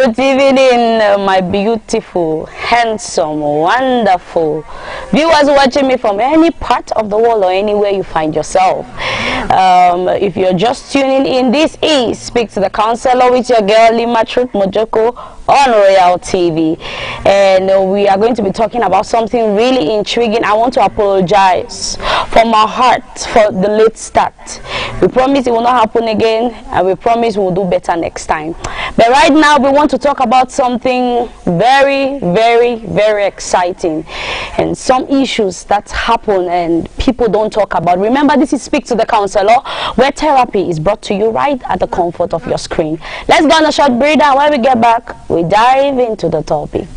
Good evening, my beautiful, handsome, wonderful viewers watching me from any part of the world or anywhere you find yourself. If you're just tuning in, this is Speak to the Counselor with your girl Lima Truth Mojoko on Royal TV, and we are going to be talking about something really intriguing. I want to apologize from my heart for the late start. We promise it will not happen again, and we promise we'll do better next time. But right now we want to talk about something very, very, very exciting, and some issues that happen and people don't talk about. Remember, this is Speak to the Counselor, where therapy is brought to you right at the comfort of your screen. Let's go on a short break, and when we get back, we dive into the topic.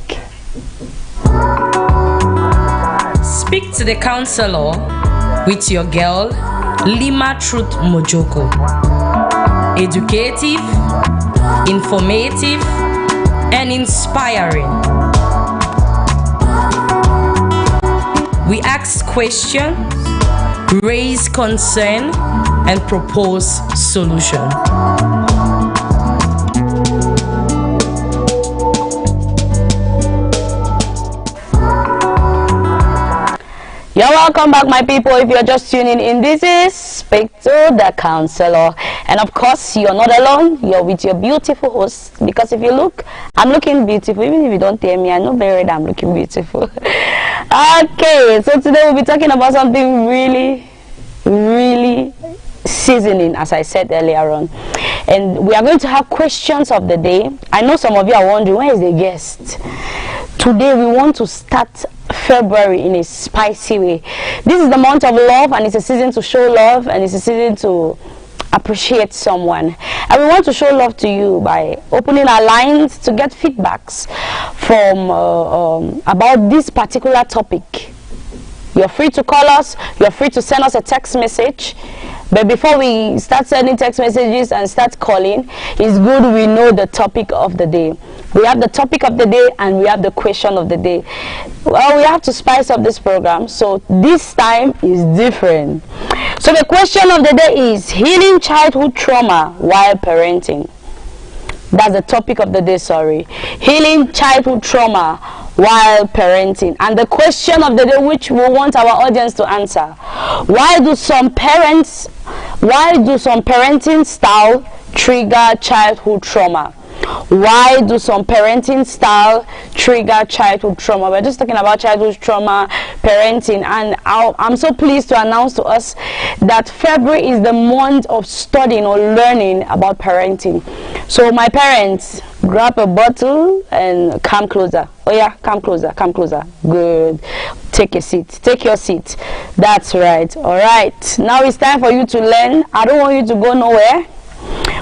Speak to the Counselor with your girl Lima Truth Mojoko. Educative, informative, and inspiring. We ask questions, raise concern, and propose solution. You're welcome back, my people. If you're just tuning in, this is Speak to the Counselor, and of course you're not alone. You're with your beautiful host, because if you look, I'm looking beautiful. Even if you don't hear me, I know very well that I'm looking beautiful. Okay, so today we'll be talking about something really, really seasoning, as I said earlier on, and we are going to have questions of the day. I know some of you are wondering, where is the guest? Today we want to start February in a spicy way. This is the month of love, and it's a season to show love, and it's a season to appreciate someone, and we want to show love to you by opening our lines to get feedbacks from about this particular topic. You're free to call us, you're free to send us a text message. But before we start sending text messages and start calling, it's good we know the topic of the day. We have the topic of the day and we have the question of the day. Well, we have to spice up this program, so this time is different. So the question of the day is healing childhood trauma while parenting. That's the topic of the day, sorry. Healing childhood trauma while parenting. And the question of the day, which we want our audience to answer: why do some parenting style trigger childhood trauma? Why do some parenting style trigger childhood trauma? We're just talking about childhood trauma, parenting, and I'm so pleased to announce to us that February is the month of studying or learning about parenting. So my parents, grab a bottle and come closer. Oh yeah, come closer, come closer. Good. Take a seat. Take your seat. That's right. All right. Now it's time for you to learn. I don't want you to go nowhere.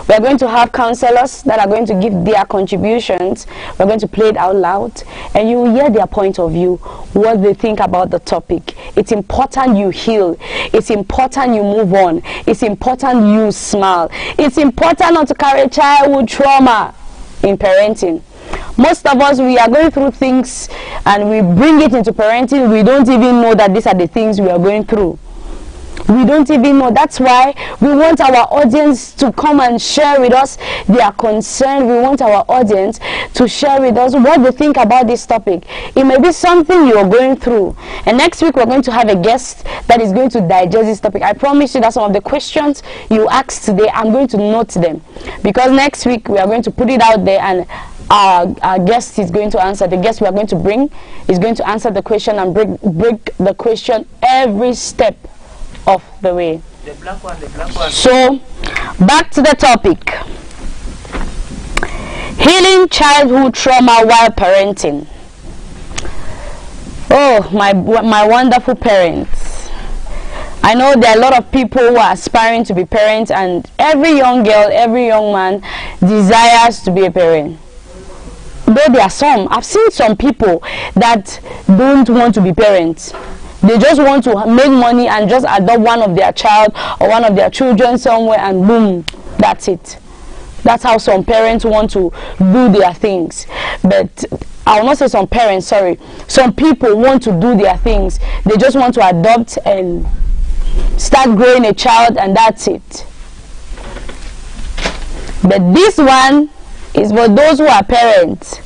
We're going to have counselors that are going to give their contributions. We're going to play it out loud, and you will hear their point of view, what they think about the topic. It's important you heal. It's important you move on. It's important you smile. It's important not to carry childhood trauma in parenting. Most of us, we are going through things and we bring it into parenting. We don't even know that these are the things we are going through. We don't even know. That's why we want our audience to come and share with us their concern. We want our audience to share with us what they think about this topic. It may be something you're going through, and next week we're going to have a guest that is going to digest this topic. I promise you that some of the questions you asked today, I'm going to note them, because next week we are going to put it out there, and our guest is going to answer. The guest we are going to bring is going to answer the question and break the question every step of the way. The black one. So back to the topic: healing childhood trauma while parenting. Oh, my wonderful parents. I know there are a lot of people who are aspiring to be parents, and every young girl, every young man desires to be a parent. Though there are some, I've seen some people that don't want to be parents. They just want to make money and just adopt one of their child or one of their children somewhere, and boom, that's it. That's how some parents want to do their things. But I will not say some parents, sorry. Some people want to do their things. They just want to adopt and start growing a child, and that's it. But this one is for those who are parents.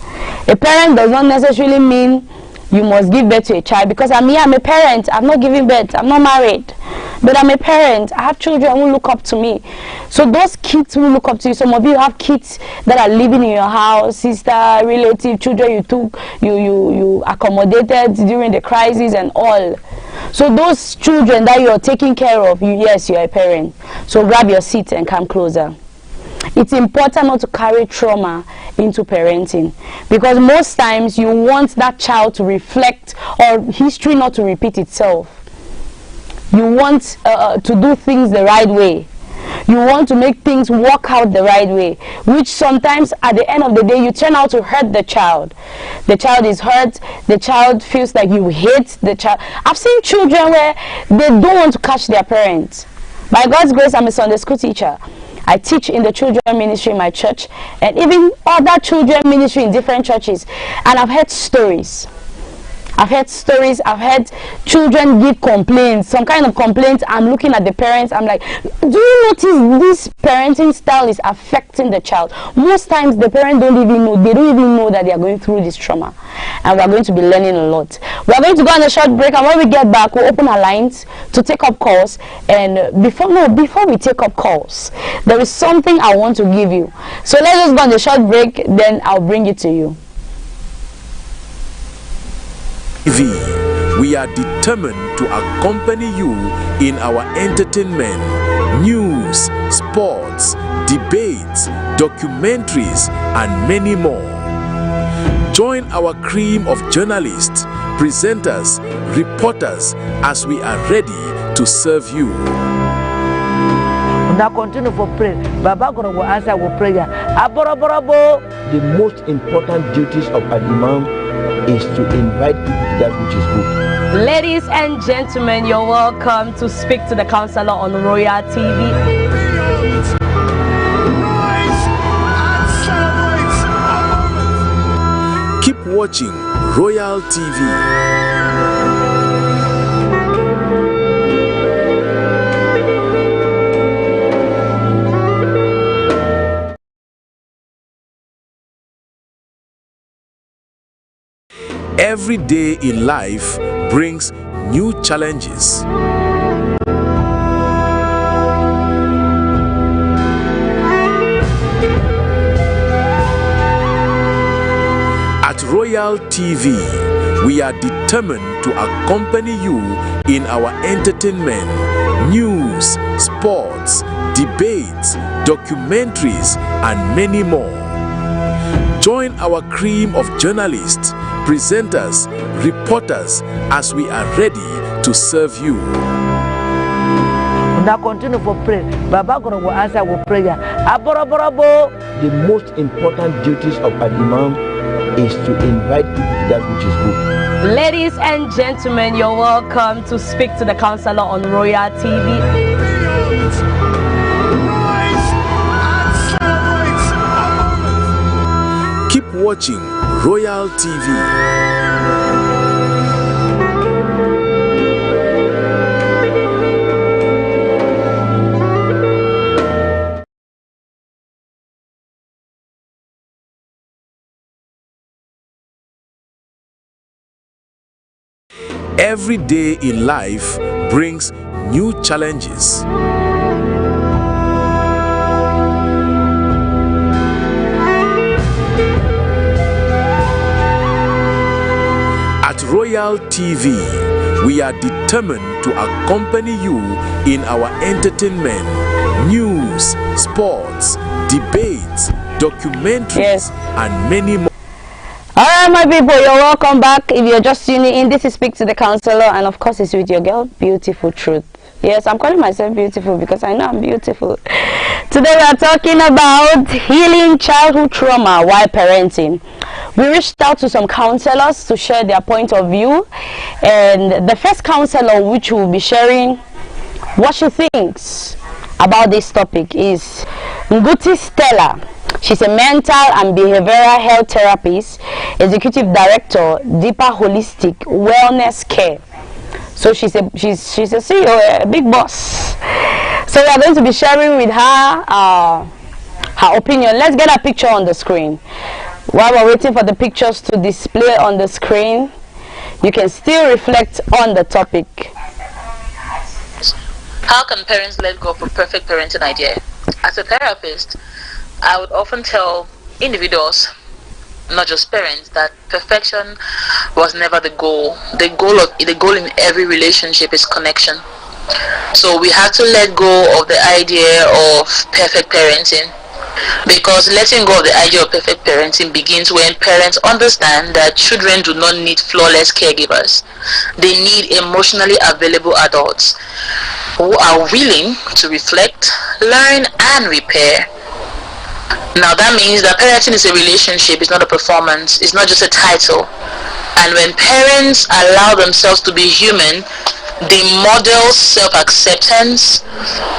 A parent does not necessarily mean you must give birth to a child, because I'm a parent. I'm not giving birth. I'm not married, but I'm a parent. I have children who look up to me. So those kids who look up to you, some of you have kids that are living in your house, sister, relative, children you took, you accommodated during the crisis and all. So those children that you're taking care of, yes, you're a parent. So grab your seat and come closer. It's important not to carry trauma into parenting, because most times you want that child to reflect, or history not to repeat itself. You want to do things the right way. You want to make things work out the right way, which sometimes at the end of the day you turn out to hurt the child. The child is hurt, the child feels like you hate the child. I've seen children where they don't want to catch their parents. By God's grace, I'm a Sunday school teacher. I teach in the children ministry in my church, and even other children ministry in different churches. And I've heard stories. I've heard children give complaints, some kind of complaints. I'm looking at the parents, I'm like, do you notice this parenting style is affecting the child? Most times the parents don't even know, they don't even know that they are going through this trauma. And we're going to be learning a lot. We're going to go on a short break, and when we get back, we'll open our lines to take up calls. And before we take up calls, there is something I want to give you. So let's just go on a short break, then I'll bring it to you. We are determined to accompany you in our entertainment, news, sports, debates, documentaries, and many more. Join our cream of journalists, presenters, reporters as we are ready to serve you. Now continue for prayer. Baba gonna go answer our prayer. The most important duties of an imam is to invite people to that which is good. Ladies and gentlemen, you're welcome to speak to the counselor on Royal TV. Keep watching Royal TV. Every day in life brings new challenges. At Royal TV, we are determined to accompany you in our entertainment, news, sports, debates, documentaries, and many more. Join our cream of journalists, presenters, reporters as we are ready to serve you. Now continue for prayer. Baba gonna go answer our prayer. The most important duties of an imam is to invite people to that which is good. Ladies and gentlemen, you're welcome to speak to the counselor on Royal TV. Keep watching Royal TV. Every day in life brings new challenges. At Royal TV, we are determined to accompany you in our entertainment, news, sports, debates, documentaries, and many more. Alright, my people, you're welcome back. If you're just tuning in, this is Speak to the Counselor, and of course it's with your girl, Beautiful Truth. Yes, I'm calling myself beautiful because I know I'm beautiful. Today we are talking about healing childhood trauma while parenting. We reached out to some counselors to share their point of view, and the first counselor which will be sharing what she thinks about this topic is Nguti Stella. She's a mental and behavioral health therapist, executive director, Deeper Holistic Wellness Care. So she's a CEO, a big boss. So we are going to be sharing with her her opinion. Let's get a picture on the screen. While we're waiting for the pictures to display on the screen, you can still reflect on the topic. How can parents let go of a perfect parenting idea? As a therapist, I would often tell individuals, not just parents, that perfection was never the goal. The goal in every relationship is connection. So we have to let go of the idea of perfect parenting, because letting go of the idea of perfect parenting begins when parents understand that children do not need flawless caregivers. They need emotionally available adults who are willing to reflect, learn, and repair. Now that means that parenting is a relationship, it's not a performance, it's not just a title. And when parents allow themselves to be human, they model self-acceptance,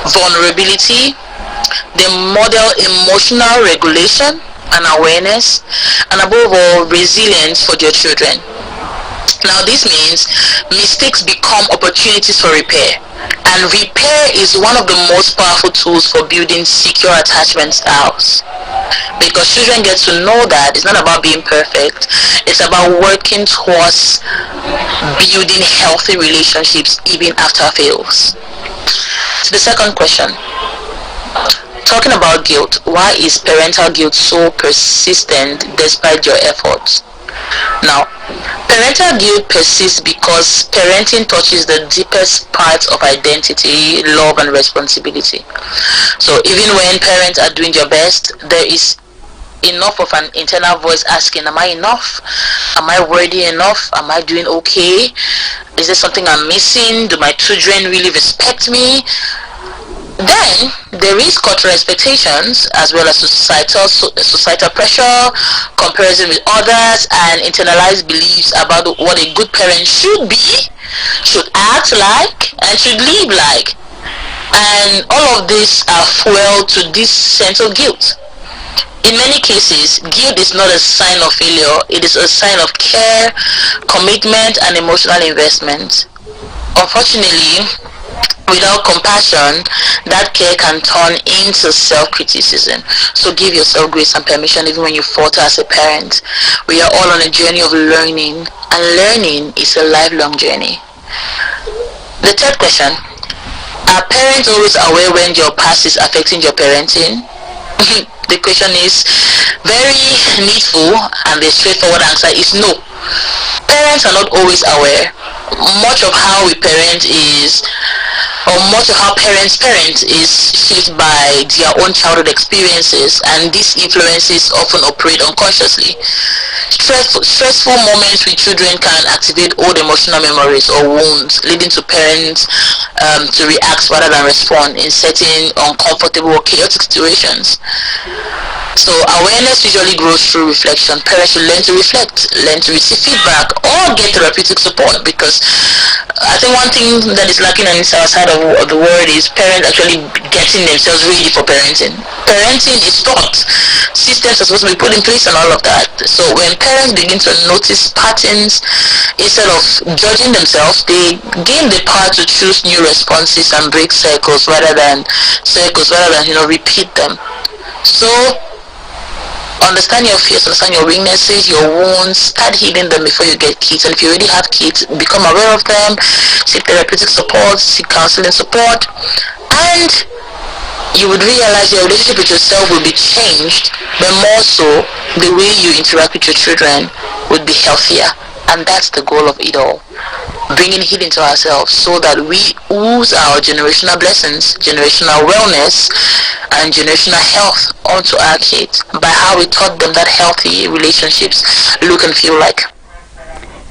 vulnerability, they model emotional regulation and awareness, and above all, resilience for their children. Now this means mistakes become opportunities for repair, and repair is one of the most powerful tools for building secure attachment styles, because children get to know that it's not about being perfect, it's about working towards building healthy relationships even after fails. To the second question, talking about guilt, why is parental guilt so persistent despite your efforts? Now, parental guilt persists because parenting touches the deepest parts of identity, love, and responsibility. So even when parents are doing their best, there is enough of an internal voice asking, am I enough? Am I worthy enough? Am I doing okay? Is there something I'm missing? Do my children really respect me? Then there is cultural expectations as well as societal pressure, comparison with others, and internalized beliefs about what a good parent should be, should act like, and should live like. And all of these are fuel to this sense of guilt. In many cases, guilt is not a sign of failure, it is a sign of care, commitment, and emotional investment. Unfortunately, without compassion, that care can turn into self-criticism. So give yourself grace and permission even when you falter as a parent. We are all on a journey of learning, and learning is a lifelong journey. The third question, are parents always aware when your past is affecting your parenting? The question is very needful, and the straightforward answer is no. Parents are not always aware. Much of how we parent is, or much of how parents parent is shaped by their own childhood experiences, and these influences often operate unconsciously. Stressful moments with children can activate old emotional memories or wounds, leading to parents to react rather than respond in certain uncomfortable or chaotic situations. So awareness usually grows through reflection. Parents should learn to reflect, learn to receive feedback, or get therapeutic support, because I think one thing that is lacking on this side of the world is parents actually getting themselves ready for parenting. Parenting is taught. Systems are supposed to be put in place and all of that. So when parents begin to notice patterns, instead of judging themselves, they gain the power to choose new responses and break cycles rather than repeat them. So understand your fears, understand your weaknesses, your wounds, start healing them before you get kids. And if you already have kids, become aware of them, seek therapeutic support, seek counseling support, and you would realize your relationship with yourself will be changed, but more so the way you interact with your children would be healthier. And that's the goal of it all, bringing healing to ourselves so that we ooze our generational blessings, generational wellness, and generational health onto our kids by how we taught them that healthy relationships look and feel like.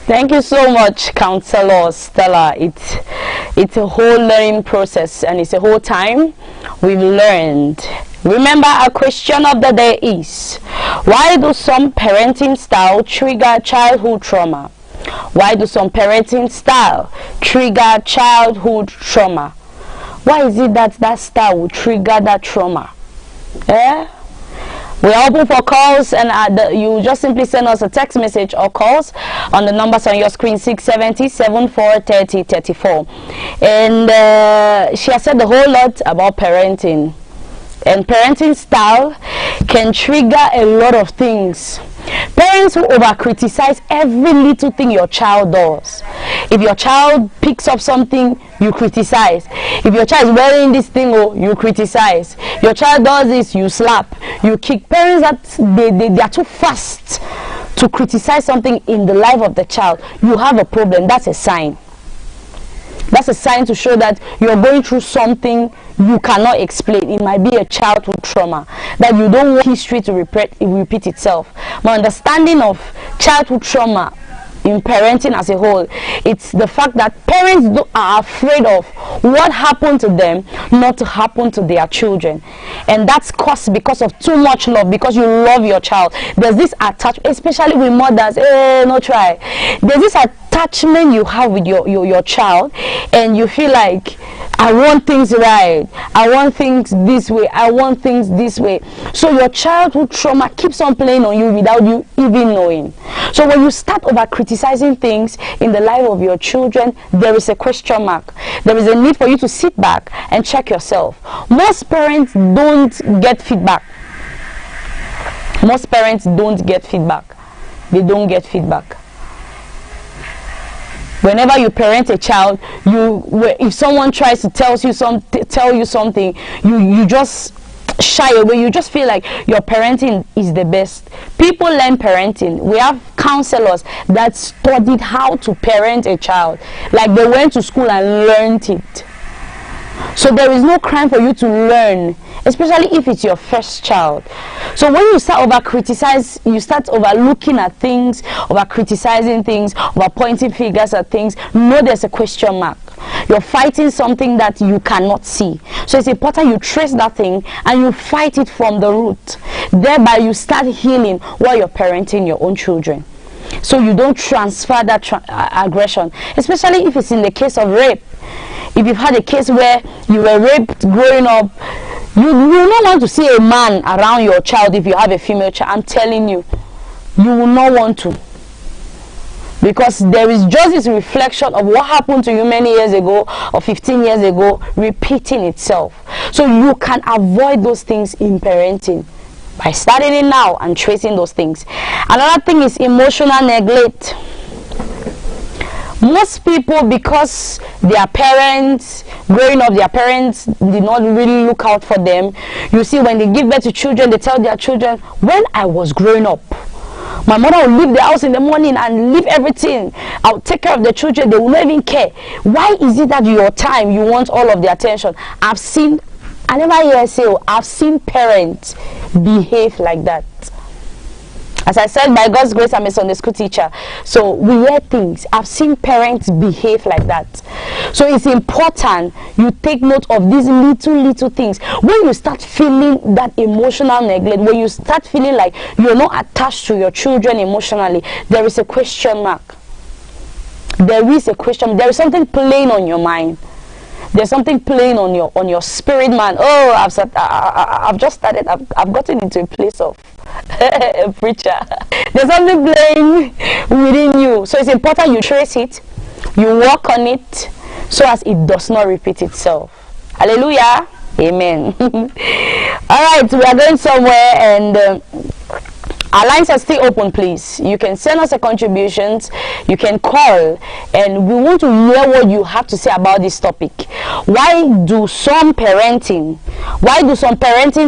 Thank you so much, Counsellor Stella. It's a whole learning process, and it's a whole time we've learned. Remember, our question of the day is, why do some parenting style trigger childhood trauma? Why do some parenting style trigger childhood trauma? Why is it that style will trigger that trauma? We're open for calls, and you just simply send us a text message or calls on the numbers on your screen, 670 74 30 34. And she has said a whole lot about parenting. and parenting style can trigger a lot of things. Parents who over criticize every little thing your child does. If your child picks up something, you criticize. If your child is wearing this thing, oh, you criticize. Your child does this, you slap, you kick. Parents that they are too fast to criticize something in the life of the child. You have a problem. That's a sign. That's a sign to show that you're going through something you cannot explain. It might be a childhood trauma that you don't want history to repeat itself. My understanding of childhood trauma in parenting as a whole, it's the fact that parents are afraid of what happened to them not to happen to their children, and that's caused because of too much love, because you love your child. There's this attachment, especially with mothers. There's this attachment you have with your child, and you feel like, I want things right, I want things this way, I want things this way. So your childhood trauma keeps on playing on you without you even knowing. So when you start over criticizing things in the life of your children, there is a question mark. There is a need for you to sit back and check yourself. Most parents don't get feedback. Most parents don't get feedback. They don't get feedback. Whenever you parent a child, if someone tries to tell you something, you just shy away. You just feel like your parenting is the best. People learn parenting. We have counselors that studied how to parent a child, like they went to school and learned it. So there is no crime for you to learn, especially if it's your first child. So when you start over criticize, you start over looking at things, over criticizing things, over pointing fingers at things, know there's a question mark. You're fighting something that you cannot see. So it's important you trace that thing and you fight it from the root. Thereby you start healing while you're parenting your own children. So you don't transfer that aggression, especially if it's in the case of rape. If you've had a case where you were raped growing up, you will not want to see a man around your child if you have a female child. I'm telling you, you will not want to. Because there is just this reflection of what happened to you many years ago or 15 years ago repeating itself. So you can avoid those things in parenting by starting it now and tracing those things. Another thing is emotional neglect. Most people, because their parents, growing up, their parents did not really look out for them. You see, when they give birth to children, they tell their children, when I was growing up, my mother would leave the house in the morning and leave everything. I'll take care of the children. They will not even care. Why is it that your time, you want all of the attention? I've seen parents behave like that. As I said, by God's grace, I'm a Sunday school teacher. So we hear things. I've seen parents behave like that. So it's important you take note of these little things. When you start feeling that emotional neglect, when you start feeling like you're not attached to your children emotionally, there is a question mark. There is a question. There is something playing on your mind. There's something playing on your spirit, man. Oh, I've just started. I've gotten into a place of a preacher. There's something playing within you. So it's important you trace it, you work on it, so as it does not repeat itself. Hallelujah. Amen. All right, we are going somewhere, and our lines are still open. Please, you can send us a contributions, you can call, and we want to hear what you have to say about this topic. Why do some parenting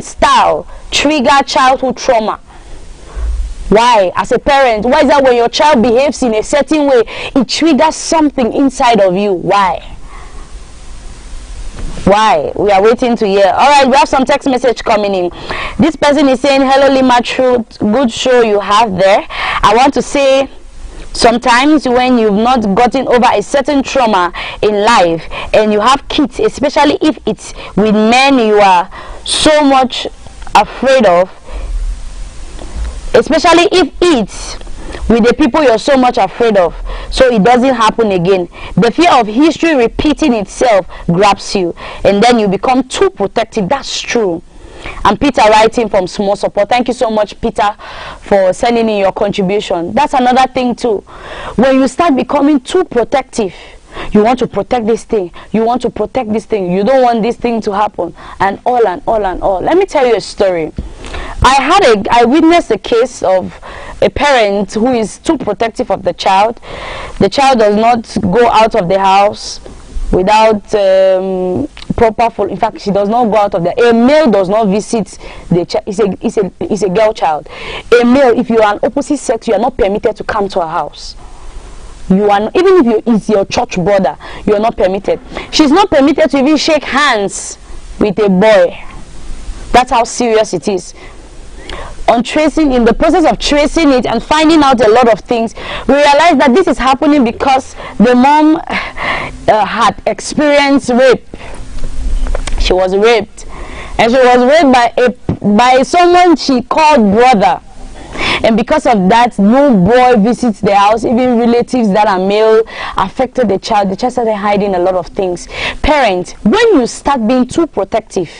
style trigger childhood trauma? Why, as a parent, why is that when your child behaves in a certain way, it triggers something inside of you? Why? We are waiting to hear. All right, we have some text message coming in. This person is saying, hello Lima Truth, good show you have there. I want to say, sometimes when you've not gotten over a certain trauma in life and you have kids, especially if it's with men you are so much afraid of, especially if it's with the people you're so much afraid of, so it doesn't happen again. The fear of history repeating itself grabs you, and then you become too protective. That's true. And Peter writing from Small Support. Thank you so much, Peter, for sending in your contribution. That's another thing too. When you start becoming too protective, You want to protect this thing. You want to protect this thing. You don't want this thing to happen, and all and all and all. Let me tell you a story. I witnessed a case of a parent who is too protective of the child. The child does not go out of the house without proper full. In fact, she does not go out of the. A male does not visit the child. It's a girl child. A male, if you are an opposite sex, you are not permitted to come to her house. You are not, even if it's your church brother, you are not permitted. She's not permitted to even shake hands with a boy. That's how serious it is. In the process of tracing it and finding out a lot of things, we realized that this is happening because the mom had experienced rape. She was raped, and she was raped by someone she called brother. And because of that, no boy visits the house. Even relatives that are male affected the child. The child started hiding a lot of things. Parents, when you start being too protective,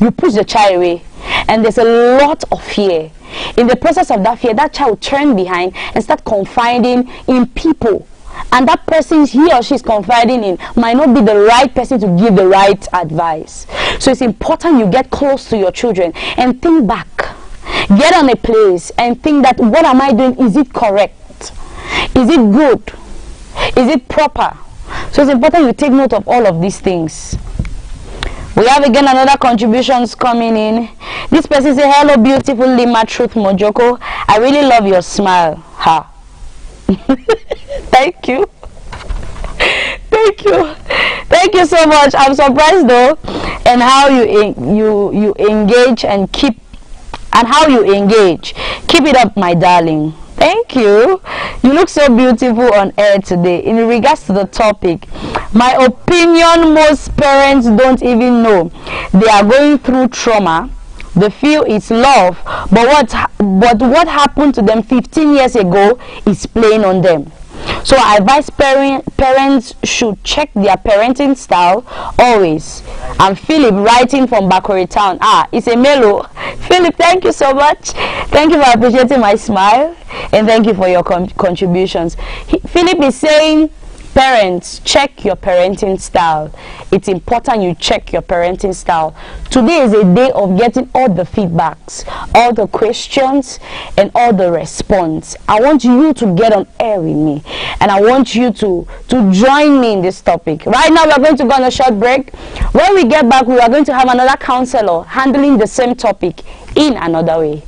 you push the child away, and there's a lot of fear. In the process of that fear, that child will turn behind and start confiding in people, and that person he or she is confiding in might not be the right person to give the right advice. So it's important you get close to your children and think back. Get on a place and think that, what am I doing? Is it correct? Is it good? Is it proper? So it's important you take note of all of these things. We have again another contributions coming in. This person says, hello beautiful Lima Truth Mojoko. I really love your smile. Ha. Thank you. Thank you. Thank you so much. I'm surprised though, and how you engage and keep, and how you engage. Keep it up, my darling. Thank you. You look so beautiful on air today. In regards to the topic, my opinion, most parents don't even know they are going through trauma. They feel it's love, but what happened to them 15 years ago is playing on them. So I advise parents should check their parenting style always. I'm Philip, writing from Bakori Town. It's a melo. Philip, thank you so much. Thank you for appreciating my smile, and thank you for your contributions. Philip is saying, parents, check your parenting style. It's important you check your parenting style. Today is a day of getting all the feedbacks, all the questions, and all the response. I want you to get on air with me, and I want you to join me in this topic. Right now, we are going to go on a short break. When we get back, we are going to have another counselor handling the same topic in another way.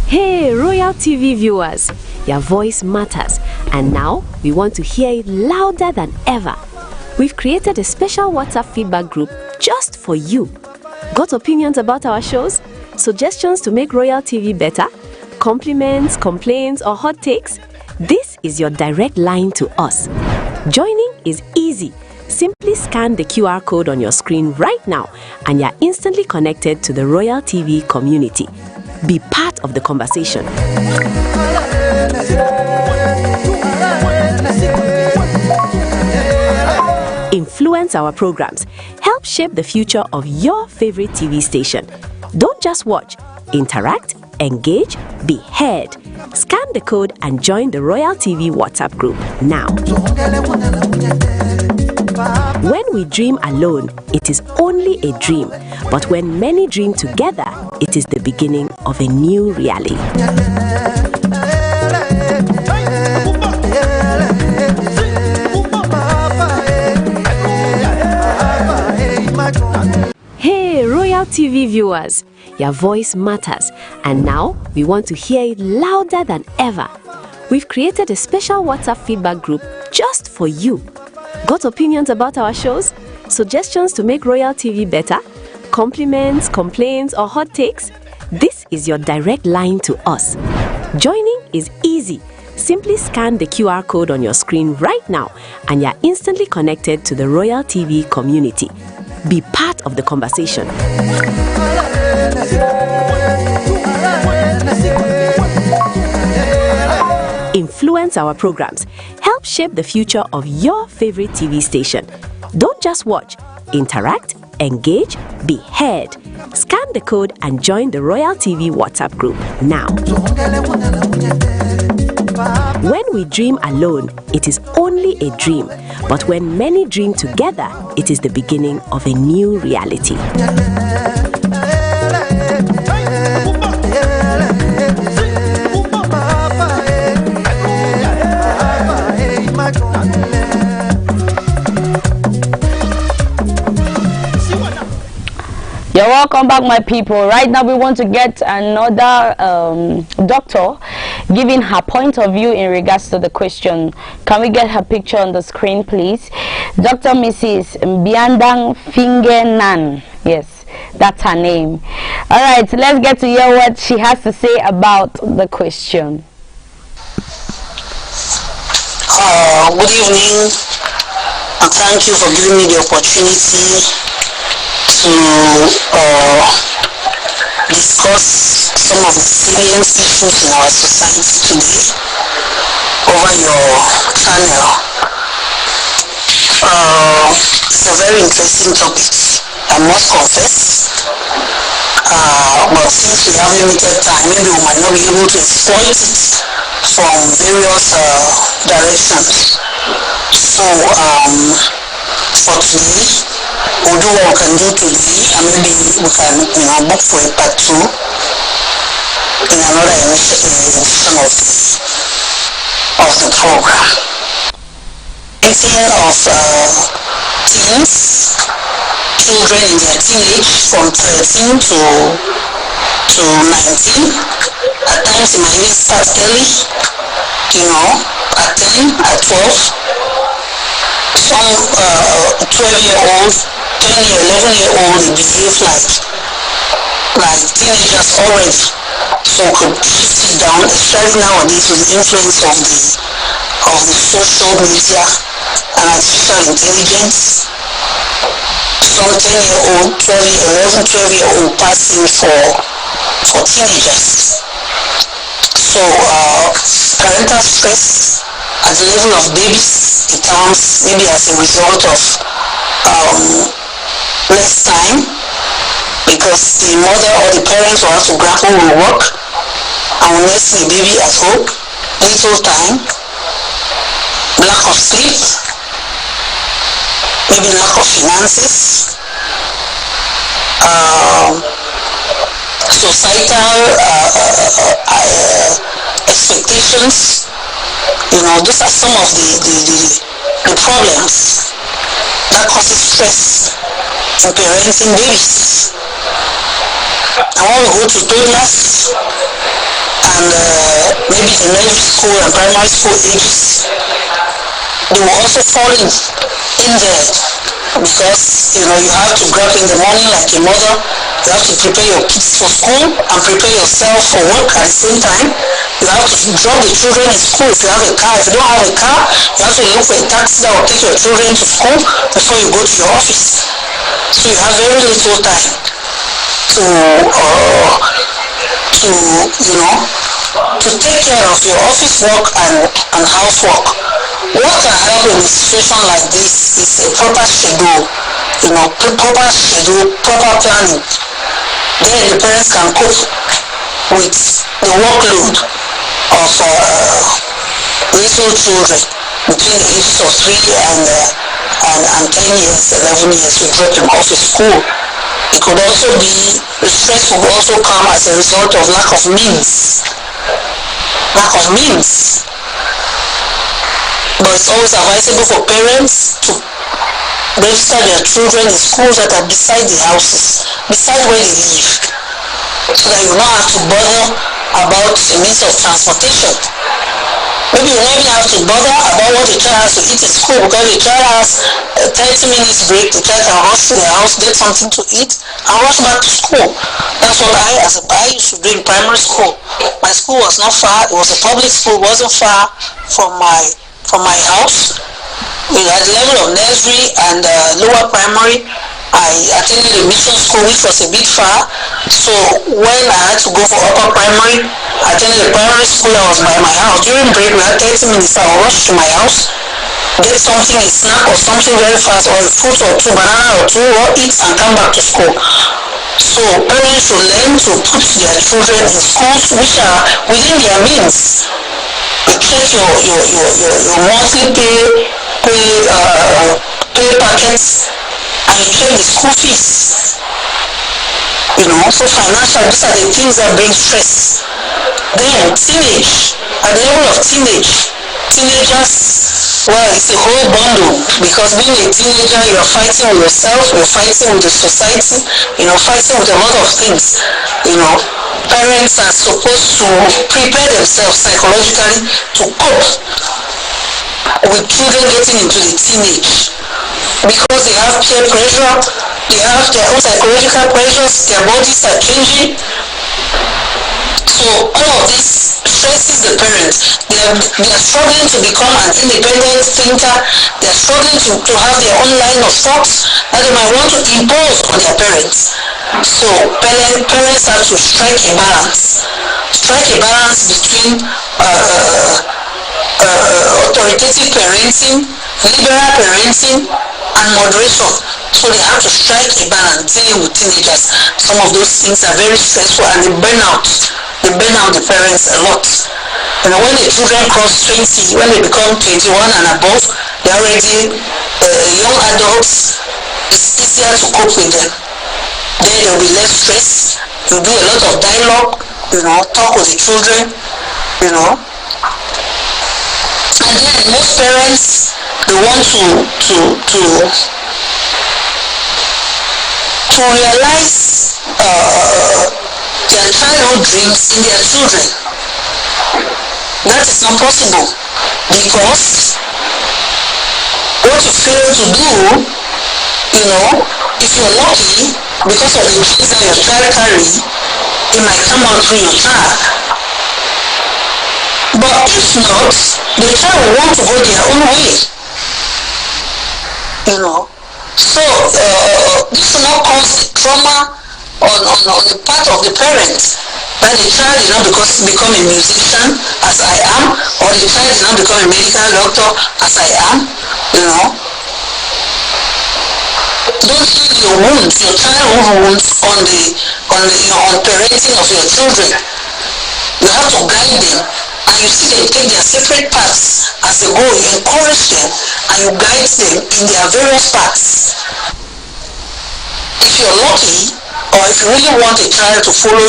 Hey, Royal TV viewers, your voice matters, and now we want to hear it louder than ever. We've created a special WhatsApp feedback group just for you. Got opinions about our shows? Suggestions to make Royal TV better? Compliments, complaints, or hot takes? This is your direct line to us. Joining is easy. Simply scan the QR code on your screen right now, and you're instantly connected to the Royal TV community. Be part of the conversation. Influence our programs. Help shape the future of your favorite TV station. Don't just watch. Interact, engage, be heard. Scan the code and join the Royal TV WhatsApp group now. When we dream alone, it is only a dream. But when many dream together, it is the beginning of a new reality. Hey, Royal TV viewers, your voice matters, and now we want to hear it louder than ever. We've created a special WhatsApp feedback group just for you. Got opinions about our shows? Suggestions to make Royal TV better? Compliments, complaints, or hot takes? This is your direct line to us. Joining is easy. Simply scan the QR code on your screen right now, and you're instantly connected to the Royal TV community. Be part of the conversation. Influence our programs. Help shape the future of your favorite TV station. Don't just watch. Interact, engage, be heard. Scan the code and join the Royal TV WhatsApp group now. When we dream alone, it is only a dream. But when many dream together, it is the beginning of a new reality. You're welcome back, my people. Right now we want to get another doctor giving her point of view in regards to the question. Can we get her picture on the screen, please? Dr. Mrs. Mbiandang Fingenan. Yes, that's her name. All right, let's get to hear what she has to say about the question. Good evening, and thank you for giving me the opportunity to discuss some of the salient issues in our society today over your channel. It's a very interesting topic, I must confess. But since we have limited time, maybe we might not be able to exploit it from various directions. So for today, we'll do what we can do today, and maybe we can book for a part 2 in another edition of the program. Thinking of teens, children in their teenage from 13 to 19. At times it might even start early, at 10, at 12. Some 12-year-old, 10-year, 11-year-old, they behave like teenagers already. So could shift it down, especially nowadays with the influence of the social media and artificial intelligence. Some 10-year-old, 12-year-old passing for teenagers. So parental stress at the level of babies, it comes maybe as a result of less time, because the mother or the parents will have to grapple with work and will nurse the baby at home, little time, lack of sleep, maybe lack of finances, societal expectations. Those are some of the problems that causes stress in parenting babies. And when we go to toddlers and maybe the nursery school and primary school ages, they will also fall in there, because you have to grab in the morning like a mother. You have to prepare your kids for school and prepare yourself for work at the same time. You have to drop the children in school if you have a car. If you don't have a car, you have to look for a taxi that will take your children to school before you go to your office. So you have very little time to take care of your office work and housework. What can help in a situation like this is a proper schedule, proper planning. Then the parents can cope with the workload of little children between the ages of 3 and 10 years, 11 years. We drop them off to school. It could also be, the stress will also come as a result of lack of means. But it's always advisable for parents to register their children in schools that are beside the houses, beside where they live, so that you don't have to bother about the means of transportation. Maybe you don't even have to bother about what the child has to eat in school, because the child has a 30 minutes break. The child can rush to the house, get something to eat, and rush back to school. That's what I used to do in primary school. My school was not far. It was a public school. It wasn't far from my house. At the level of nursery and lower primary, I attended a mission school, which was a bit far. So when I had to go for upper primary, I attended a primary school that was by my house. During break, we had 30 minutes. I would rush to my house, get something, a snack or something very fast, or a fruit or two, banana or two, or eat and come back to school. So parents should learn to put their children in schools which are within their means. You check your monthly pay packets, and you check the school fees. So financial, these are the things that bring stress. Then teenage, at the level of teenagers, well, it's a whole bundle, because being a teenager, you're fighting with yourself, you're fighting with the society, fighting with a lot of things. Parents are supposed to prepare themselves psychologically to cope with children getting into the teenage, because they have peer pressure, they have their own psychological pressures, their bodies are changing. So all of this stresses the parents. They are struggling to become an independent thinker. They are struggling to have their own line of thoughts that they might want to impose on their parents. So parents have to strike a balance between authoritative parenting, liberal parenting, and moderation. So they have to strike a balance dealing with teenagers. Some of those things are very stressful, and they burn out the parents a lot. When the children cross 20, when they become 21 and above, they're already young adults. It's easier to cope with them. Then there will be less stress. You do a lot of dialogue, talk with the children, And then most parents, they want to realize their childhood dreams in their children. That is not possible, because what you fail to do, if you're lucky, because of the genes that your child carries, it might come out through your child. But if not, the child will want to go their own way. So this will not cause trauma on the part of the parents, that the child did not become a musician as I am, or the child did not become a medical doctor as I am. Don't heal your wounds, your childhood wounds on parenting of your children. You have to guide them, and you see them take their separate paths as they go. You encourage them and you guide them in their various paths. If you're lucky, or if you really want a child to follow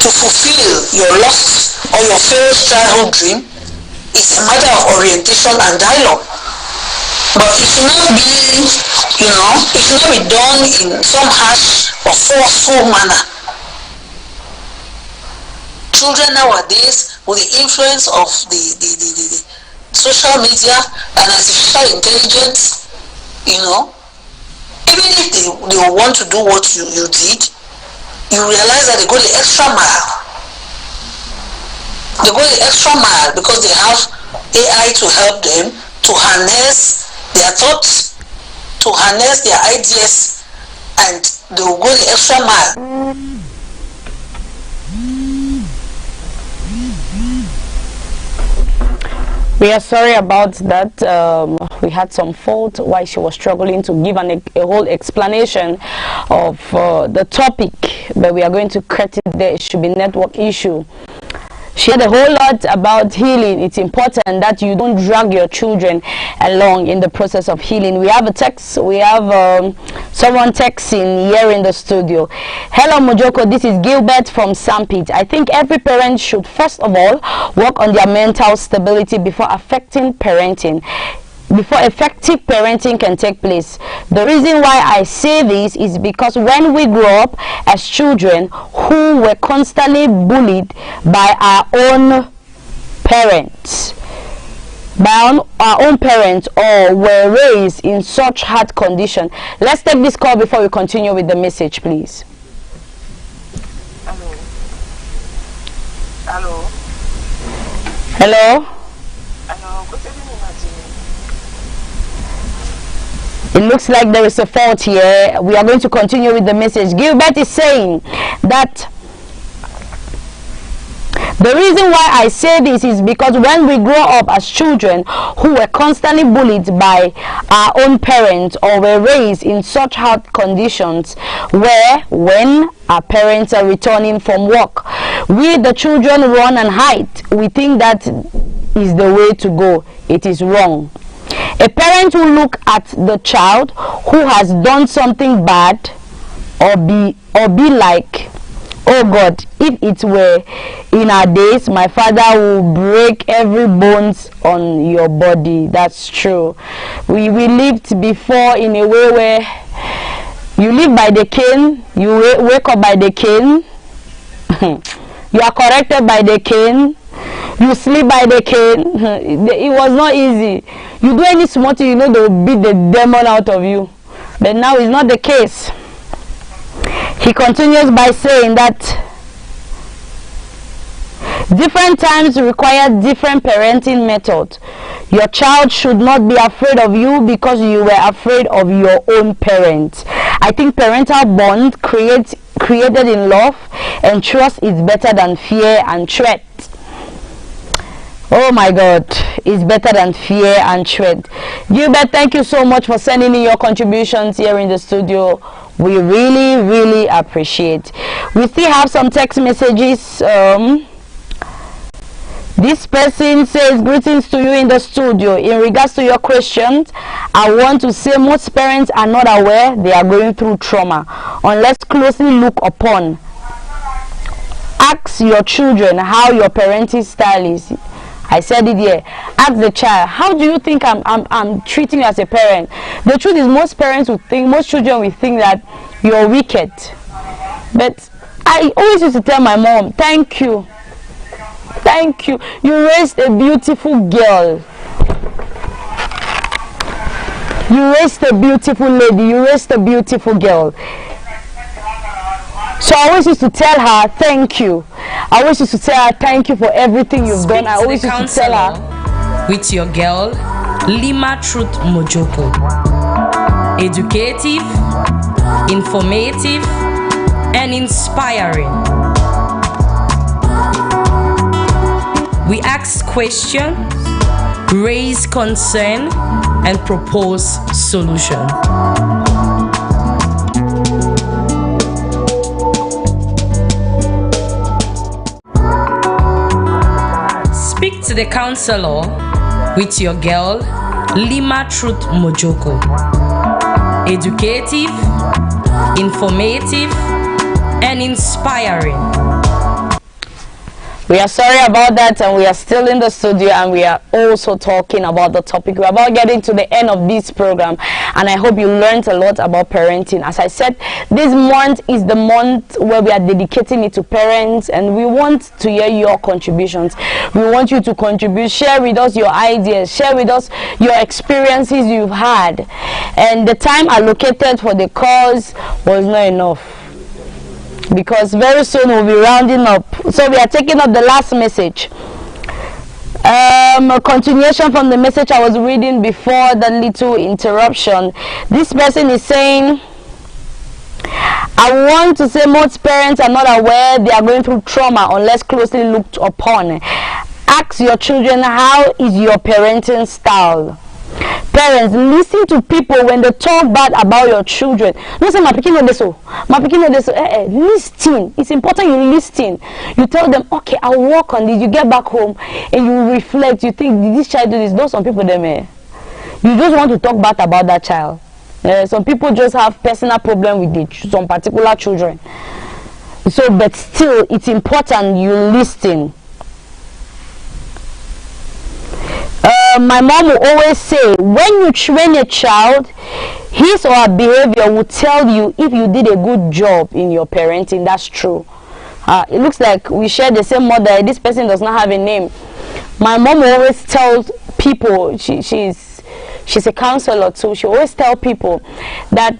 to fulfill your lost or your failed childhood dream, it's a matter of orientation and dialogue. But it should not be, it should not be done in some harsh or forceful manner. Children nowadays, with the influence of the social media and artificial intelligence, even if they want to do what you did, you realize that they go the extra mile. They go the extra mile because they have AI to help them to harness their thoughts, to harness their ideas, and they will go the extra mile. We are sorry about that. We had some fault while she was struggling to give a whole explanation of the topic, but we are going to cut it there. It should be network issue. She had a whole lot about healing. It's important that you don't drag your children along in the process of healing. We have a text. We have someone texting here in the studio. Hello Mojoko, this is Gilbert from Sampit. I think every parent should first of all work on their mental stability before effective parenting can take place. The reason why I say this is because when we grow up as children who were constantly bullied by our own parents, or were raised in such hard condition. Let's take this call before we continue with the message, please. Hello. Hello. Good evening, It looks like there is a fault here. We are going to continue with the message. Gilbert is saying that the reason why I say this is because when we grow up as children who were constantly bullied by our own parents or were raised in such hard conditions where when our parents are returning from work, We, the children, run and hide. We think that is the way to go. It is wrong. A parent will look at the child who has done something bad or be like, oh God, if it were in our days, my father will break every bones on your body. That's true. We lived before in a way where you live by the cane, you wake up by the cane, you are corrected by the cane, you sleep by the cane. It was not easy. You do any small thing, you know they will beat the demon out of you. But now it's not the case. He continues by saying that different times require different parenting methods. Your child should not be afraid of you because you were afraid of your own parents. I think parental bond created in love and trust is better than fear and threat. Oh my God, it's better than fear and threat. Gilbert, thank you so much for sending in your contributions here in the studio. We really, really appreciate. We still have some text messages. This person says, greetings to you in the studio. In regards to your questions, I want to say most parents are not aware they are going through trauma unless closely looked upon. Ask your children how your parenting style is. I said it here. Ask the child, how do you think I'm treating you as a parent? The truth is most children will think that you're wicked. But I always used to tell my mom, thank you. Thank you. You raised a beautiful girl. You raised a beautiful lady. You raised a beautiful girl. So I always used to tell her, thank you. I always used to tell her, thank you for everything you've done. I always used to tell her. With your girl, Lima Truth Mojoko. Educative, informative, and inspiring. We ask questions, raise concern, and propose solution. Speak to the counselor with your girl, Lima Truth Mojoko. Educative, informative, and inspiring. We are sorry about that, and we are still in the studio, and we are also talking about the topic. We're about getting to the end of this program, and I hope you learned a lot about parenting. As I said, this month is the month where we are dedicating it to parents, and we want to hear your contributions. We want you to contribute, share with us your ideas, share with us your experiences you've had. And the time allocated for the calls was not enough, because very soon we'll be rounding up. So we are taking up the last message. A continuation from the message I was reading before the little interruption. This person is saying, I want to say most parents are not aware they are going through trauma unless closely looked upon. Ask your children, how is your parenting style? Parents, listen to people when they talk bad about your children. Don't say, my pikin no dey so. My pikin no dey so. Listen. It's important you listen. You tell them, okay, I'll work on this. You get back home and you reflect. You think, did this child do this? Those some people, you just want to talk bad about that child. Some people just have personal problem with some particular children. So, but still, it's important you listen. My mom will always say, when you train a child, his or her behavior will tell you if you did a good job in your parenting. That's true. It looks like we share the same mother. This person does not have a name. My mom will always tell people, she's a counselor too. She always tell people that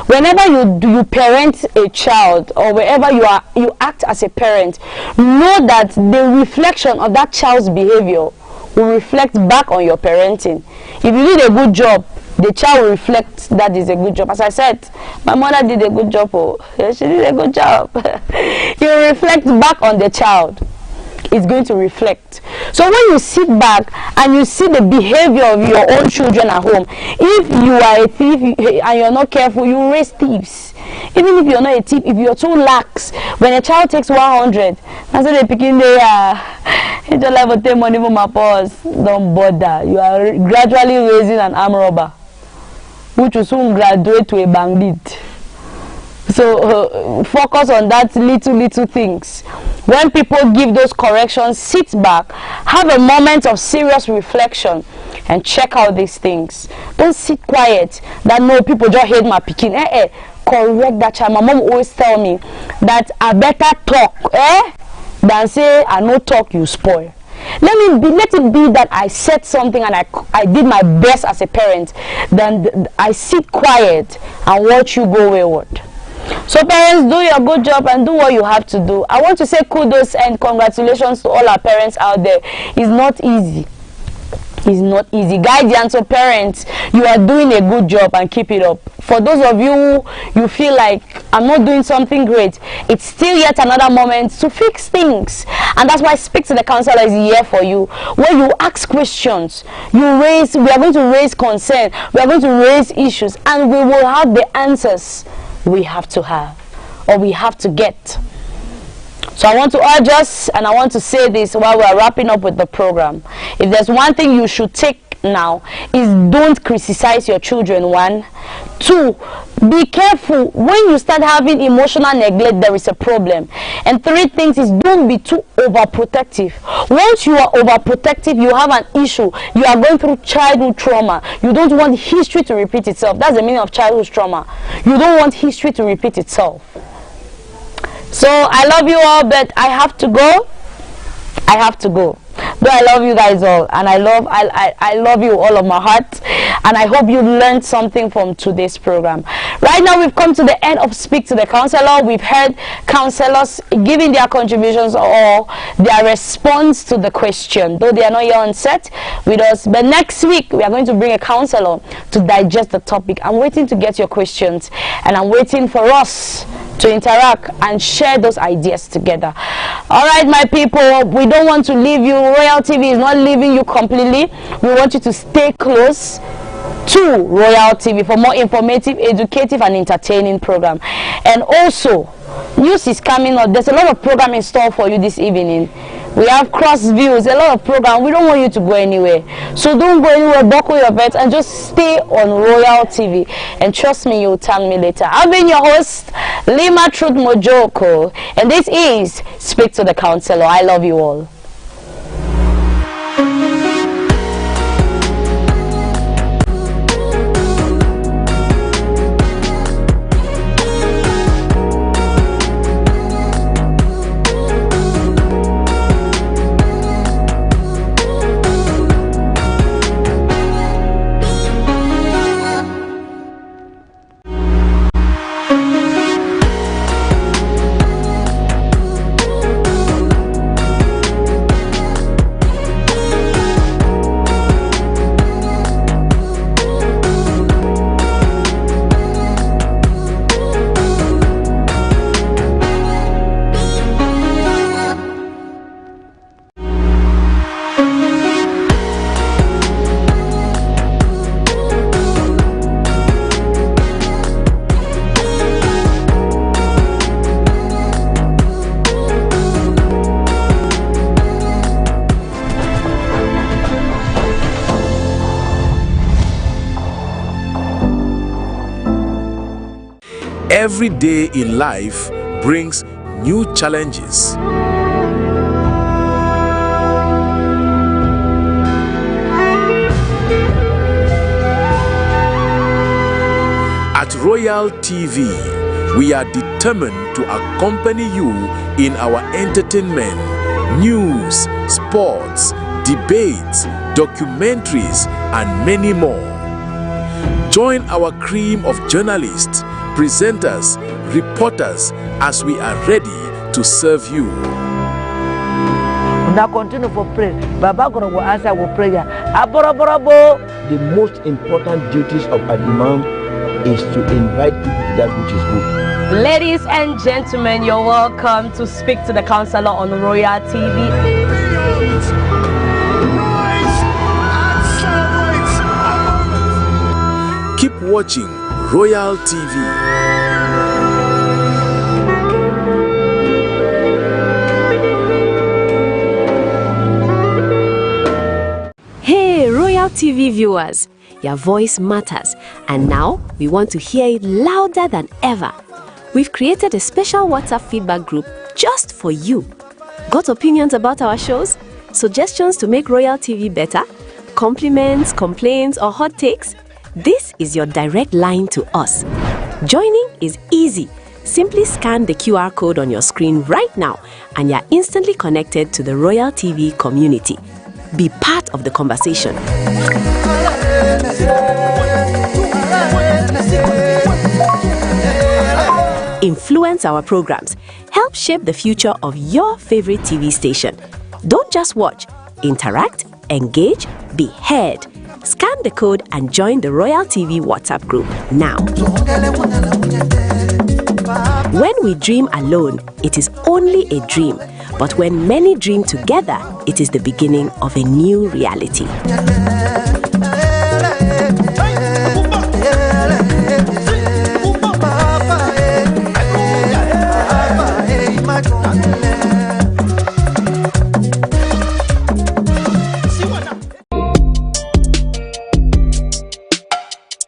whenever you parent a child, or wherever you act as a parent, know that the reflection of that child's behavior will reflect back on your parenting. If you did a good job, the child will reflect that is a good job. As I said, my mother did a good job. Oh, she did a good job. You reflect back on the child. is going to reflect. So when you sit back and you see the behavior of your own children at home, if you are a thief and you're not careful, you raise thieves. Even if you're not a thief, if you're too lax, when a child takes 100, and so they begin it's just like take money from my purse. Don't bother. You are gradually raising an armed robber, which will soon graduate to a bandit. So focus on that little things. When people give those corrections, sit back, have a moment of serious reflection, and check out these things. Don't sit quiet. That no, people just hate my pikin. Correct that child. My mom always tell me that I better talk, than say I no talk, you spoil. Let it be that I said something and I did my best as a parent, then I sit quiet and watch you go wayward. So parents, do your good job and do what you have to do. I want to say kudos and congratulations to all our parents out there. It's not easy. It's not easy. Guardians, so parents, you are doing a good job and keep it up. For those of you who feel like I'm not doing something great, it's still yet another moment to fix things. And that's why Speak to the Counselor is here for you, where you ask questions, we are going to raise concern, we are going to raise issues, and we will have the answers we have to have, or we have to get. So I want to urge us, and I want to say this while we are wrapping up with the program. If there's one thing you should take now, is don't criticize your children. 1, 2, be careful when you start having emotional neglect. There is a problem. And 3 things is don't be too overprotective. Once you are overprotective, you have an issue. You are going through childhood trauma. You don't want history to repeat itself. That's the meaning of childhood trauma. You don't want history to repeat itself. So I love you all, but I have to go. I have to go. But I love you guys all, and I love you all of my heart, and I hope you learned something from today's program. Right now we've come to the end of Speak to the Counselor. We've heard counselors giving their contributions or their response to the question, though they are not here on set with us. But next week we are going to bring a counselor to digest the topic. I'm waiting to get your questions, and I'm waiting for us to interact and share those ideas together. All right, my people, we don't want to leave you. Royal TV is not leaving you completely. We want you to stay close to Royal TV for more informative, educative, and entertaining program. And also, news is coming up. There's a lot of program in store for you this evening. We have cross views, a lot of program. We don't want you to go anywhere. So don't go anywhere, buckle your belt, and just stay on Royal TV. And trust me, you'll thank me later. I've been your host, Lima Truth Mojoko, and this is Speak to the Counselor. I love you all. Every day in life brings new challenges. At Royal TV, we are determined to accompany you in our entertainment, news, sports, debates, documentaries, and many more. Join our cream of journalists, presenters, reporters as we are ready to serve you. Now continue for prayer. Baba gonna go answer our prayer. The most important duties of an imam is to invite people to that which is good. Ladies and gentlemen, you're welcome to Speak to the Counselor on Royal TV. Keep watching Royal TV. Hey, Royal TV viewers, your voice matters, and now we want to hear it louder than ever. We've created a special WhatsApp feedback group just for you. Got opinions about our shows? Suggestions to make Royal TV better? Compliments, complaints, or hot takes? This is your direct line to us. Joining is easy. Simply scan the QR code on your screen right now, and you're instantly connected to the Royal TV community. Be part of the conversation. Influence our programs. Help shape the future of your favorite TV station. Don't just watch. Interact, engage, be heard. Scan the code and join the Royal TV WhatsApp group now. When we dream alone, it is only a dream. But when many dream together, it is the beginning of a new reality.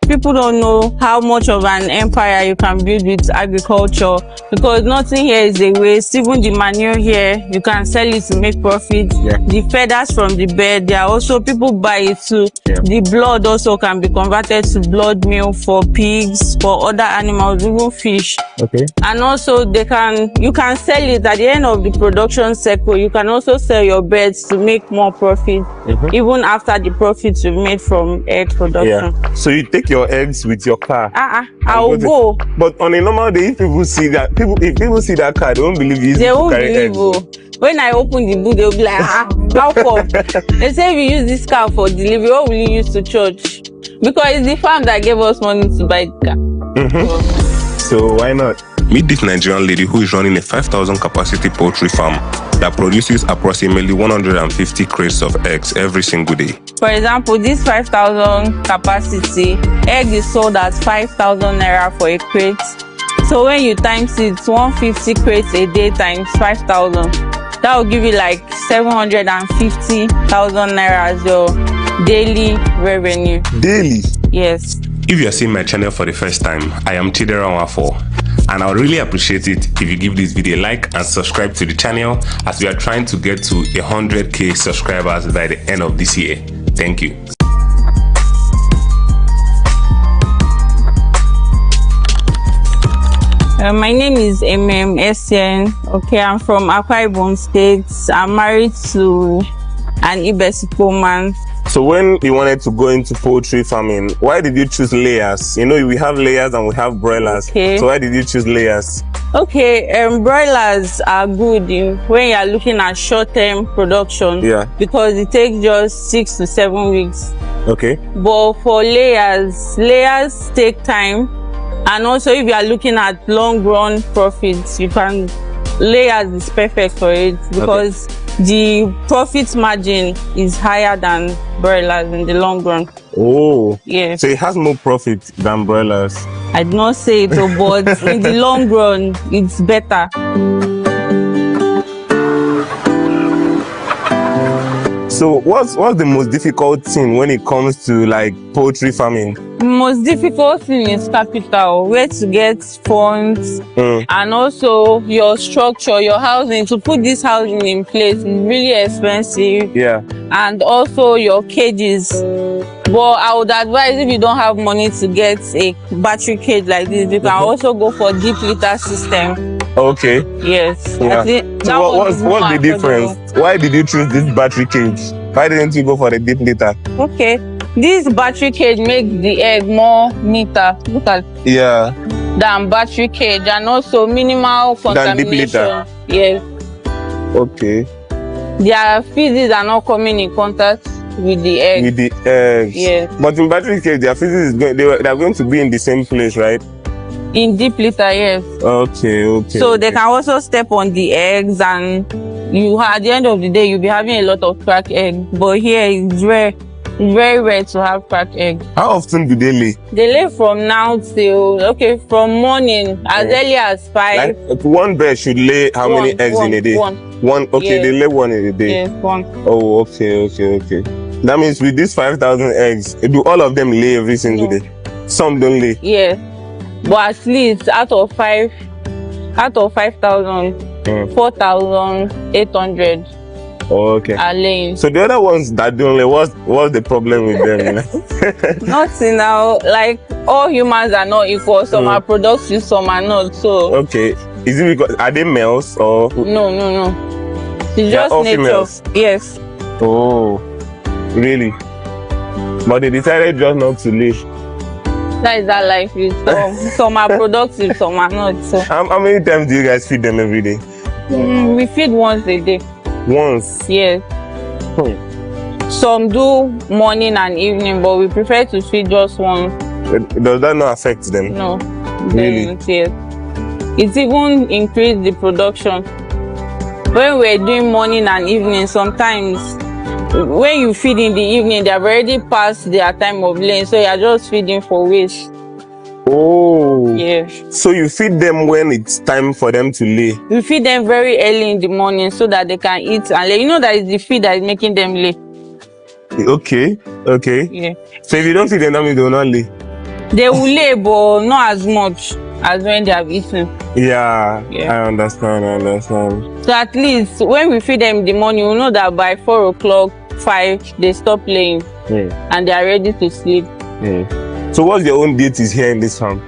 People don't know how much of an empire you can build with agriculture, because nothing here is a waste. Even the manure here, you can sell it to make profit. Yeah. The feathers from the bird, there are also people buy it too. Yeah. The blood also can be converted to blood meal for pigs, for other animals, even fish. Okay. And also you can sell it at the end of the production cycle. You can also sell your birds to make more profit, even after the profits you made from egg production. Yeah. So you take your eggs with your car. I'll go. But on a normal day, if people see that car, they won't believe you. They won't believe. When I open the boot, they'll be like, how come? They say if you use this car for delivery, what will you use to church? Because it's the farm that gave us money to buy the car. So why not? Meet this Nigerian lady who is running a 5,000 capacity poultry farm that produces approximately 150 crates of eggs every single day. For example, this 5,000 capacity, egg is sold at 5,000 naira for a crate. So when you times it, 150 crates a day times 5,000, that will give you like 750,000 naira as your daily revenue. Daily? Yes. If you are seeing my channel for the first time, I am Chidera Nwafo, and I would really appreciate it if you give this video a like and subscribe to the channel, as we are trying to get to 100k subscribers by the end of this year. Thank you. My name is Essien. Okay, I'm from Akwa Ibom State. I'm married to an Ibesipo man. So when you wanted to go into poultry farming, why did you choose layers? You know, we have layers and we have broilers. Okay. So why did you choose layers? Okay, broilers are good when you are looking at short-term production. Yeah. Because it takes just 6 to 7 weeks. Okay. But for layers take time. And also if you are looking at long-run profits, layers is perfect for it, because the profit margin is higher than broilers in the long run. Oh. Yeah. So it has more profit than broilers? I did not say it, but in the long run, it's better. So what's the most difficult thing when it comes to like poultry farming? The most difficult thing is capital, where to get funds, and also your structure, your housing. To put this housing in place is really expensive. Yeah. And also your cages. But I would advise, if you don't have money to get a battery cage like this, you can also go for deep litter system. Okay. Yes. Yeah. So what's the difference? Why did you choose this battery cage? Why didn't you go for the deep litter? Okay. This battery cage makes the egg more neater. Look at. Yeah. Than battery cage, and also minimal contamination. Than deep litter. Yes. Okay. Their feces are not coming in contact with the egg. With the eggs. Yes. But in battery cage, their feces they're going to be in the same place, right? In deep litter, yes. Okay. So they can also step on the eggs, and at the end of the day, you'll be having a lot of cracked eggs. But here it's rare Very rare to have cracked egg. How often do they lay? They lay from now till from morning as early as 5. Like one bird should lay how many eggs in a day? One. Okay, they lay one in a day. Yes, one. Oh, okay. That means with these 5,000 eggs, do all of them lay every single day? Some don't lay. Yes, but at least out of 5,000, 4,800. Oh, okay. Are laying. So the other ones that don't lay, what's the problem with them? Nothing now. Like all humans are not equal. Some are productive, some are not. So okay, is it because are they males or? No. It's just all nature. Females? Yes. Oh, really? But they decided just not to lay. That is that life is. Some are productive, some are not. So. How many times do you guys feed them every day? We feed once a day. Once? Yes. Some do morning and evening, but we prefer to feed just once. Does that not affect them? No. Really? Yes. It even increased the production. When we're doing morning and evening, sometimes when you feed in the evening, they have already passed their time of laying, so you're just feeding for waste. Oh. Yeah. So you feed them when it's time for them to lay? We feed them very early in the morning so that they can eat and lay. You know that it's the feed that is making them lay. Okay. Yeah. So if you don't feed them, that means they will not lay? They will lay, but not as much as when they have eaten. Yeah. I understand. So at least when we feed them in the morning, we know that by 4 o'clock, 5, they stop laying and they are ready to sleep. So what's your own duties here in this farm?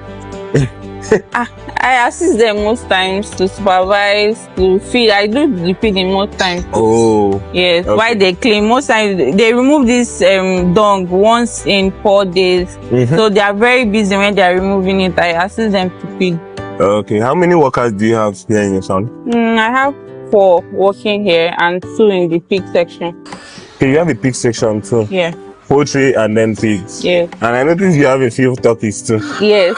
I assist them most times to supervise, to feed. I do the feeding most times. Oh. Yes. Okay. Why they clean? Most times they remove this dung once in 4 days. So they are very busy when they are removing it. I assist them to feed. Okay. How many workers do you have here in your farm? I have 4 working here and 2 in the pig section. Okay, you have a pig section too? Yeah. Poultry and then pigs. Yes. And I noticed you have a few turkeys too. Yes.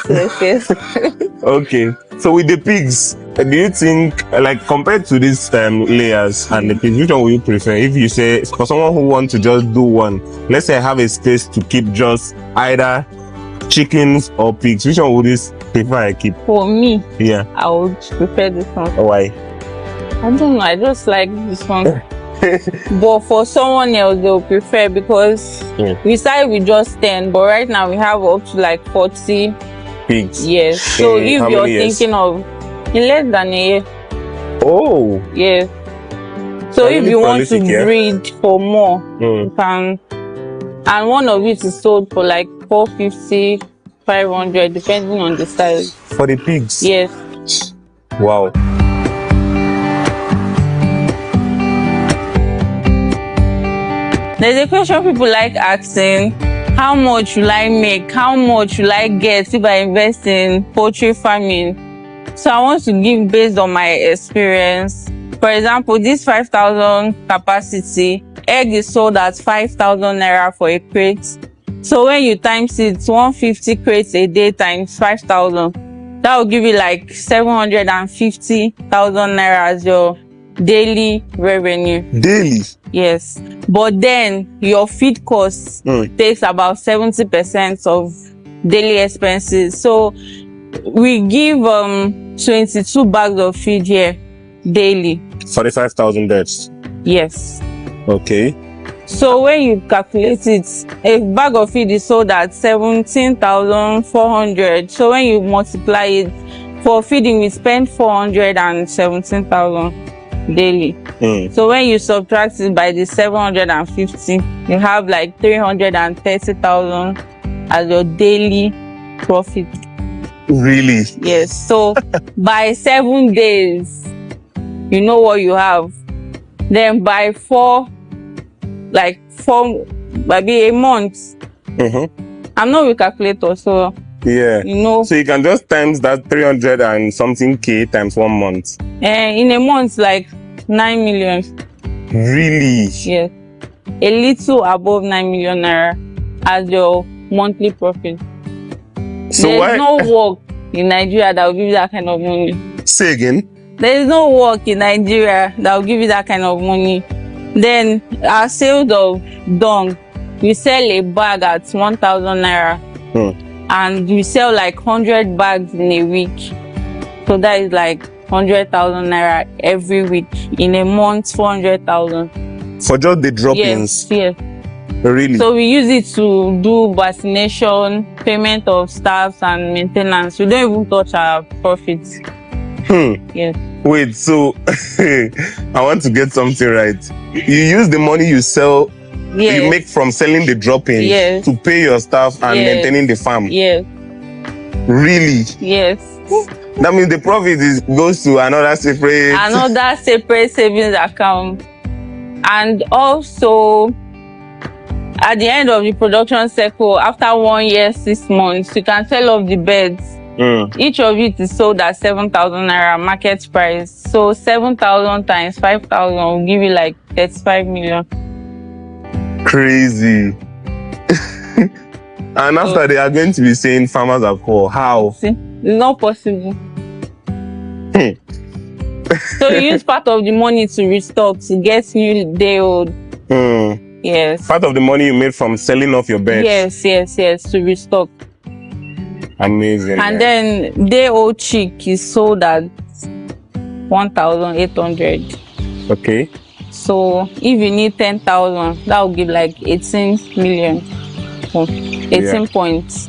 Okay. So with the pigs, do you think, like compared to these layers and the pigs, which one will you prefer? If you say, for someone who wants to just do one, let's say I have a space to keep just either chickens or pigs, which one would you prefer I keep? For me? Yeah. I would prefer this one. Why? I don't know. I just like this one. But for someone else, they'll prefer because we started with just 10, but right now we have up to like 40 pigs. Yes. So if you're thinking of in less than a year. Oh. Yes. So if you want to breed for more, you can. And one of it is sold for like 450, 500, depending on the size. For the pigs? Yes. Wow. There's a question people like asking, how much will I make? How much will I get if I invest in poultry farming? So I want to give based on my experience. For example, this 5,000 capacity, egg is sold at 5,000 naira for a crate. So when you times it, 150 crates a day times 5,000. That will give you like 750,000 naira as your daily revenue. Daily? Yes. But then your feed cost takes about 70% of daily expenses. So we give 22 bags of feed here daily. 45,000 birds? Yes. Okay. So when you calculate it, a bag of feed is sold at 17,400. So when you multiply it, for feeding we spend 417,000 daily. So when you subtract it by the 750, you have like 330,000 as your daily profit. Really? Yes. So by 7 days, you know what you have. Then by 4, maybe a month. I'm not a calculator, so yeah, you know. So you can just times that 300 and something K times 1 month. In a month, like 9 million. Really? Yes. A little above 9 million naira as your monthly profit. So there's no work in Nigeria that will give you that kind of money. Say again? There is no work in Nigeria that will give you that kind of money. Then our sales of dung we sell a bag at 1,000 naira. And we sell like 100 bags in a week. So that is like 100,000 naira every week. In a month, 400,000. For just the drop-ins? Yes. Really? So we use it to do vaccination, payment of staffs, and maintenance. We don't even touch our profits. Yes. Wait, so I want to get something right. You use the money you sell, you make from selling the drop-ins to pay your staff and maintaining the farm? Yes. Really? Yes. That means the profit goes to another separate savings account. And also, at the end of the production cycle, after 1 year, 6 months, you can sell off the beds. Each of it is sold at 7,000 naira market price. So 7,000 times 5,000 will give you like 35 million. Crazy. And after they are going to be saying farmers are poor. How? See, it's not possible. So you use part of the money to restock, to get new day old. Yes. Part of the money you made from selling off your beds. Yes, to restock. Amazing. And then day old chick is sold at 1,800. Okay. So if you need 10,000, that will give like 18 million. 18 points.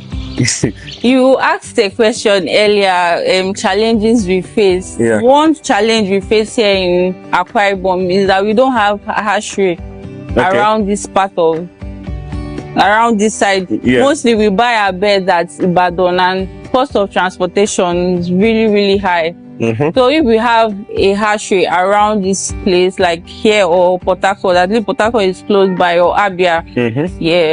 You asked a question earlier, challenges we face. One challenge we face here in Akwa Ibom is that we don't have a hash rate around this part of, around this side. Mostly we buy our beds at Ibadan, and cost of transportation is really high. So if we have a hash rate around this place, like here or Port Harcourt, at least Port Harcourt is close by, or Abia,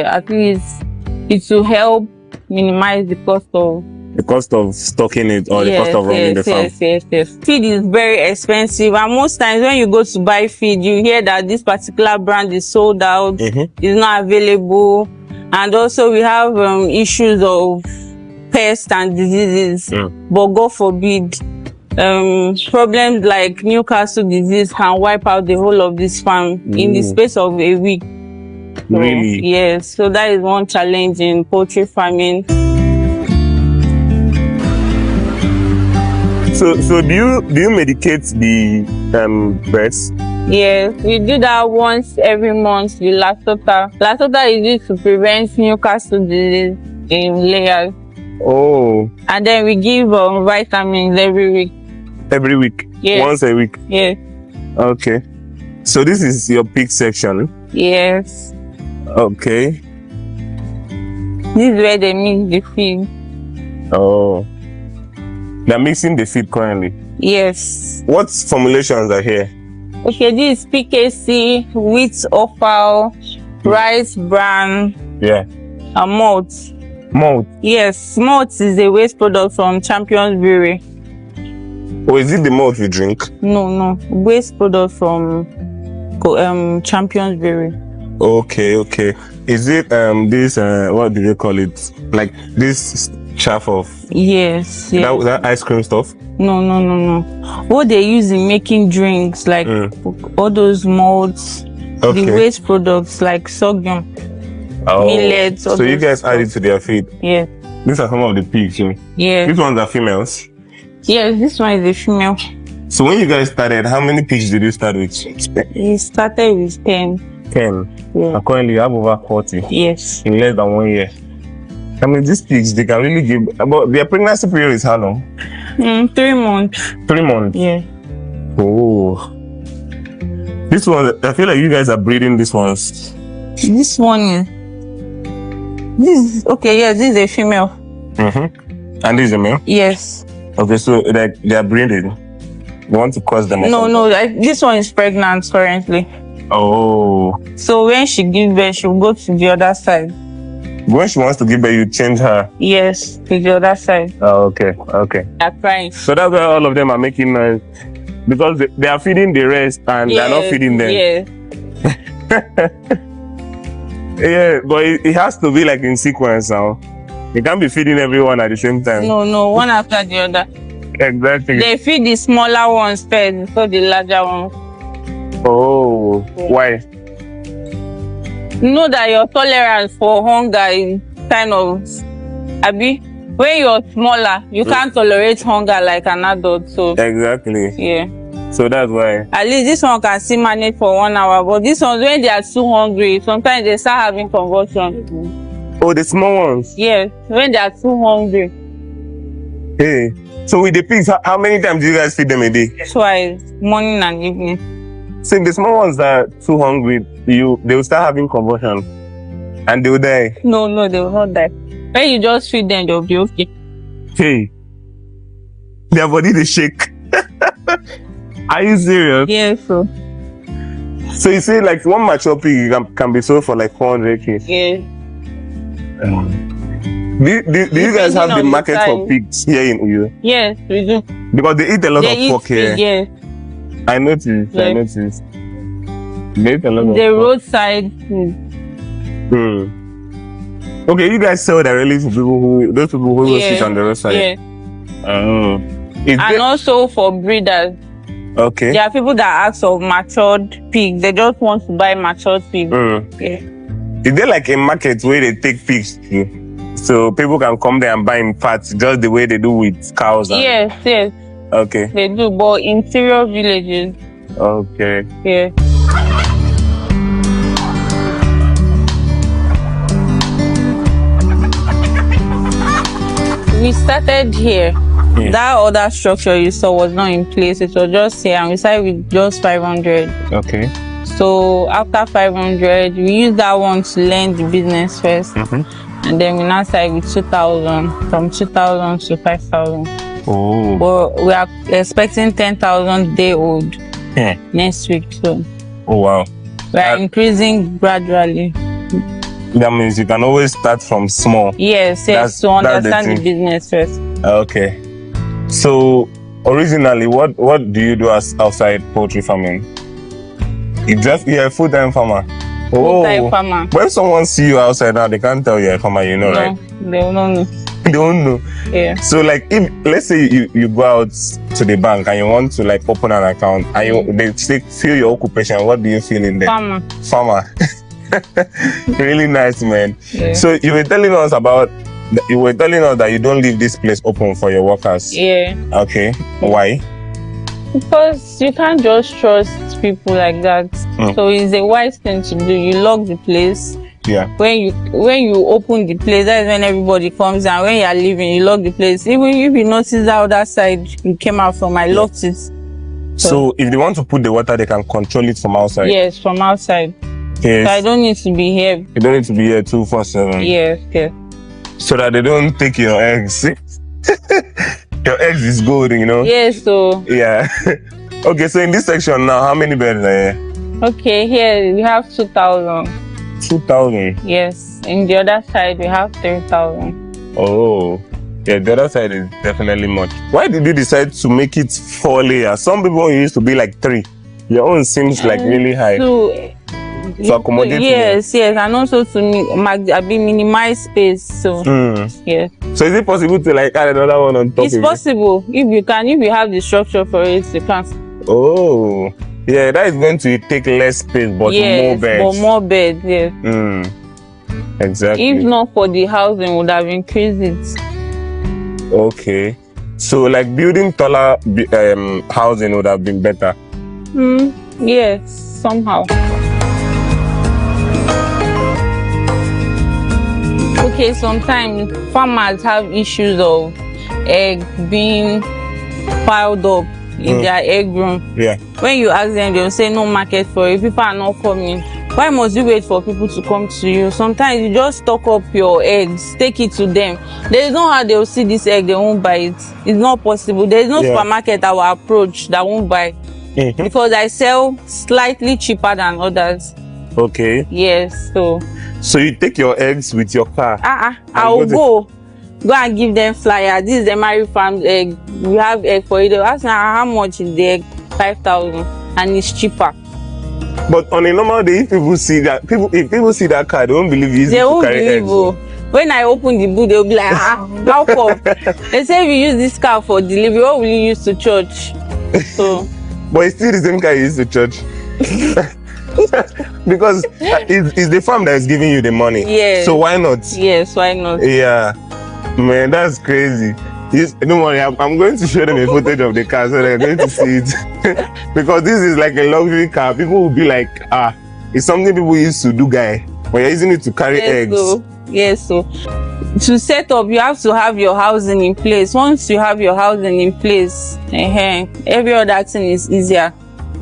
at least it will help minimize the cost of stocking it, or the cost of running the farm. Yes. Feed is very expensive, and most times when you go to buy feed, you hear that this particular brand is sold out, is not available, and also we have issues of pests and diseases. But God forbid, problems like Newcastle disease can wipe out the whole of this farm in the space of a week. Really? Yes, so that is one challenge in poultry farming. So do you medicate the birds? Yes, we do that once every month with Lasota. Lasota is used to prevent Newcastle disease in layers. Oh. And then we give vitamins every week. Every week? Yes. Once a week? Yes. Okay. So this is your pig section? Yes. Okay. This is where they mix the feed. Oh. They're mixing the feed currently? Yes. What formulations are here? Okay, this is PKC, wheat offal, rice bran, and malt. Malt? Yes, malt is a waste product from Champions Brewery. Oh, is it the malt we drink? No. Waste product from Champions Brewery. Okay. Is it this what do they call it? Like this chaff of? Yes. That ice cream stuff? No. What they use in making drinks, like all those malts, the waste products like sorghum, millets. So you guys add it to their feed? Yeah. These are some of the pigs, Yeah. These ones are females? Yes, this one is a female. So when you guys started, how many pigs did you start with? We started with 10. 10? Yeah. And currently you have over 40? Yes. In less than 1 year? I mean, these pigs, they can really give... But their pregnancy period is how long? 3 months. 3 months? Yeah. Oh. This one, I feel like you guys are breeding these ones. This one is... This is a female. And this is a male? Yes. Okay, so like they are breeding. You want to cause them? No, this one is pregnant currently. Oh. So when she gives birth, she'll go to the other side. When she wants to give birth, you change her? Yes, to the other side. Oh, okay. They're crying. So that's why all of them are making noise. Because they are feeding the rest and they're not feeding them. Yes. Yeah, but it has to be like in sequence now. You can't be feeding everyone at the same time. No, one after the other. Exactly. They feed the smaller ones first before the larger ones. Oh, why? You know that your tolerance for hunger is kind of, Abi, when you're smaller, you can't tolerate hunger like an adult. So Exactly. yeah. So that's why. At least this one can still manage for 1 hour, but this one, when they are too hungry, sometimes they start having convulsion. Oh, the small ones. Yes, when they are too hungry. Hey. So with the pigs, how many times do you guys feed them a day? Twice, morning and evening. So if the small ones are too hungry, they will start having convulsion and they will die. No, they will not die. When you just feed them, they'll be okay. Hey. Their body they shake. Are you serious? Yes, so. So you say like one mature pig can be sold for like 400k? Yeah. Do you guys have the market for pigs here in Uyo? Yes, we do. Because they eat a lot of pork here. Yes. I noticed. Yes. I noticed. They eat a lot of the pork. roadside food. Okay, you guys sell directly to those people who will sit on the roadside. Yes. And also for breeders. Okay. There are people that ask of matured pigs. They just want to buy matured pigs. Yeah. Is there like a market where they take pigs to? So people can come there and buy in parts just the way they do with cows? Yes. Okay. They do, but interior villages. Okay. Yeah. We started here. Yeah. That other structure you saw was not in place. It was just here, and we started with just 500. Okay. So after 500, we used that one to learn the business first, and then we now started with 2,000, from 2,000 to 5,000. Oh. But we are expecting 10,000 day old next week. So oh wow. we are increasing gradually. That means you can always start from small. Yes, to understand the business first. Okay. So originally, what do you do as outside poultry farming? You're a full-time farmer. Full-time farmer. When someone see you outside now, they can't tell you're a farmer, you know, No, right? they don't know. They don't know. Yeah. So like, if let's say you go out to the bank and you want to like open an account and they feel your occupation, what do you feel in there? Farmer. Really nice, man. Yeah. So you were telling us that you don't leave this place open for your workers. Yeah. Okay. Why? Because you can't just trust people like that. So it's a wise thing to do. You lock the place. Yeah. When you open the place, that's when everybody comes, and when you are leaving, you lock the place. Even if you notice the other side you came out from, I locked it. So if they want to put the water, they can control it from outside. Yes, from outside. Yes. So I don't need to be here. You don't need to be here 24/7. Yes. So that they don't take your eggs. Your eggs is good, you know? Yes, so. Yeah. Okay, so in this section now, how many birds are here? Okay, here we have 2,000. 2,000? Yes. In the other side, we have 3,000. Oh. Yeah, the other side is definitely much. Why did you decide to make it 4 layers? Some people used to be like 3. Your own seems like really high. To accommodate. Yes, and also to minimize space. So yeah. So is it possible to like add another one on top? It's possible if you have the structure for it, you can. Oh, yeah, that is going to take less space, but more beds. But more beds, yes. Exactly. If not for the housing, would have increased it. Okay, so like building taller housing would have been better. Yes, somehow. Okay, sometimes farmers have issues of egg being piled up in their egg room. Yeah. When you ask them, they'll say no market for it. People are not coming. Why must you wait for people to come to you? Sometimes you just stock up your eggs, take it to them. There is no how they'll see this egg, they won't buy it. It's not possible. There is no supermarket I will approach that won't buy. Because I sell slightly cheaper than others. Okay. Yes, so you take your eggs with your car? I will go and give them flyer. This is the Mary Farm egg. We have egg for you. Ask me how much is the egg? 5,000, and it's cheaper. But on a normal day, if people see that car, they won't believe it's easy to carry eggs. When I open the boot, they'll be like, how come? They say if you use this car for delivery, what will you use to church? So. But it's still the same car you use to church. Because it's the farm that is giving you the money. Yes. So why not? Yes, why not? Yeah. Man, that's crazy. Don't worry, I'm going to show them a footage of the car so they're going to see it. Because this is like a luxury car. People will be like, it's something people used to do, guy. But you're using it to carry eggs. So to set up, you have to have your housing in place. Once you have your housing in place, every other thing is easier.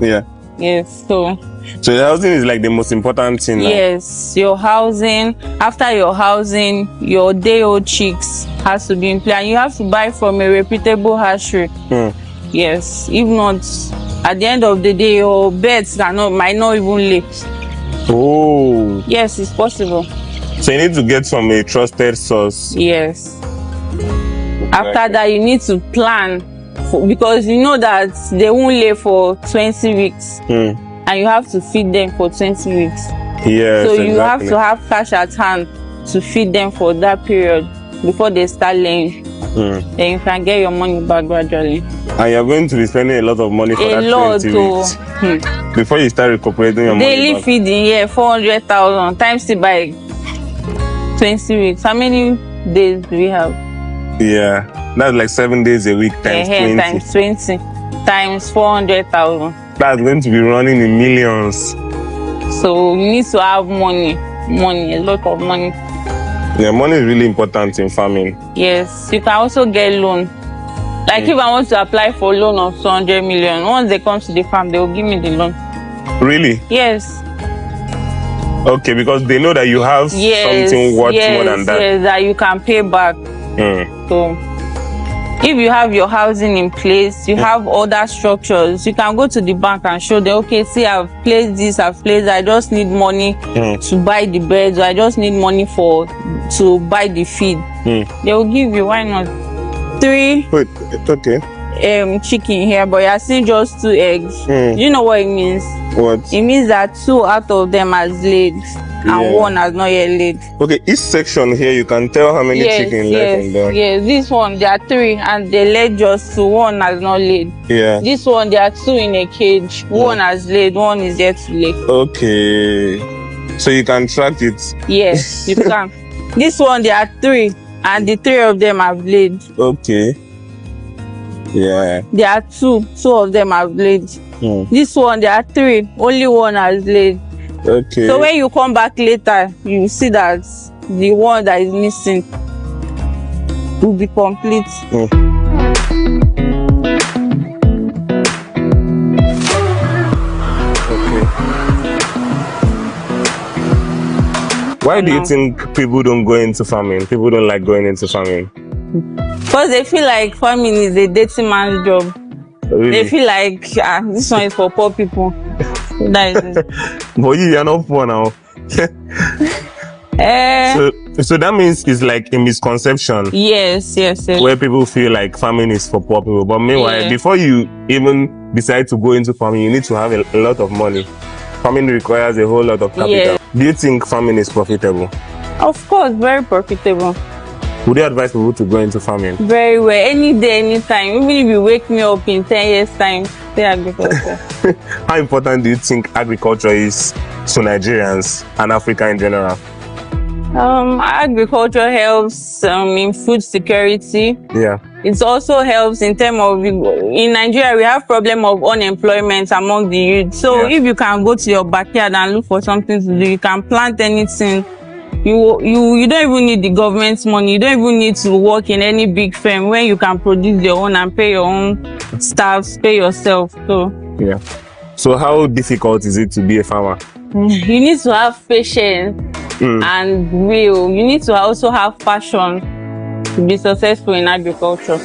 Yeah. Yes, so the housing is like the most important thing now. Yes, your housing. After your housing, your day-old chicks has to be in place. And you have to buy from a reputable hatchery. Yes, if not, at the end of the day, your birds might not even lay. Oh. Yes, it's possible. So you need to get from a trusted source. Yes. After that, you need to plan because you know that they won't lay for 20 weeks. And you have to feed them for 20 weeks. Yes, so you have to have cash at hand to feed them for that period before they start laying. Then you can get your money back gradually. And you're going to be spending a lot of money for that 20 weeks. Before you start recuperating your money daily back. Feeding, 400,000 times it by 20 weeks. How many days do we have? Yeah, that's like 7 days a week times 20. Times 20 times 400,000. That's going to be running in millions. So you need to have money, a lot of money. Yeah, money is really important in farming. Yes, you can also get loan. Like if I want to apply for a loan of 200 million, once they come to the farm, they will give me the loan. Really? Yes. Okay, because they know that you have something worth more than that. Yes, that you can pay back. So if you have your housing in place, you have other structures, you can go to the bank and show them, okay, see, I've placed this, I've placed that. I just need money to buy the birds, or I just need money to buy the feed. They will give you, why not? 3 chicken here, but you're seeing just 2 eggs. You know what it means? What? It means that 2 out of them has laid and 1 has not yet laid. Okay, each section here you can tell how many chicken left in there. Yes, this one there are 3 and they laid just 2, 1 has not laid. Yeah. This one there are 2 in a cage, 1 has laid, 1 is yet to lay. Okay, so you can track it. Yes, you can. This one there are 3 and the 3 of them have laid. Okay. Yeah. There are 2 of them have laid. This one there are 3, only 1 has laid. Okay. So when you come back later, you see that the one that is missing will be complete. Why do you think people don't go into farming? People don't like going into farming? Because they feel like farming is a dirty man's job. Really? They feel like this one is for poor people. That is it. But you are not poor now. So that means it's like a misconception. Yes. Where people feel like farming is for poor people. But meanwhile, before you even decide to go into farming, you need to have a lot of money. Farming requires a whole lot of capital. Yes. Do you think farming is profitable? Of course, very profitable. Would you advise people to go into farming? Very well. Any day, anytime. Even if you wake me up in 10 years' time, stay agriculture. How important do you think agriculture is to Nigerians and Africa in general? Agriculture helps in food security. Yeah. It also helps in terms of, in Nigeria, we have problem of unemployment among the youth. So if you can go to your backyard and look for something to do, you can plant anything. You don't even need the government's money. You don't even need to work in any big firm when you can produce your own and pay your own staff, pay yourself. So yeah. So how difficult is it to be a farmer? You need to have patience and will. You need to also have passion to be successful in agriculture.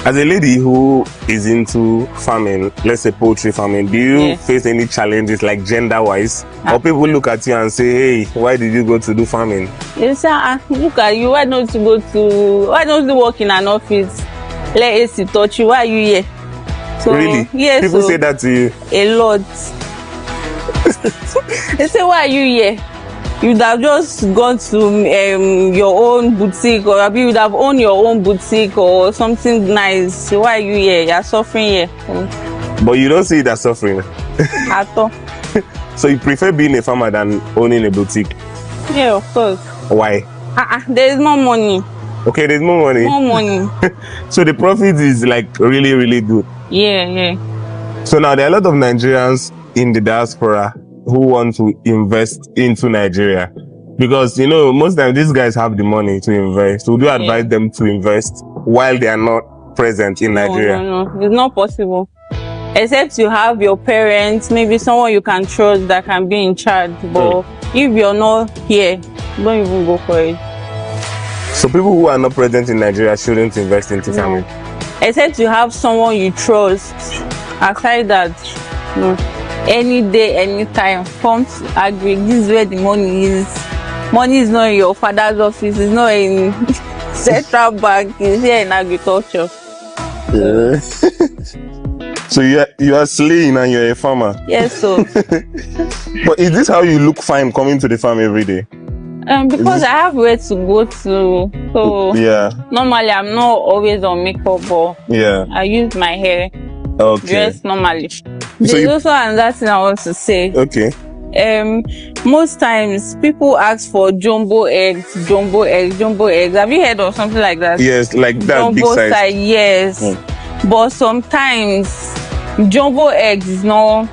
As a lady who is into farming, let's say poultry farming, do you face any challenges like gender-wise? Or people look at you and say, hey, why did you go to do farming? They say, look at you, why don't you work in an office? Let AC touch you, why are you here? So, really? Yes. People say that to you? A lot. They say, why are you here? You'd have just gone to your own boutique, or you would have owned your own boutique or something nice. Why are you here? You're suffering here. But you don't see it as suffering. At all. So you prefer being a farmer than owning a boutique? Yeah, of course. Why? There is more money. Okay, there's more money. More money. So the profit is like really, really good. Yeah. So now there are a lot of Nigerians in the diaspora who want to invest into Nigeria, because you know most times these guys have the money to invest. So would you advise them to invest while they are not present in Nigeria? No, it's not possible. Except you have your parents, maybe someone you can trust that can be in charge. But if you're not here, don't even go for it. So people who are not present in Nigeria shouldn't invest into farming? Except you have someone you trust. Aside that, no. Any day, anytime, come to agri. This is where the money is. Money is not in your father's office. It's not in central bank. It's here in agriculture. Yeah. So you are slaying and you're a farmer? Yes, so. But is this how you look fine coming to the farm every day? Because I have where to go to. So yeah. Normally I'm not always on makeup, but I use my hair. Okay. Dress normally. There's also another thing I want to say. Okay. Most times people ask for jumbo eggs. Have you heard of something like that? Yes, like that jumbo big size. Yes. But sometimes jumbo eggs is not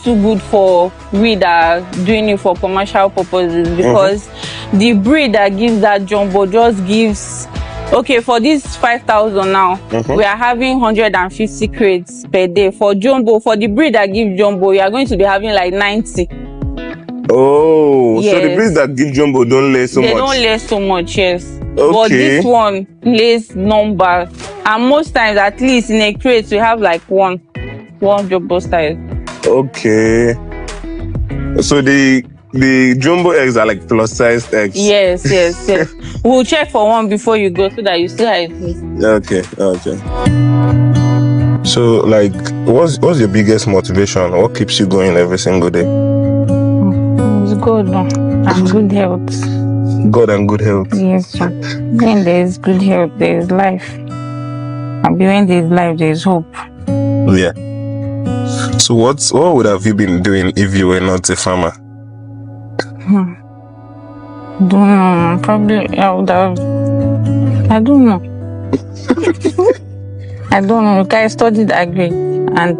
too good for we that are doing it for commercial purposes, because the breed that gives that jumbo just gives, okay, for this 5,000 now, we are having 150 crates per day. For jumbo, for the breed that gives jumbo, you are going to be having like 90. Oh, yes. So the breeds that give jumbo don't lay so much? They don't lay so much, yes. Okay. But this one lays numbers. And most times, at least in a crate, we have like one jumbo size. Okay. So the jumbo eggs are like plus sized eggs? Yes. We'll check for one before you go so that you see how it is. Okay. So like, what's your biggest motivation? What keeps you going every single day? It's God and good health. God and good health? Yes, sir. When there is good health, there is life. And when there is life, there is hope. Yeah. So what would have you been doing if you were not a farmer? Don't know. Probably I would have. I don't know. I don't know. Okay, I studied agri, and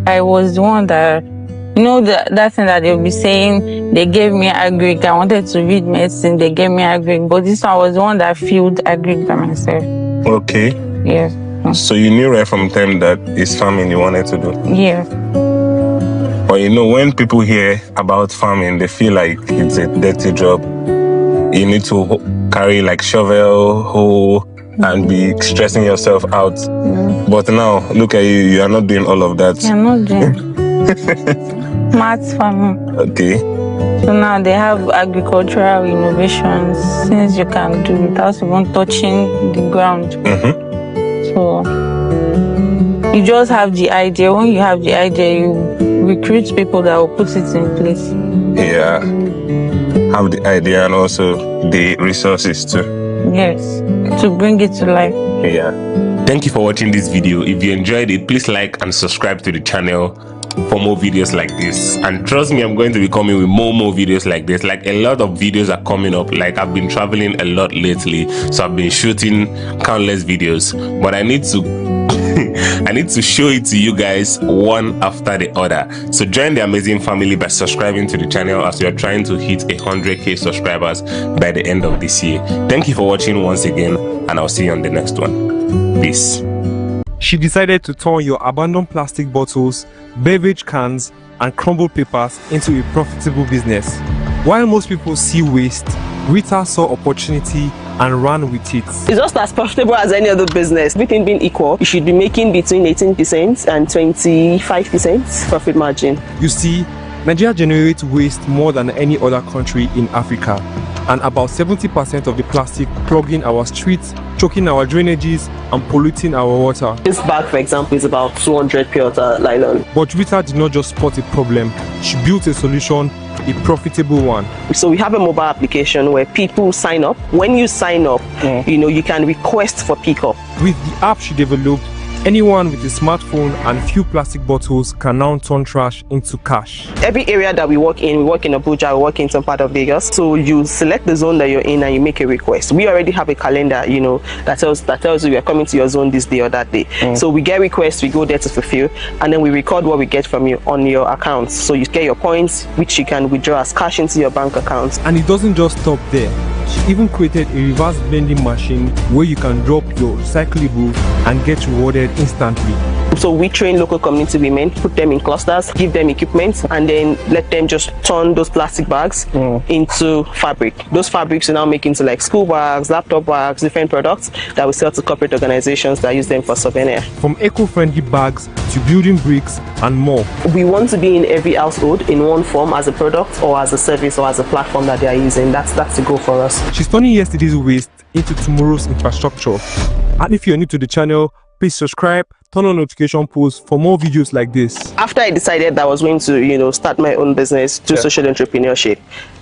I was the one that, you know, that thing that they'll be saying. They gave me agri. I wanted to read medicine. They gave me agri, but this one I was the one that filled agri by myself. Okay. Yes. So you knew right from the time that it's farming you wanted to do? Yeah. But you know, when people hear about farming, they feel like it's a dirty job. You need to carry like shovel, hoe, and be stressing yourself out. But now, look at you, you are not doing all of that. I'm not doing maths farming. Okay. So now they have agricultural innovations, things you can do without even touching the ground. So you just have the idea. When you have the idea, you recruit people that will put it in place. Yeah. Have the idea and also the resources too. Yes. To bring it to life. Yeah. Thank you for watching this video. If you enjoyed it, please like and subscribe to the channel for more videos like this. And trust me, I'm going to be coming with more videos like this. Like, a lot of videos are coming up. Like, I've been traveling a lot lately, so I've been shooting countless videos, but I need to I need to show it to you guys one after the other. So join the amazing family by subscribing to the channel, as we are trying to hit 100k subscribers by the end of this year. Thank you for watching once again, and I'll see you on the next one. Peace. She decided to turn your abandoned plastic bottles, beverage cans, and crumbled papers into a profitable business. While most people see waste, Rita saw opportunity and ran with it. It's just as profitable as any other business. Everything being equal, you should be making between 18% and 25% profit margin. You see, Nigeria generates waste more than any other country in Africa, and about 70% of the plastic clogging our streets, choking our drainages, and polluting our water. This bag, for example, is about 200 pure nylon. But Rita did not just spot a problem, she built a solution, a profitable one. So we have a mobile application where people sign up. When you sign up, you know, you can request for pickup. With the app she developed, Anyone with a smartphone and few plastic bottles can now turn trash into cash. Every area that we work in Abuja, we work in some part of Lagos. So you select the zone that you're in and you make a request. We already have a calendar, you know, that tells you we are coming to your zone this day or that day. So we get requests, we go there to fulfill, and then we record what we get from you on your accounts. So you get your points, which you can withdraw as cash into your bank account. And it doesn't just stop there. She even created a reverse blending machine where you can drop your recyclables and get rewarded instantly. So we train local community women, put them in clusters, give them equipment, and then let them just turn those plastic bags into fabric. Those fabrics we now make into like school bags, laptop bags, different products that we sell to corporate organizations that use them for souvenir. From eco-friendly bags to building bricks and more. We want to be in every household in one form, as a product or as a service or as a platform that they are using. That's the goal for us. She's turning yesterday's waste into tomorrow's infrastructure. And if you're new to the channel, please subscribe, turn on notification posts for more videos like this. After I decided that I was going to, you know, start my own business, do social entrepreneurship,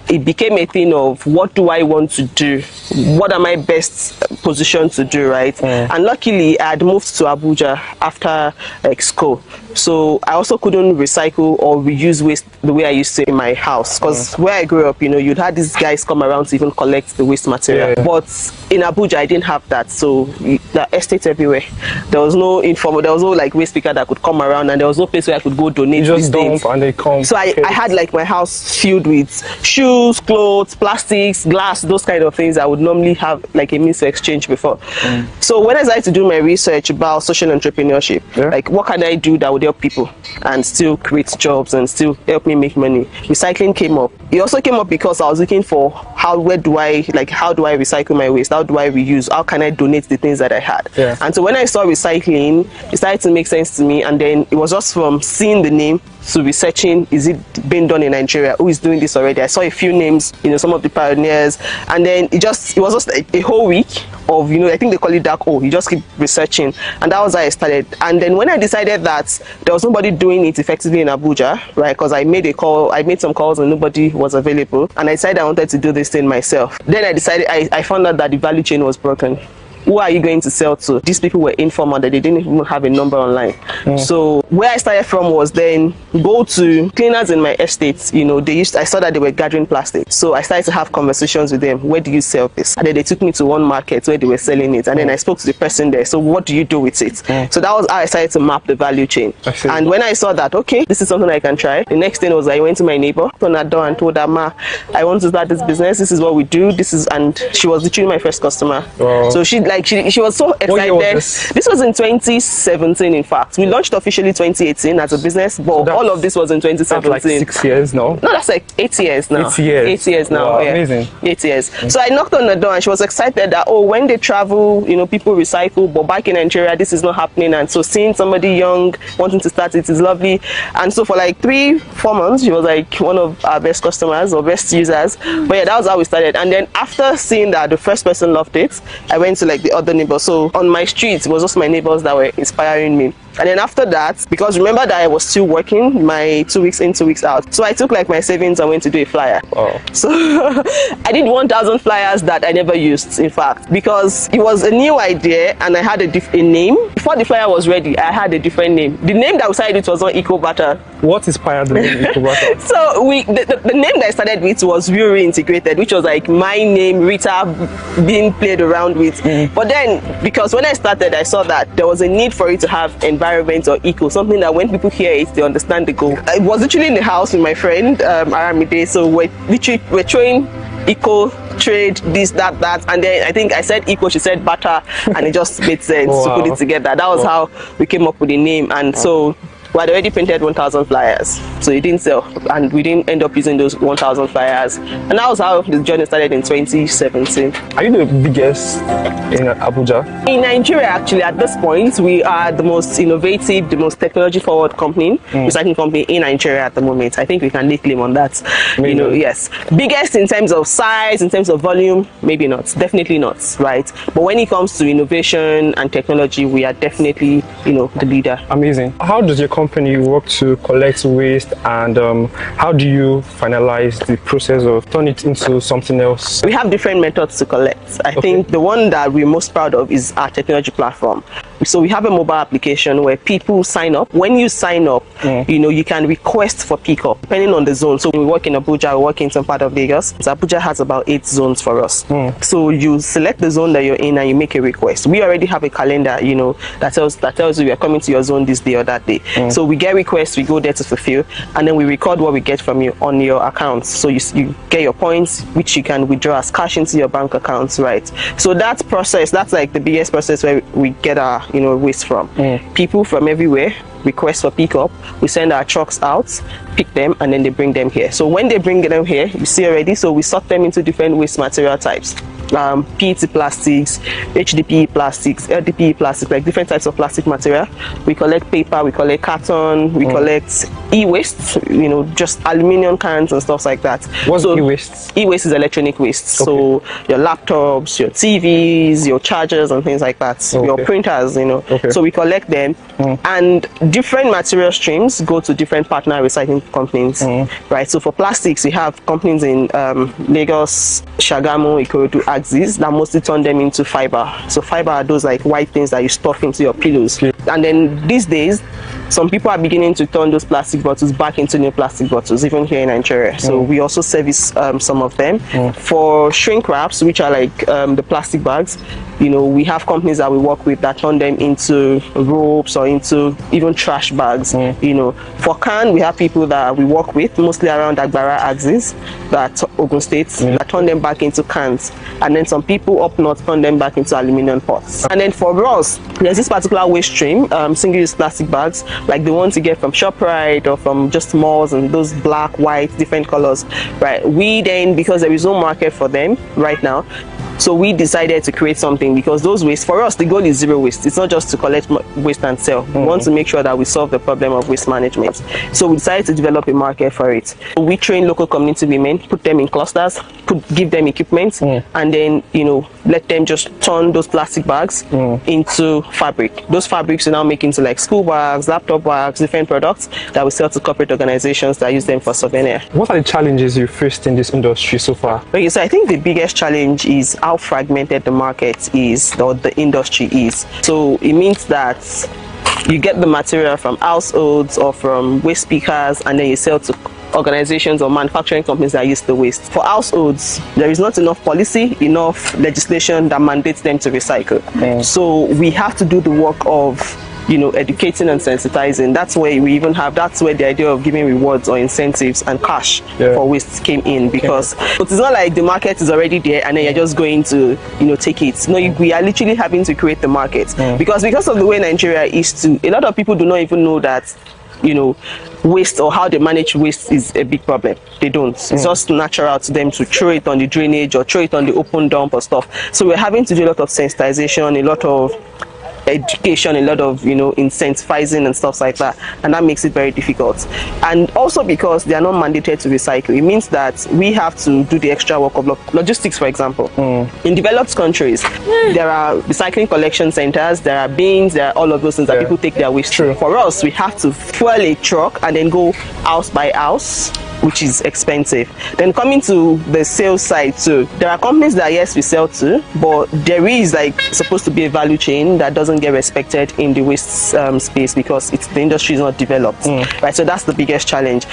it became a thing of what do I want to do? What am I best positioned to do, right? And luckily, I had moved to Abuja after school. So I also couldn't recycle or reuse waste the way I used to in my house. Because where I grew up, you know, you'd have these guys come around to even collect the waste material. But in Abuja, I didn't have that. So the estates everywhere. There was no like waste picker that could come around, and there was no place where I could go donate. You just dump and they come. So I had like my house filled with shoes, clothes, plastics, glass, those kind of things I would normally have like a means of exchange before. So when I started to do my research about social entrepreneurship, like what can I do that would help people and still create jobs and still help me make money, recycling came up. It also came up because I was looking for how do I recycle my waste, how do I reuse, how can I donate the things that I had. And so when I saw recycling, it started to make sense to me, and then it was just from seeing the name to researching, is it being done in Nigeria? Who is doing this already? I saw a few names, you know, some of the pioneers, and then it was just a whole week of, you know, I think they call it dark hole. You just keep researching, and that was how I started. And then when I decided that there was nobody doing it effectively in Abuja, right? Because I made some calls and nobody was available, and I decided I wanted to do this thing myself. Then I found out that the value chain was broken. Who are you going to sell to? These people were informal, that they didn't even have a number online. So where I started from was then go to cleaners in my estate. You know, I saw that they were gathering plastic. So I started to have conversations with them. Where do you sell this? And then they took me to one market where they were selling it. And then I spoke to the person there. So what do you do with it? So that was how I started to map the value chain. And when I saw that, okay, this is something I can try. The next thing was I went to my neighbor, opened her door and told her, Ma, I want to start this business. This is what we do. And she was literally my first customer. So she was so excited. What year was this was in 2017, in fact. We launched officially 2018 as a business, but all of this was in 2017. That's like 6 years now? No, that's like 8 years now. 8 years. 8 years now. Wow, yeah. amazing. 8 years. So I knocked on the door and she was excited that, oh, when they travel, you know, people recycle, but back in Nigeria, this is not happening. And so seeing somebody young wanting to start it is lovely. And so for like 3-4 months, she was like one of our best customers or best users. But yeah, that was how we started. And then after seeing that the first person loved it, I went to like the other neighbors. So on my street, it was just my neighbors that were inspiring me. And then after that, because remember that I was still working, my 2 weeks in, 2 weeks out. So I took like my savings and went to do a flyer. So I did 1,000 flyers that I never used, in fact, because it was a new idea and I had a name. Before the flyer was ready, I had a different name. The name that we started with was not Eco Butter. What inspired the name Eco Butter? So the name that I started with was Real Reintegrated, which was like my name, Rita, being played around with. But then, because when I started, I saw that there was a need for it to have environment or eco, something that when people hear it, they understand the goal. I was literally in the house with my friend Aramide, so we're throwing eco, trade, this, that, and then I think I said eco, she said butter, and it just made sense to put it together. That was how we came up with the name. And so we had already printed 1,000 flyers, so it didn't sell, and we didn't end up using those 1,000 flyers. And that was how the journey started in 2017. Are you the biggest in Abuja? In Nigeria, actually, at this point, we are the most innovative, the most technology-forward company, recycling company in Nigeria at the moment. I think we can lay claim on that. You know, yes, biggest in terms of size, in terms of volume, maybe not, definitely not, right? But when it comes to innovation and technology, we are definitely, you know, the leader. Amazing. How does your company company you work to collect waste, and how do you finalize the process of turn it into something else? We have different methods to collect. I think the one that we're most proud of is our technology platform. So we have a mobile application where people sign up. When you sign up, you know, you can request for pickup depending on the zone. So we work in Abuja, we work in some part of Lagos. So Abuja has about 8 zones for us. So you select the zone that you're in and you make a request. We already have a calendar, you know, that tells you we are coming to your zone this day or that day. So we get requests, we go there to fulfill, and then we record what we get from you on your account. So you get your points, which you can withdraw as cash into your bank accounts, right? So that process, that's like the biggest process where we get our, you know, waste from. People from everywhere request for pickup. We send our trucks out, pick them, and then they bring them here. So when they bring them here, you see already, so we sort them into different waste material types. PET plastics, HDPE plastics, LDPE plastics, like different types of plastic material. We collect paper, we collect carton, we collect e-waste, you know, just aluminium cans and stuff like that. What's e-waste? E-waste is electronic waste. So your laptops, your TVs, your chargers and things like that, your printers, you know. So we collect them, and different material streams go to different partner recycling companies, right? So for plastics, we have companies in Lagos, Shagamu, Ikorodu, Axis that mostly turn them into fiber. So fiber are those like white things that you stuff into your pillows. And then these days, some people are beginning to turn those plastic bottles back into new plastic bottles, even here in Nigeria. So we also service some of them. For shrink wraps, which are like the plastic bags, you know, we have companies that we work with that turn them into ropes or into even trash bags. You know, for can, we have people that we work with mostly around Agbara Axis, that Ogun State, that turn them back into cans. And then some people up north turn them back into aluminum pots. And then for us, there's this particular waste stream, single-use plastic bags, like the ones you get from ShopRite or from just malls, and those black, white, different colors, right? We then, because there is no market for them right now, so we decided to create something, because those waste, for us, the goal is zero waste. It's not just to collect waste and sell. We want to make sure that we solve the problem of waste management. So we decided to develop a market for it. We train local community women, put them in clusters, give them equipment, and then, you know, let them just turn those plastic bags into fabric. Those fabrics we now make into like school bags, laptop bags, different products that we sell to corporate organizations that use them for souvenir. What are the challenges you faced in this industry so far? Okay, so I think the biggest challenge is how fragmented the market is, or the industry is. So it means that you get the material from households or from waste pickers, and then you sell to organizations or manufacturing companies that use the waste. For households, there is not enough policy, enough legislation that mandates them to recycle. So we have to do the work of, you know, educating and sensitizing. That's where we even have, that's where the idea of giving rewards or incentives and cash for waste came in, because it's not like the market is already there and then you're just going to, you know, take it. No, we are literally having to create the market, because of the way Nigeria is too, a lot of people do not even know that, you know, waste or how they manage waste is a big problem. They don't. It's just natural to them to throw it on the drainage or throw it on the open dump or stuff. So we're having to do a lot of sensitization, a lot of education, a lot of, you know, incentivizing and stuff like that, and that makes it very difficult. And also because they are not mandated to recycle, it means that we have to do the extra work of logistics. For example, in developed countries, there are recycling collection centers, there are bins, there are all of those things that people take their waste to. For us, we have to fuel a truck and then go house by house, which is expensive. Then coming to the sales side too, there are companies that yes we sell to, but there is like supposed to be a value chain that doesn't get respected in the waste space, because the industry is not developed, right? So that's the biggest challenge.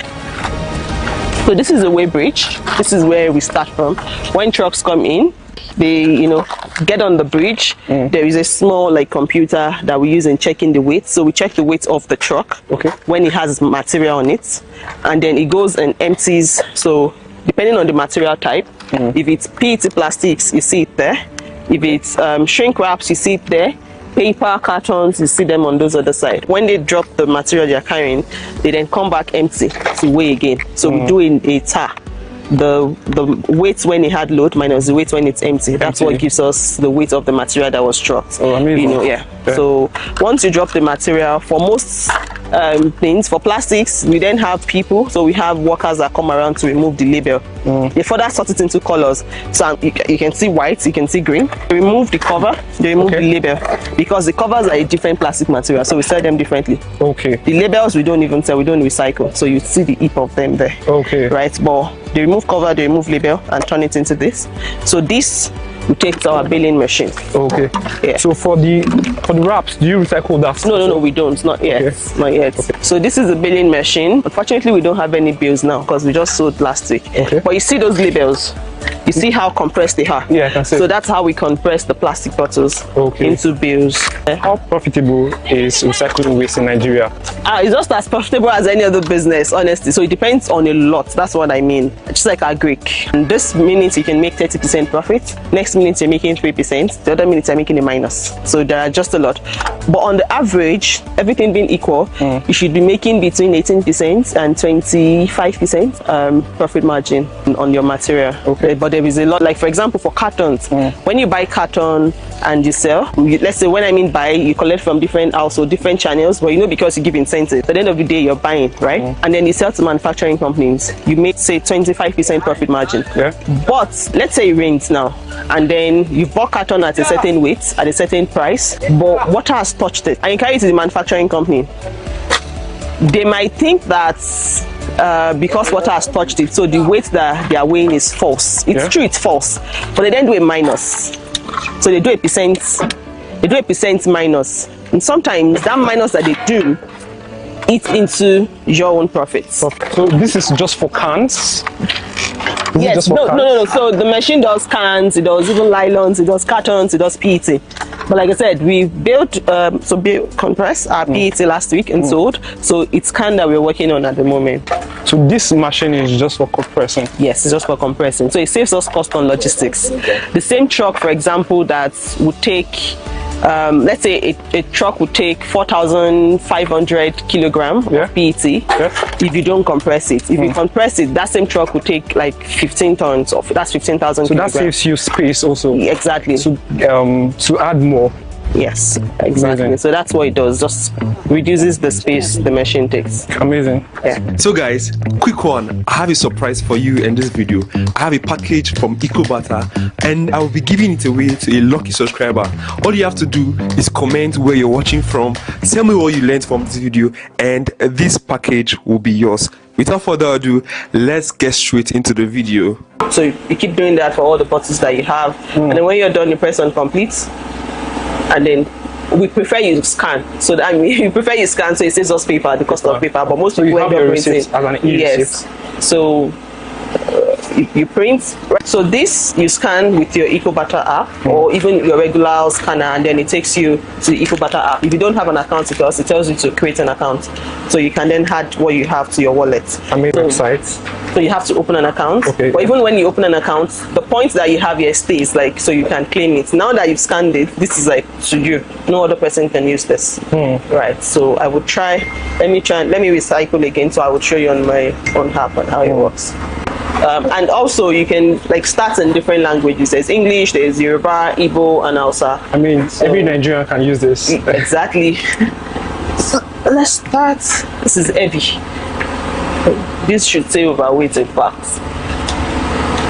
So this is a weigh bridge. This is where we start from. When trucks come in, they, you know, get on the bridge. There is a small like computer that we use in checking the weight. So we check the weight of the truck when it has material on it, and then it goes and empties. So depending on the material type, if it's PET plastics, you see it there. If it's shrink wraps, you see it there. Paper, cartons, you see them on those other side. When they drop the material they're carrying, they then come back empty to weigh again. So we do in a tar. The weight when it had load minus the weight when it's empty. That's what gives us the weight of the material that was trucked. You know, So once you drop the material, for most things. For plastics, we then have people, so we have workers that come around to remove the label. They further sort it into colors, so you can see white, you can see green. They remove the cover, they remove the label, because the covers are a different plastic material, so we sell them differently. Okay. The labels we don't even sell, we don't recycle, so you see the heap of them there. Okay. Right, but they remove cover, they remove label and turn it into this. So this we take to our baling machine. Okay. Yeah. So for the wraps, do you recycle that? No, we don't. Not yet. Okay. Not yet. Okay. So this is the baling machine. Unfortunately, we don't have any bills now because we just sold last week. Okay. But you see those labels. You see how compressed they are. Yeah, I can see. So that's how we compress the plastic bottles into bills. How profitable is recycling waste in Nigeria? It's just as profitable as any other business, honestly. So it depends on a lot. That's what I mean. Just like agric. And this minute you can make 30% profit. Next minute you're making 3%. The other minute you're making a minus. So there are just a lot. But on the average, everything being equal, you should be making between 18% and 25% profit margin on your material. Okay. But there is a lot, like for example for cartons, when you buy carton and you sell, let's say when I mean buy, you collect from different also different channels, but you know, because you give incentive, at the end of the day you're buying, right? And then you sell to manufacturing companies, you make say 25% profit margin. But let's say it rains now, and then you bought carton at a certain weight at a certain price, but water has touched it and you carry it to the manufacturing company. They might think that because water has touched it, so the weight that they are weighing is false. It's true, it's false, but they then do a minus. So they do a percent minus, and sometimes that minus that they do eats into your own profits. So this is just for cans? Yes, no. So the machine does cans, it does even nylons, it does cartons, it does PET. But like I said, we built compressed our PET last week and sold. So it's can that we're working on at the moment. So this machine is just for compressing? Yes, it's just for compressing. So it saves us cost on logistics. The same truck, for example, that would take let's say a truck would take 4,500 kilograms of PET if you don't compress it. If you compress it, that same truck would take like 15 tons of, that's 15,000 So kilograms. that saves you space also? Exactly. To add more? Yes, exactly. Amazing. So that's what it does, just reduces the space the machine takes. Amazing. Yeah. So guys, quick one, I have a surprise for you in this video. I have a package from EcoBata and I will be giving it away to a lucky subscriber. All you have to do is comment where you're watching from, tell me what you learned from this video, and this package will be yours. Without further ado, let's get straight into the video. So you keep doing that for all the bottles that you have, and then when you're done, you press on complete. And then we prefer you scan, so that you prefer you scan, so it saves us paper, the cost of paper. But most people end up printing. As an e-receipt. So you print. So this you scan with your EcoBata app, or even your regular scanner, and then it takes you to the EcoBata app. If you don't have an account with us, it tells you to create an account, so you can then add what you have to your wallet. So you have to open an account. But even when you open an account, the points that you have here stays, like, so you can claim it. Now that you've scanned it, this is like to you. No other person can use this. Right. So I would let me recycle again. So I would show you on my own app and how it works. And also you can like start in different languages. There's English, there's Yoruba, Igbo, and Hausa. I mean, every Nigerian can use this. Exactly. So let's start. This is heavy. This should say overweight in fact.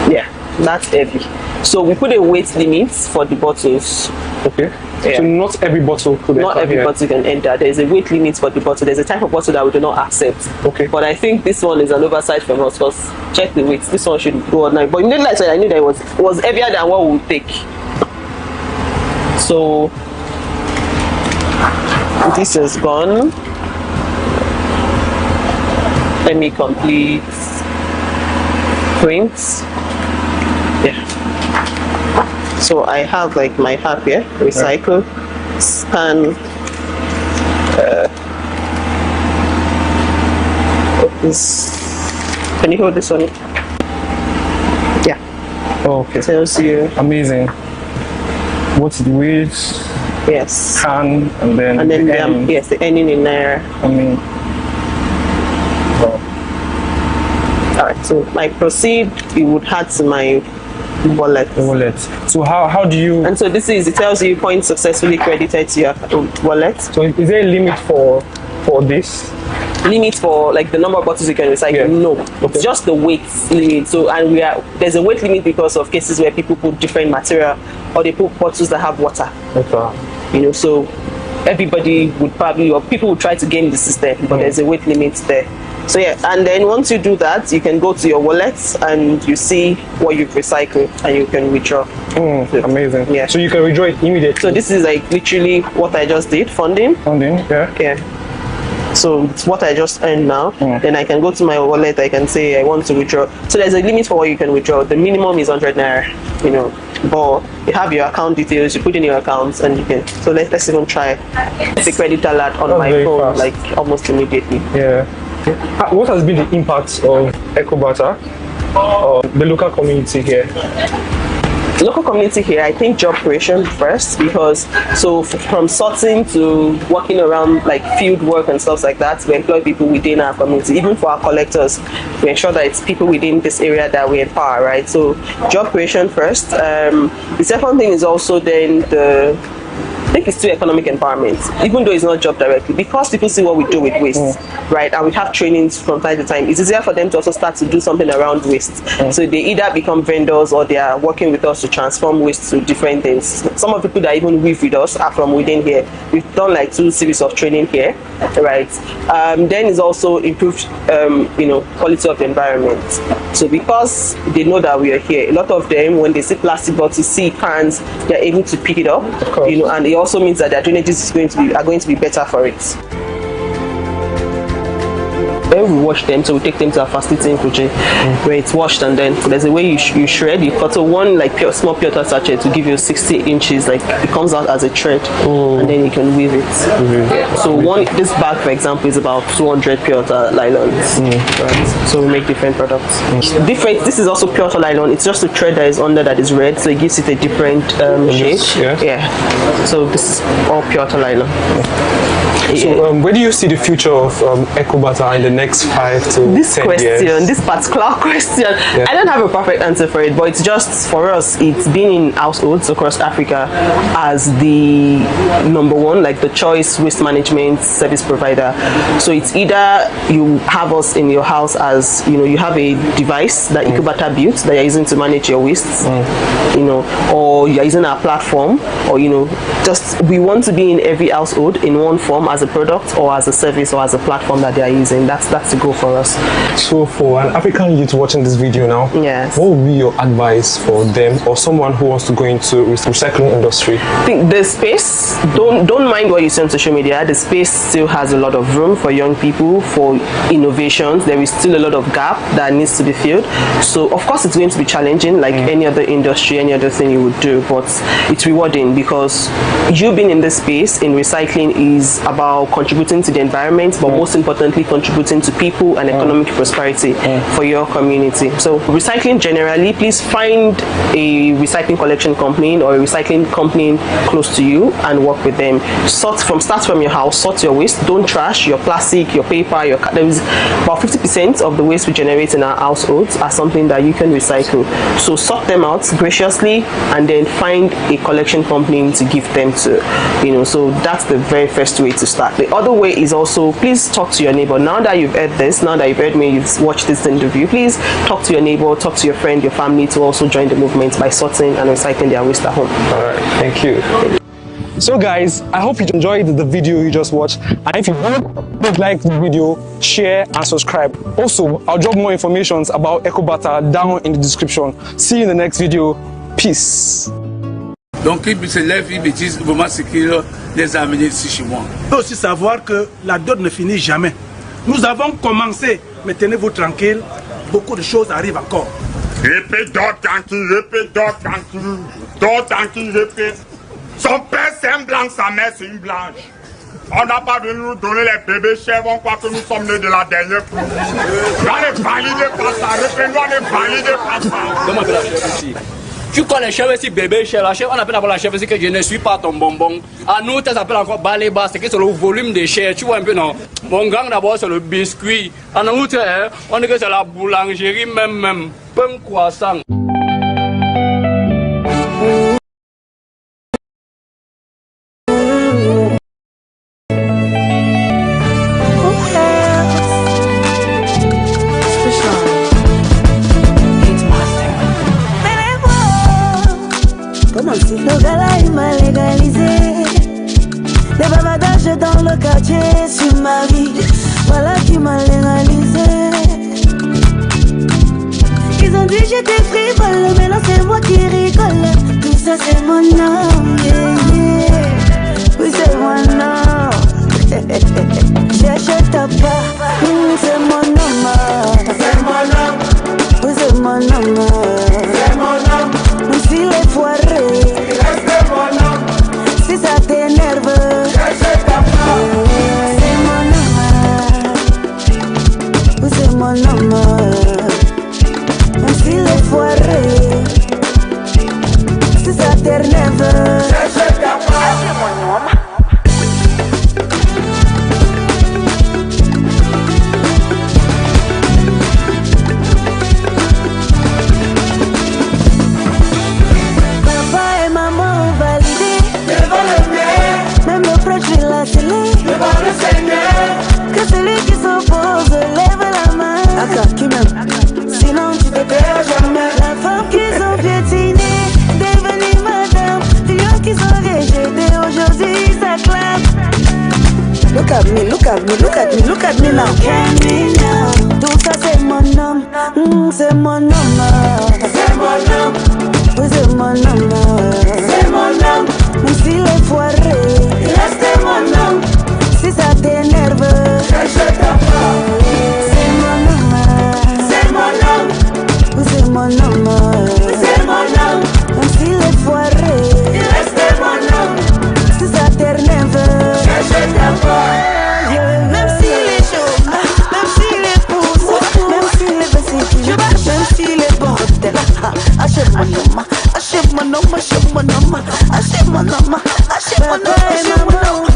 Yeah, that's heavy. So we put a weight limit for the bottles. Okay. Yeah. So not every bottle could Not every bottle can enter. There's a weight limit for the bottle. There's a type of bottle that we do not accept. Okay. But I think this one is an oversight from us, because check the weight. This one should go on 9. But immediately I said I knew that it was heavier than what we would take. So this is gone. Let me complete prints. Yeah. So I have like my app here, recycle, scan, can you hold this on? Yeah. Oh, okay. Tells you. Amazing. What's the weight? Yes. Scan, and then the earning. Yes, the earning in Naira. I mean. Alright, so I proceed, it would add to my wallet. The wallet. So how do you... And so this is, it tells you points successfully credited to your wallet. So is there a limit for for this? Limit for like the number of bottles you can recycle? No, it's just the weight limit. So, and there's a weight limit because of cases where people put different material or they put bottles that have water. You know, so everybody would probably, or people would try to game the system, but there's a weight limit there. So yeah, and then once you do that, you can go to your wallet and you see what you've recycled and you can withdraw. Amazing. Yeah. So you can withdraw it immediately. So this is like literally what I just did, funding. Yeah. So it's what I just earned now. Then I can go to my wallet, I can say I want to withdraw. So there's a limit for what you can withdraw. The minimum is 100 naira, you know. But you have your account details, you put in your accounts and you can. So let's even try the credit alert on my phone, like almost immediately. Yeah. What has been the impact of EcoBata on the local community here? Local community here, I think job creation first, because from sorting to working around like field work and stuff like that, we employ people within our community. Even for our collectors, we ensure that it's people within this area that we empower, right? So job creation first. The second thing is also then I think it's still economic empowerment, even though it's not job directly, because people see what we do with waste, right? And we have trainings from time to time. It's easier for them to also start to do something around waste. So they either become vendors or they are working with us to transform waste to different things. Some of the people that even weave with us are from within here. We've done like 2 series of training here, right? Then is also improved, quality of the environment. So because they know that we are here, a lot of them, when they see plastic bottles, see cans, they're able to pick it up, and it also means that their drainages are going to be better for it. When we wash them, so we take them to a facility where it's washed, and then there's a way you shred. You cut one like small pewter sachet to give you 60 inches, like it comes out as a thread, and then you can weave it. So this bag, for example, is about 200 pewter nylons. Right? So we make different products. This is also pewter nylon. It's just a thread that is under that is red, so it gives it a different shade. Yeah. So this is all pewter nylon. So where do you see the future of EcoBata in the next 5 to 10 years? This particular question, I don't have a perfect answer for it, but it's just for us, it's been in households across Africa as the number one, like the choice waste management service provider. So it's either you have us in your house as, you have a device that EcoBata built that you're using to manage your wastes, or you're using our platform, or, just we want to be in every household in one form as a product or as a service or as a platform that they are using. That's the goal for us. So for an African youth watching this video now, what would be your advice for them or someone who wants to go into recycling industry? I think the space, don't mind what you see on social media. The space still has a lot of room for young people, for innovations. There is still a lot of gap that needs to be filled. So of course it's going to be challenging, like any other industry, any other thing you would do, but it's rewarding because you being in this space in recycling is about contributing to the environment, but most importantly contributing to people and economic prosperity for your community. So recycling generally, please find a recycling collection company or a recycling company close to you and work with them. Start from your house, sort your waste. Don't trash your plastic, your paper, there is about 50% of the waste we generate in our households are something that you can recycle. So sort them out graciously and then find a collection company to give them to, so that's the very first way to start. The other way is also, please talk to your neighbor. Now that you've heard this, now that you've heard me, you've watched this interview, please talk to your neighbor, talk to your friend, your family to also join the movement by sorting and recycling their waste at home. All right, thank you. So guys, I hope you enjoyed the video you just watched, and if you would, please like the video, share and subscribe. Also, I'll drop more information about EcoBata down in the description. See you in the next video. Peace. Donc il se lève, il me dit vraiment ce qu'il les a amenés ici chez moi. Il faut aussi savoir que la dot ne finit jamais. Nous avons commencé, mais tenez-vous tranquille, beaucoup de choses arrivent encore. Répète, dot tranquille, répète, dot tranquille, répète. Son père c'est un blanc, sa mère c'est une blanche. On n'a pas de nous donner les bébés chèvres, on croit que nous sommes nés de la dernière pluie. On est validé par ça, répète-nous, on est validé par ça. Comment la chèvre ici? Tu connais les chèvres ici, bébé chèvre. La chèvre, on appelle d'abord la chèvre ici que je ne suis pas ton bonbon. À nous, ça s'appelle encore balai bas, c'est que c'est le volume des chèvres. Tu vois un peu, non? Mon gang d'abord, c'est le biscuit. En outre, on dit que c'est la boulangerie même. Pain croissant. Badage dans le quartier, sur ma vie, voilà qui m'a légalisé. Ils ont dit j'étais frivole, mais là c'est moi qui rigole. Tout ça c'est mon nom, yeah, yeah. Oui c'est mon nom. J'achète ta part, c'est mon nom. C'est mon nom. Oui c'est mon nom. C'est mon nom. Même s'il est foiré, reste mon nom. Si ça t'énerve, j'achète ta part. C'est mon nom. Oui c'est mon nom. Même s'il est foiré, si ça t'énerve, j'achète ta part. C'est mon nom. Que celui qui s'oppose lève la main. Qui m'aime, sinon tu te perds jamais. La femme qu'ils ont piétinée, devenue madame. Vieux qui sont végétés, aujourd'hui ça clame. Look at me, look at me, look at me, look at me now. Tout ça c'est mon homme, c'est mon homme. C'est mon homme, oui c'est mon homme. C'est mon homme, même s'il est foiré, il reste mon homme. Si ça t'énerve, j'achète ta part. C'est mon homme, c'est mon homme. Oui c'est mon homme, c'est mon homme. Même s'il est foiré, il reste mon homme. Si ça t'énerve, j'achète ta part. Même s'il est chaud, même s'il est pousse, même s'il est baissé, même s'il est bordel. Achète mon homme, achète mon homme, achète mon homme, achète mon homme, achète mon homme, achète mon homme.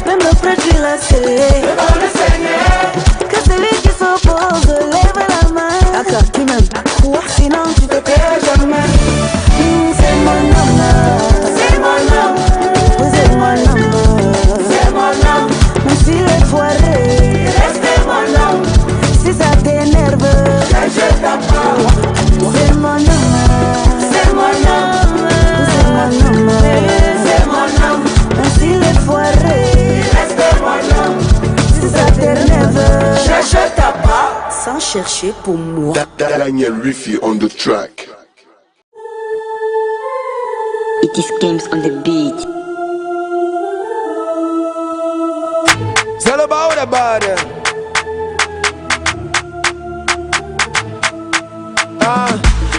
Même le prêtre il a scellé devant le Seigneur. Que celui qui s'oppose lève la main. Qui m'aime, sinon tu te perds jamais. C'est mon homme, c'est mon homme. Oui c'est mon homme, c'est mon homme. Même s'il est foiré, reste mon homme. Si ça t'énerve, j'achète ta part. C'est mon homme, c'est mon homme. Oui c'est mon homme, c'est mon homme. Même s'il est foiré, reste mon homme. Si ça t'énerve, j'achète ta part. Sans chercher pour moi. Daniel Riffy on the track. It is games on the beat. C'est le bas ou le bas.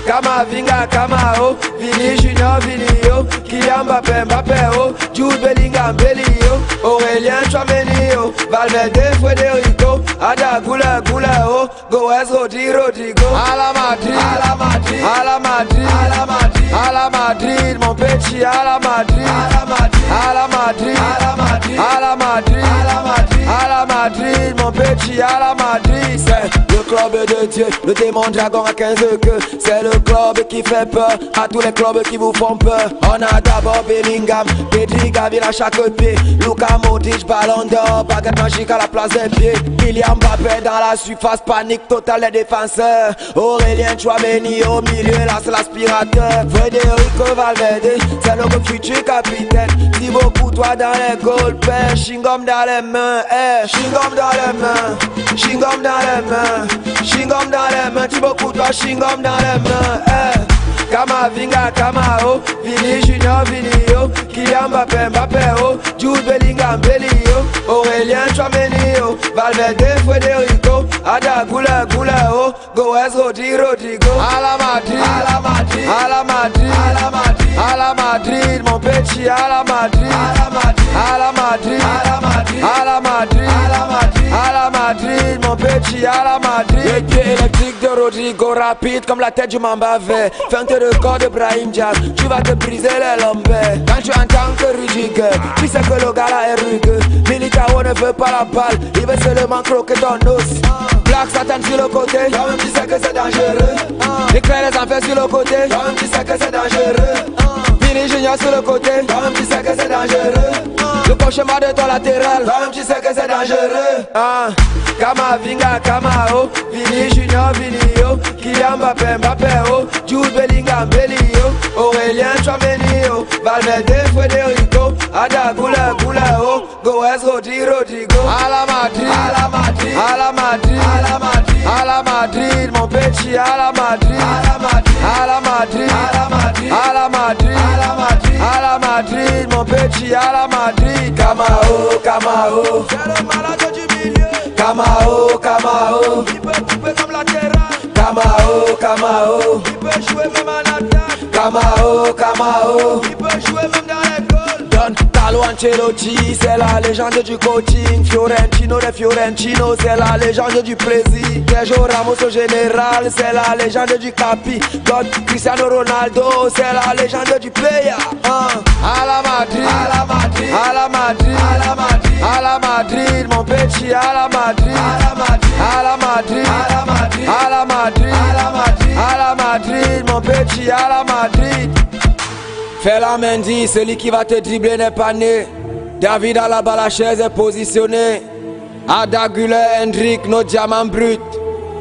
Kama Vinga, Kama O, Vini Junior, Vinio, Kylian Mbappé, Mbappé O, Jude Bellingham, Bellio, Aurélien Tchouameni, Valverde, Federico, Ada Gula, Gula O, Goes, Rodrigo, à la Madrid, à la Madrid, à la Madrid, à la Madrid, à la Madrid, mon petit, à la Madrid, à la Madrid, à la Madrid, à la Madrid, à la Madrid, à la Madrid, mon petit, à la Madrid, c'est le club de Dieu, le démon dragon à 15 queues, c'est le club qui fait peur à tous les clubs qui vous font peur. On a d'abord Bellingham, Pedri, Gavi à chaque pied, Luka Modric, Ballon d'Or, baguette magique à la place des pieds, Kylian Mbappé dans la surface, panique totale des défenseurs, Aurélien Tchouameni au milieu, là c'est l'aspirateur, Federico Valverde, c'est le futur capitaine, Thibaut Courtois dans les goals, Chingom dans les mains, Chingom dans les mains, Chingom dans les mains, Chingom dans les mains, Thibaut Courtois, Chingom dans les mains, Kama Vinga, Kama O, Vini Junior, Vinio, Kylian Mbappé, Mbappé O, Jude Bellingham, Bellio, Aurélien Tchouameni, Valverde, Federico, Ada Gula, Gula O, Goes, Rodrigo, à la Madrid, à la Madrid, à la Madrid, à la Madrid, à la Madrid, mon petit, à la Madrid, à la Madrid, à la Madrid, à la Madrid, à la Madrid, à la Madrid, à la Madrid, mon petit, à la Madrid. Le pied électrique de Rodrigo, rapide comme la tête du Mamba vert, feinte de corps de Brahim Diaz, tu vas te briser les lombaires. Quand tu entends que Rudiger, tu sais que le gars là est rugueux. Militao ne veut pas la balle, il veut seulement croquer ton os. Black Satan sur le côté, toi-même tu sais que c'est dangereux. Éclaire les enfers sur le côté, toi-même tu sais que c'est dangereux. Vini Junior sur le côté, toi-même tu sais que c'est dangereux. Le cauchemar de ton latéral, toi-même tu sais que c'est dangereux. Kama Vinga, Kama O, Vini Junior, Vinio, Kylian Mbappé, Mbappé O, Jude Bellingham, Bellio, Aurélien Tchouameni, Valverde, Federico, Ada gula gula oh, go west roti roti go. À la Madrid, à la Madrid, à la Madrid, à la Madrid, à la Madrid, mon petit à la Madrid, à la Madrid, à la Madrid, à la Madrid, à la Madrid, à la Madrid, à la Madrid, mon petit à la Madrid. Camaro, Camaro, c'est le malade du milieu. Camaro, Camaro, il peut couper comme la terrasse. Camaro, Camaro, il peut jouer même en attaque. Camaro, Camaro, il peut jouer même dans les goals. Don Carlo Ancelotti, c'est la légende du coaching. Fiorentino de Fiorentino, c'est la légende du plaisir. Sergio Ramos au général, c'est la légende du capi. Don Cristiano Ronaldo, c'est la légende du player. À la Madrid, à la Madrid, à la Madrid, à la Madrid, à la Madrid, mon petit à la Madrid, à la Madrid, à la Madrid, à la Madrid, à la Madrid, à la Madrid, à la Madrid, mon petit à la Madrid. Fais la Mendy, celui qui va te dribbler n'est pas né. David Alaba, la chaise est positionnée. Ada Güler, Hendrick, nos diamants bruts.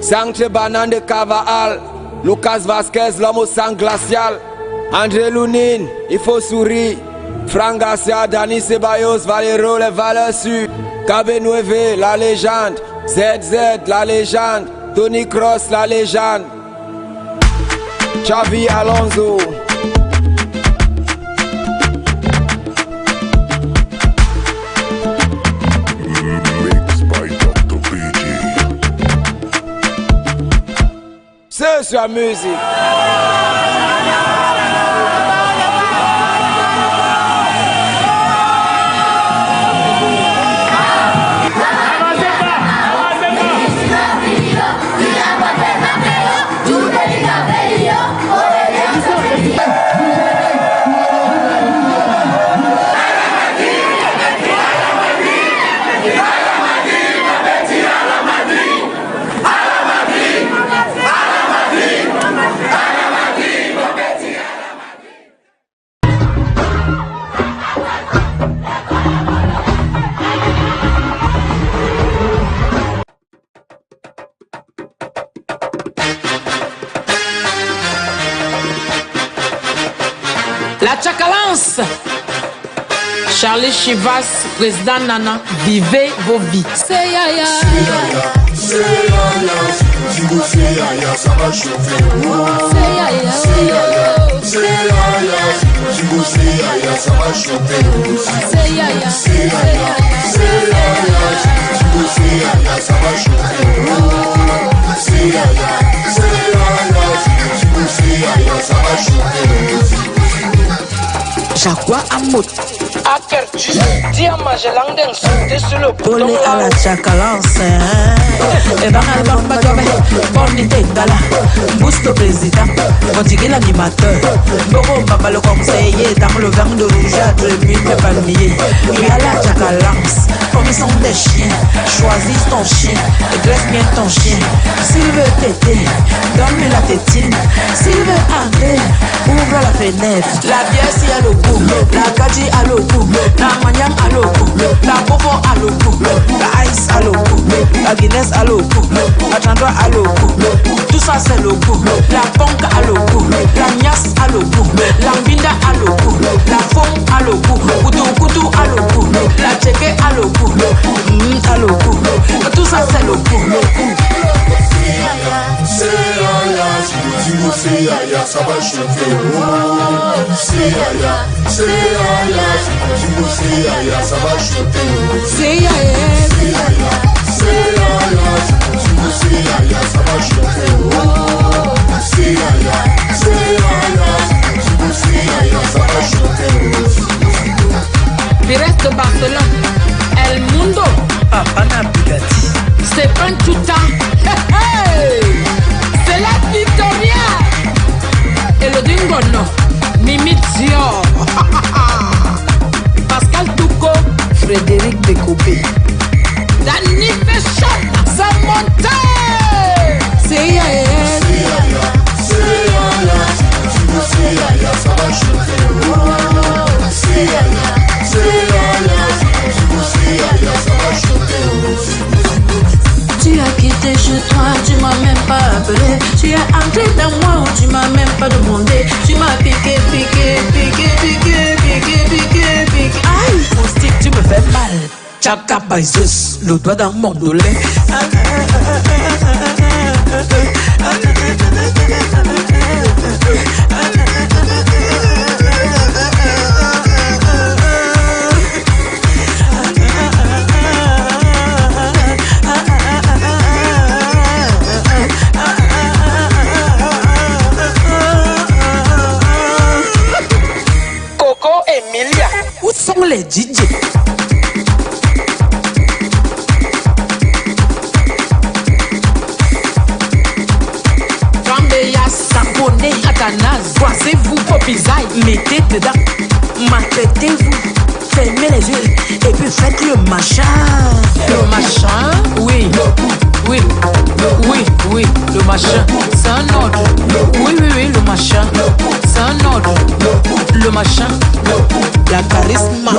Sancte Banane de Cavall. Lucas Vasquez, l'homme au sang glacial. André Lounine, il faut sourire. Franck Garcia, Dani Ceballos, Valero, les valeurs sûres. Cabe9, la légende. ZZ, la légende. Tony Kroos, la légende. Xavi Alonso. C'est sa musique. La Tchakalance. Charlie Chivas, président Nana, vivez vos vies. C'est Yaya. C'est Yaya, si vous c'est Yaya, ça va chauffer. C'est Yaya, c'est Yaya, si vous c'est Yaya, ça va chauffer. C'est Yaya, c'est Yaya, c'est Yaya, si vous c'est Yaya, ça va chauffer. C'est Yaya, si vous c'est Yaya, ça va chauffer. Jaguar à moto. Olé à la Tchakalance. Et ben album bajobe, borni tendala, boost au président, continuer l'animateur. Boro papa le conseiller, dans le vin de rouge à 2000 palmiers. Il y a la Tchakalance, comme ils sont des chiens. Choisis ton chien, et dresse bien ton chien. S'il veut téter, donne-lui la tétine. S'il veut entrer, ouvre la fenêtre. La bière si a le goût, la gadji a le goût, la maniam a le goût, la bobo a le goût, la ice a le goût, la Guinness a le goût, la chandra a le goût. Tout ça c'est le goût. La punk a le goût, la niasse a le goût, la binda a le goût, la fond a le goût, kutu a le goût, la tcheke a le goût, a le goût. Tout ça c'est le goût. C'est Yaya, si vous c'est Yaya, ça va chauffer. C'est Yaya, si vous c'est Yaya, ça va chauffer. C'est Yaya, c'est Yaya, si vous c'est Yaya, ça va chauffer. C'est Yaya, si vous c'est Yaya, ça va chauffer. Pires de Barcelone, El Mundo, Papa Nabigati, Stéphane Touta, c'est la Victoria, Elodie Ngono, Mimi Dior, Pascal Touko, Frédéric Bekobé, Danny Péchon, Zamonte. C'est Yaya, si vous c'est Yaya, ça va chauffer. C'est Yaya, si vous c'est Yaya, ça va chauffer. Tu as quitté chez toi, tu m'as même pas appelé. Tu es entré dans moi où tu m'as même pas demandé. Tu m'as piqué. Aïe, moustique, tu me fais mal. Chaka Zeus, le doigt dans mon dolé. Coco Emilia. Où sont les DJ? Samponné, Atanas, voisez-vous, popisaille, mettez dedans, maltraitez-vous, fermez les yeux et puis faites le machin. Le machin, oui, oui, oui, oui, le machin, c'est un ordre. Oui, oui, oui, le machin, c'est un ordre. Le machin, la charisme.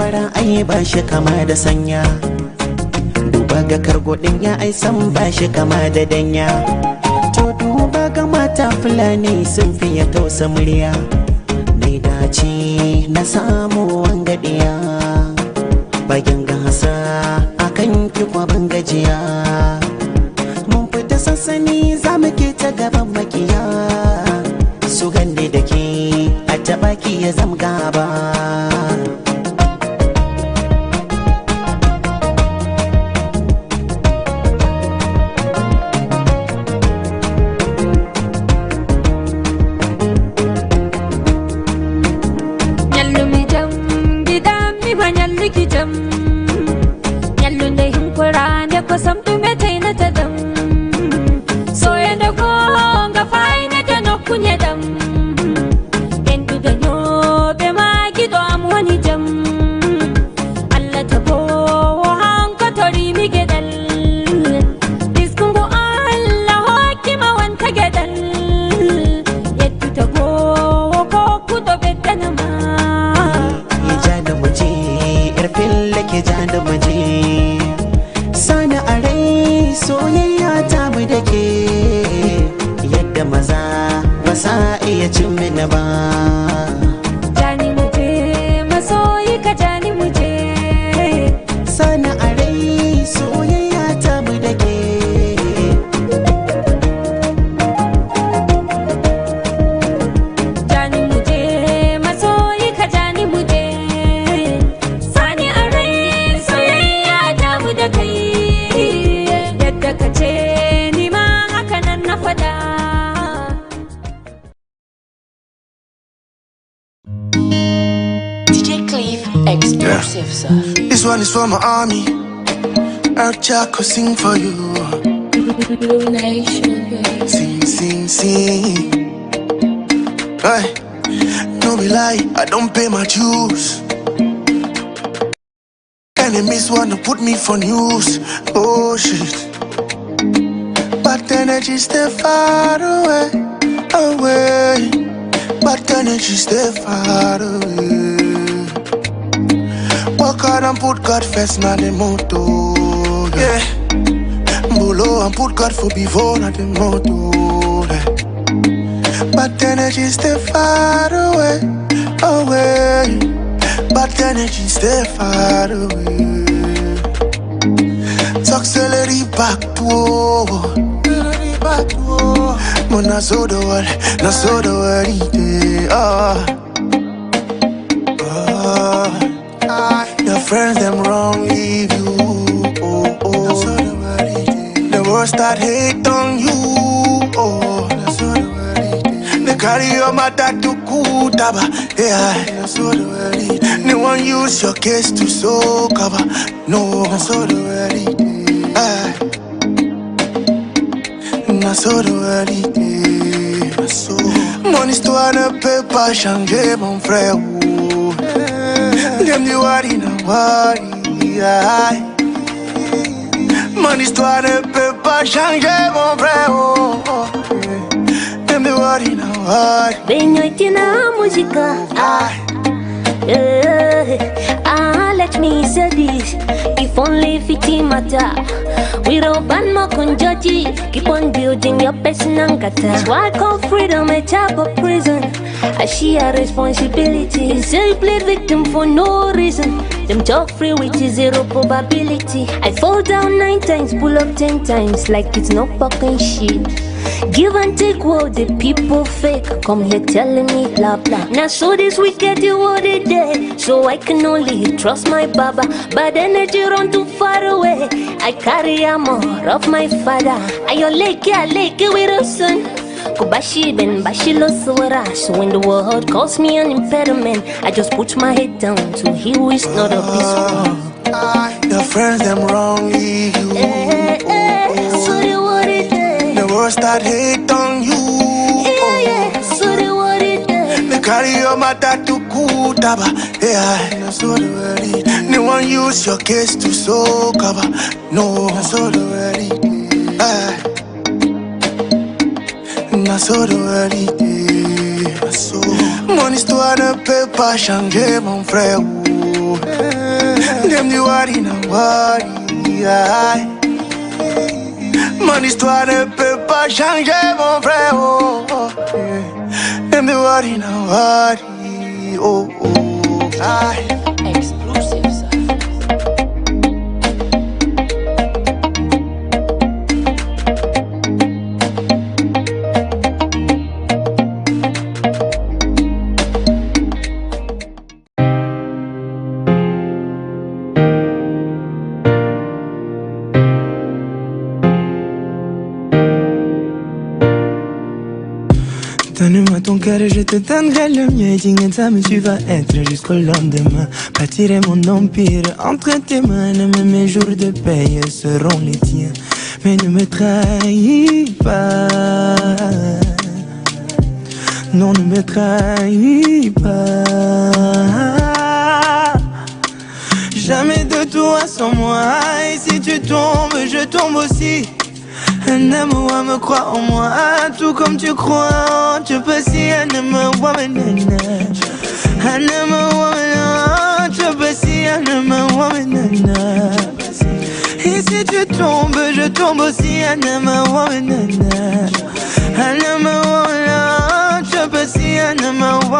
fara ai ba shi kama da sanya. Duba ga kargo din ya ai san ba shi kama da danya. To duba ga mata fulani sun fiye tausa murya. Nai dace na samu wangadiya. Bayan gasa akan ki kwaban gajiya. Mun fita sassani za mu ke ta gaban makiya. Su gande da ke a taɓa ki ya zam gaba. This one is for my army. Earth Jack will sing for you. Sing, sing, sing. Hey, no be lie, I don't pay my dues. Enemies wanna put me for news. Oh shit. But energy stay far away, away. But energy stay far away. Work hard and put God first, not the motto. Yeah. Bulo and put God for before, not the motto. Yeah. But energy stay far away, away. But energy stay far away. Talk celery back to war. But not so the world, your friends them wrong leave you. Oh, oh. The world start hate on you. Oh, they carry your matter to Kutaba. Yeah, they won't use your case to so cover. No, money store and paper, changer mon frère. Them the worry, no worry. Money store and paper, changer mon frère. Them the worry, no worry. Benyoiti na música. Let me say this. If only it matter. We don't ban more conjudge. Keep on building your personal gata. That's why I call freedom a type of prison. I share responsibility. Say play victim for no reason. Them talk free with zero probability. I fall down 9 times, pull up 10 times. Like it's no fucking shit. Give and take what the people fake. Come here telling me blah blah. Now so this wicked you what it did. So I can only trust my baba. But energy run too far away. I carry armor of my father. I lake with a son. Kubashi ben bashilo suara. So when the world calls me an impediment, I just put my head down to he who is not of this world. Your friends them wrong leave you. So they what it did. The world start hate on you. So they what it did. They carry your matter to Kutaba. Yeah, they won't use your case to so cover. No, money store and paper, changer mon frère. Them the worry, no worry, aïe. Mon histoire ne peut pas changer, mon frère, oh, oh, yeah. Them the worry, no worry, oh, oh, aïe. Exclusive, sir. Donne-moi ton cœur et je te donnerai le mien. Et ça me tu vas être jusqu'au lendemain. Bâtirai mon empire entre tes mains. Mes jours de paye seront les tiens. Mais ne me trahis pas. Non, ne me trahis pas. Jamais de toi sans moi. Et si tu tombes, je tombe aussi. Un amour me croit en moi, tout comme tu crois. Tu peux si un amour, un amour, tu peux si un amour. Et si tu tombes, je tombe aussi. Un amour, un amour, tu peux si un amour.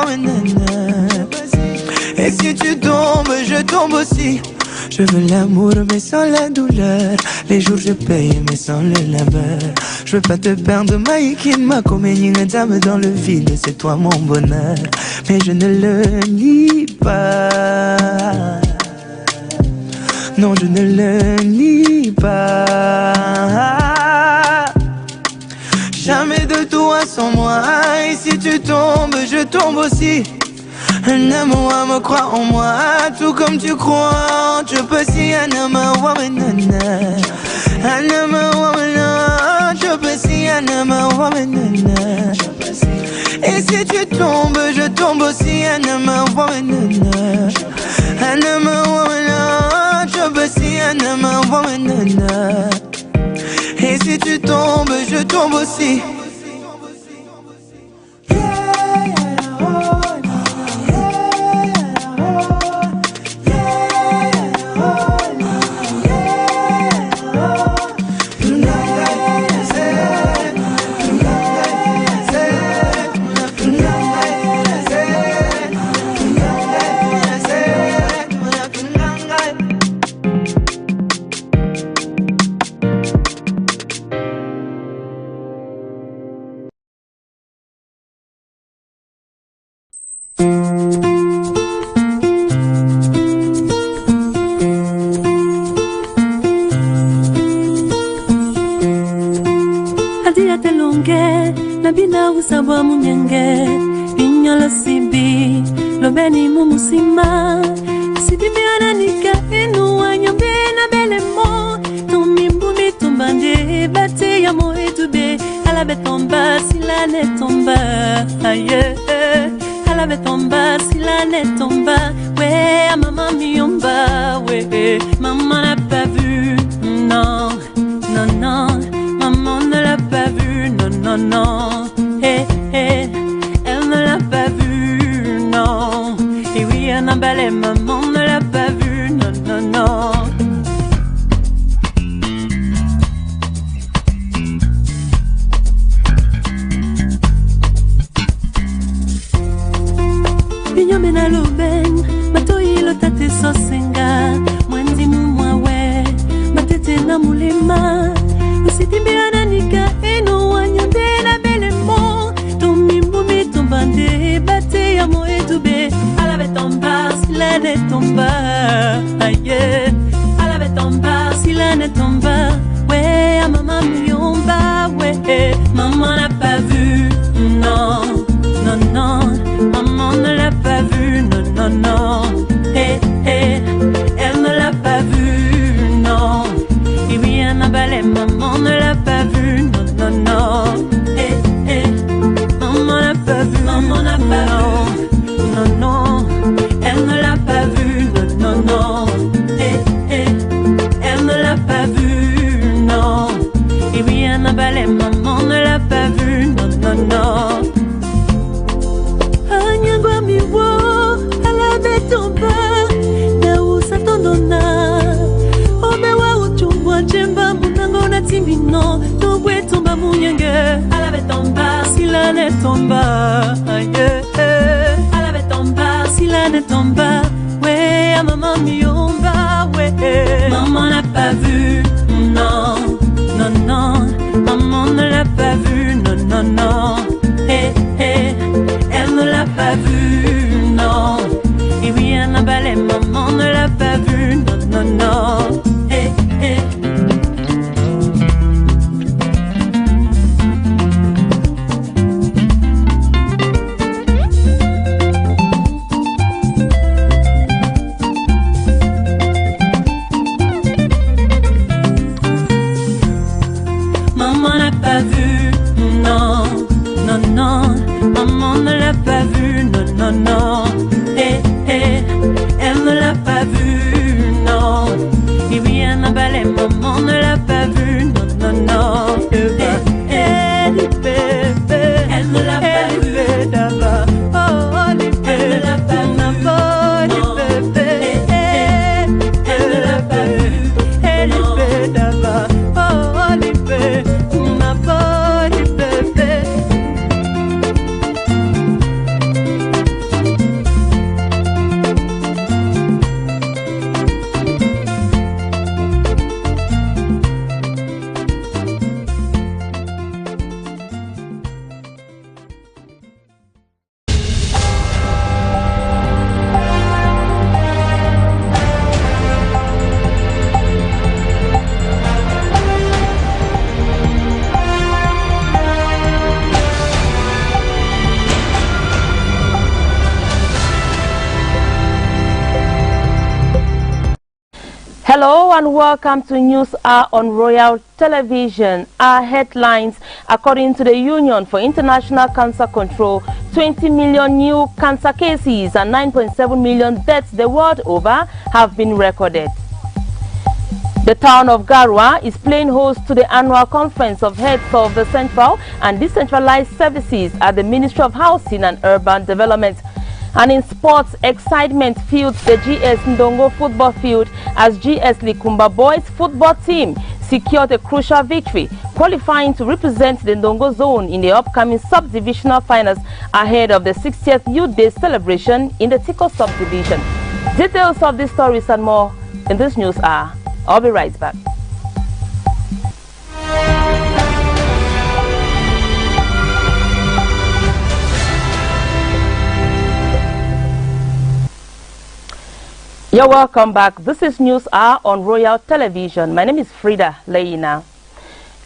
Et si tu tombes, je tombe aussi. Je veux l'amour mais sans la douleur. Les jours je paye mais sans le labeur. Je veux pas te perdre Maïkin, ma comédie dame dans le vide. C'est toi mon bonheur. Mais je ne le nie pas. Non je ne le nie pas. Jamais de toi sans moi. Et si tu tombes, je tombe aussi. Un amour me croit en moi, tout comme tu crois. Tu peux si un amour, un amour, tu peux si un amour. Et si tu tombes, je tombe aussi. Un amour, un amour, tu peux si un amour. Et si tu tombes, je tombe aussi. Nabina usabwa munyenge Inyala sibi Lobeni mumusima Sidibi ananika inu wanyombe na belemo Tomimbu mitumbande Bate ya mo etube Alabe tomba sila ne tomba Aye Alabe tomba sila ne tomba Ouais maman miomba Ouais maman n'a pas vu Non Non non Maman ne l'a pas vu Non non non Hey, hey, elle ne l'a pas vu, non. Et oui, un emballé, maman ne l'a pas vu, non, non, non. Binyomena loben, matoi lo tate sosenga, mwendi mumwawe, matete na mulema, usitibi ananika eno wanyande na belemo, tomimbu mitumbande, bate ya mo etube, alave tomba, sila ne tomba, aye, alave tomba, sila ne tomba, ouais, à maman miomba, ouais, maman n'a pas vu, non, non, non, maman ne l'a pas vu, non, non, non, hey, hey, elle ne l'a pas vu, non, et oui, un emballé, maman ne l'a pas vu, non, non, non, hey, hey, maman n'a pas vu, maman n'a pas vu, non, non, elle ne l'a pas vu, non, non, non, hey, hey, elle ne l'a pas vu. la ne tombe pas, si la ne tombe pas, ouais, à maman miomba, ouais. Maman n'a pas vu, non, non, non, maman ne l'a pas vu, non, non, non, elle ne l'a pas vu, non. Et oui, elle n'a pas les maman ne l'a pas vu, non, non, non, Hello and welcome to News Hour on Royal Television. Our headlines: according to the Union for International Cancer Control, 20 million new cancer cases and 9.7 million deaths the world over have been recorded. The town of Garwa is playing host to the annual conference of heads of the central and decentralized services at the Ministry of Housing and Urban Development. And in sports, excitement filled the GS Ndongo football field as GS Likumba boys football team secured a crucial victory, qualifying to represent the Ndongo zone in the upcoming sub-divisional finals ahead of the 60th Youth Day celebration in the Tiko subdivision. Details of these stories and more in this news hour. I'll be right back. You're welcome back. This is News Hour on Royal Television. My name is Frida Leina.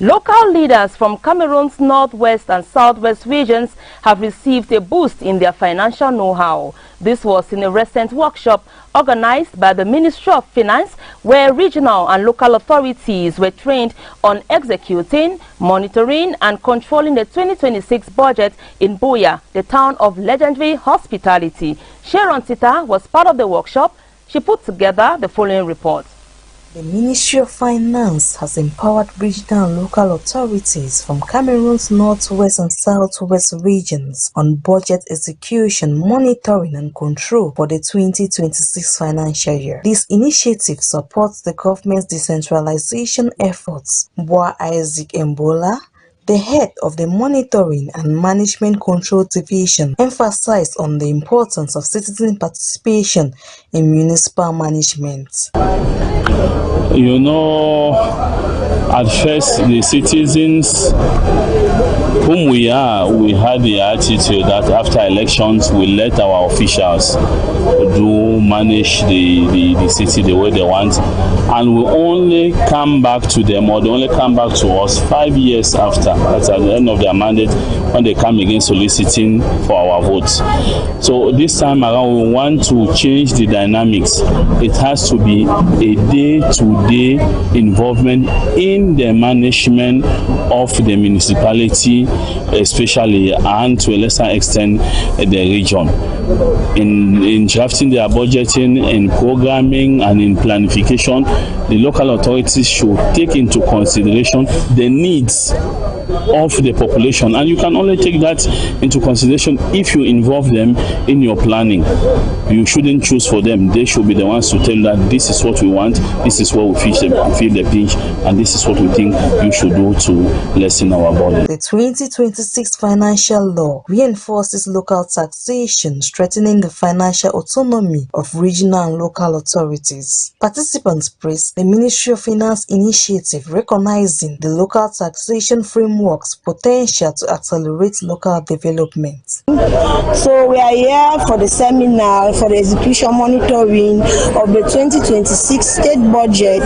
Local leaders from Cameroon's northwest and southwest regions have received a boost in their financial know-how. This was in a recent workshop organized by the Ministry of Finance, where regional and local authorities were trained on executing, monitoring and controlling the 2026 budget in Buea, the town of legendary hospitality. Sharon Tita was part of the workshop. She put together the following report. The Ministry of Finance has empowered regional and local authorities from Cameroon's northwest and southwest regions on budget execution, monitoring and control for the 2026 financial year. This initiative supports the government's decentralization efforts. Boa Isaac Mbola, the head of the Monitoring and Management Control Division, emphasized on the importance of citizen participation in municipal management. You know, at first the citizens whom we are, we had the attitude that after elections we let our officials manage the city the way they want, and we only come back to them, or they only come back to us 5 years after. That's at the end of their mandate, when they come again soliciting for our votes. So this time around we want to change the dynamics. It has to be a day-to-day involvement in the management of the municipality, especially, and to a lesser extent the region. In drafting their budgeting, in programming and in planification, the local authorities should take into consideration the needs of the population, and you can only take that into consideration if you involve them in your planning. You shouldn't choose for them. They should be the ones to tell that this is what we want, this is what we feel the pinch, and this is what we think you should do to lessen our burden. The 2026 financial law reinforces local taxation, strengthening the financial autonomy of regional and local authorities. Participants praised the Ministry of Finance initiative, recognizing the local taxation framework's potential to accelerate local development. So we are here for the seminar for the execution monitoring of the 2026 state budget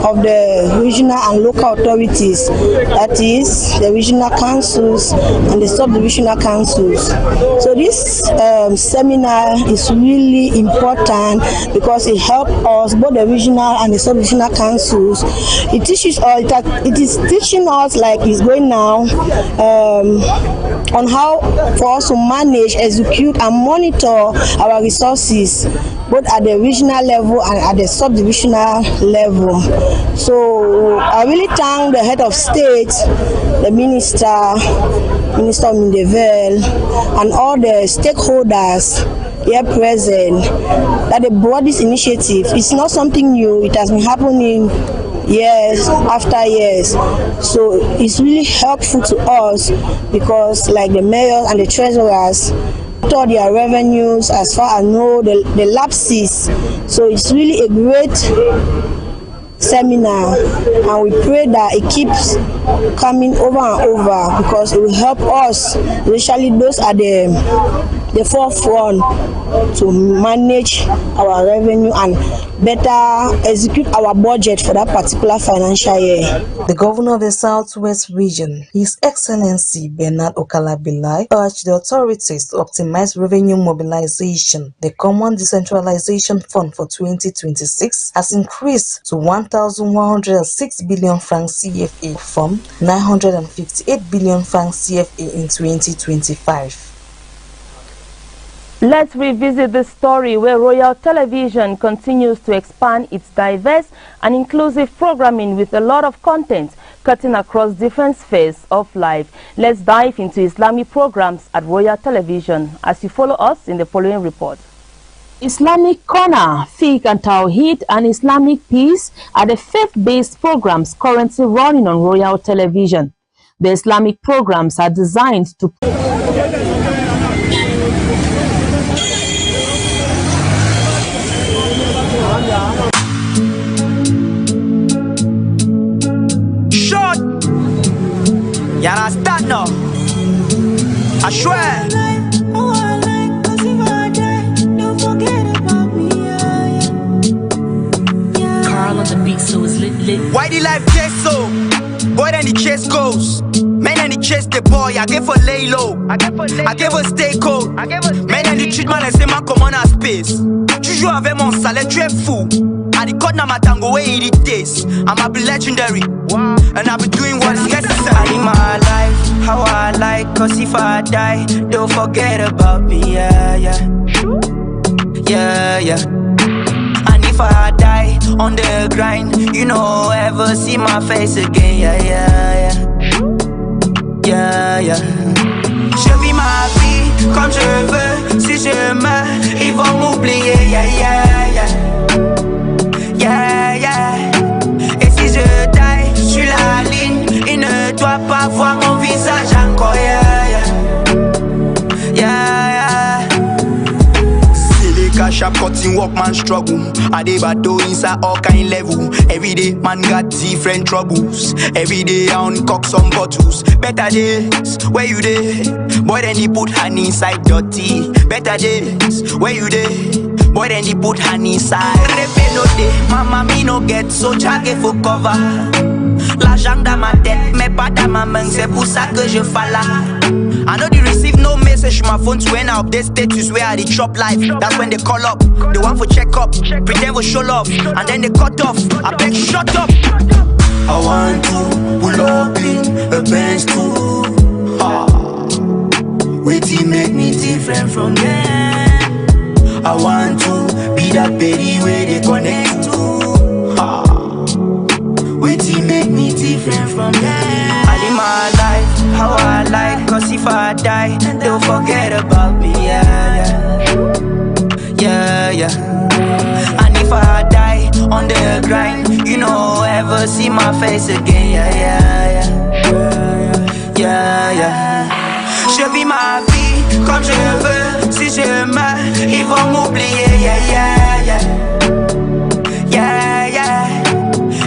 of the regional and local authorities, that is the regional councils and the subdivisional councils. So this seminar is really important because it helps us, both the regional and the subdivisional councils. It teaches us, it is teaching us, like it's going now, on how for us to manage, execute and monitor our resources, both at the regional level and at the subdivisional level. So I really thank the head of state, the Minister Mindevel, and all the stakeholders here present that they brought this initiative. It's not something new, it has been happening years after years. So it's really helpful to us because, like, the mayors and the treasurers all their revenues as far as know the lapses. So it's really a great seminar, and we pray that it keeps coming over and over because it will help us, especially those at the forefront, to manage our revenue and better execute our budget for that particular financial year. The governor of the Southwest region, His Excellency Bernard Okalabilai, urged the authorities to optimize revenue mobilization. The Common Decentralization Fund for 2026 has increased to 1,106 billion francs CFA from 958 billion francs CFA in 2025. Let's revisit the story where Royal Television continues to expand its diverse and inclusive programming with a lot of content cutting across different spheres of life. Let's dive into Islamic programs at Royal Television as you follow us in the following report. Islamic Corner, Fiqh and Tawheed, and Islamic Peace are the faith-based programs currently running on Royal Television. The Islamic programs are designed to You understand now? I swear. Carl on the beat, so it's lit. Why the life chase so? Boy, then the chase goes. Men and the chase the boy, I gave for lay low. I gave for stay cold. Men and the treatment, I say, man, come on a space. Tu joues avec mon salaire, tu es fou. I the cut now my tango way it is. I'ma be legendary. Wow. And I'll be doing what is necessary. I live my life how I like, cause if I die, don't forget about me, yeah, yeah. Yeah, yeah. And if I die on the grind, you know, ever see my face again, yeah, yeah, yeah. Yeah, yeah. Je vis ma vie comme je veux. Si je meurs, ils vont m'oublier, yeah, yeah, yeah. Yeah, yeah. Et si je die sur la ligne, il ne doit pas voir mon visage encore, yeah, yeah. Yeah, yeah. See the cash up cutting work, man struggle. I dey battle inside all kind level. Every day man got different troubles. Every day I on cock some bottles. Better days, where you dey? Boy then he put hand inside dirty. Better days, where you dey? Boy then he put hand inside. Repe no day, mama me no get, so j'arrive for cover. L'argent dans ma tête, mais pas dans ma main, c'est pour ça que je fais là. I know they receive no message from my phone to when I update status where I dey chop life. That's when they call up, they want for check up, pretend for show love, and then they cut off. I beg shut up. I want to pull up in a Benz too. Waiting make me different from them. I want to be that baby where they connect to. Waiting make me different. different from them. I live my life how I like, cause if I die, they'll forget about me, yeah. And if I die on the grind, you know, ever see my face again, yeah. Je vis ma vie comme je veux, si je meurs, ils vont m'oublier, yeah.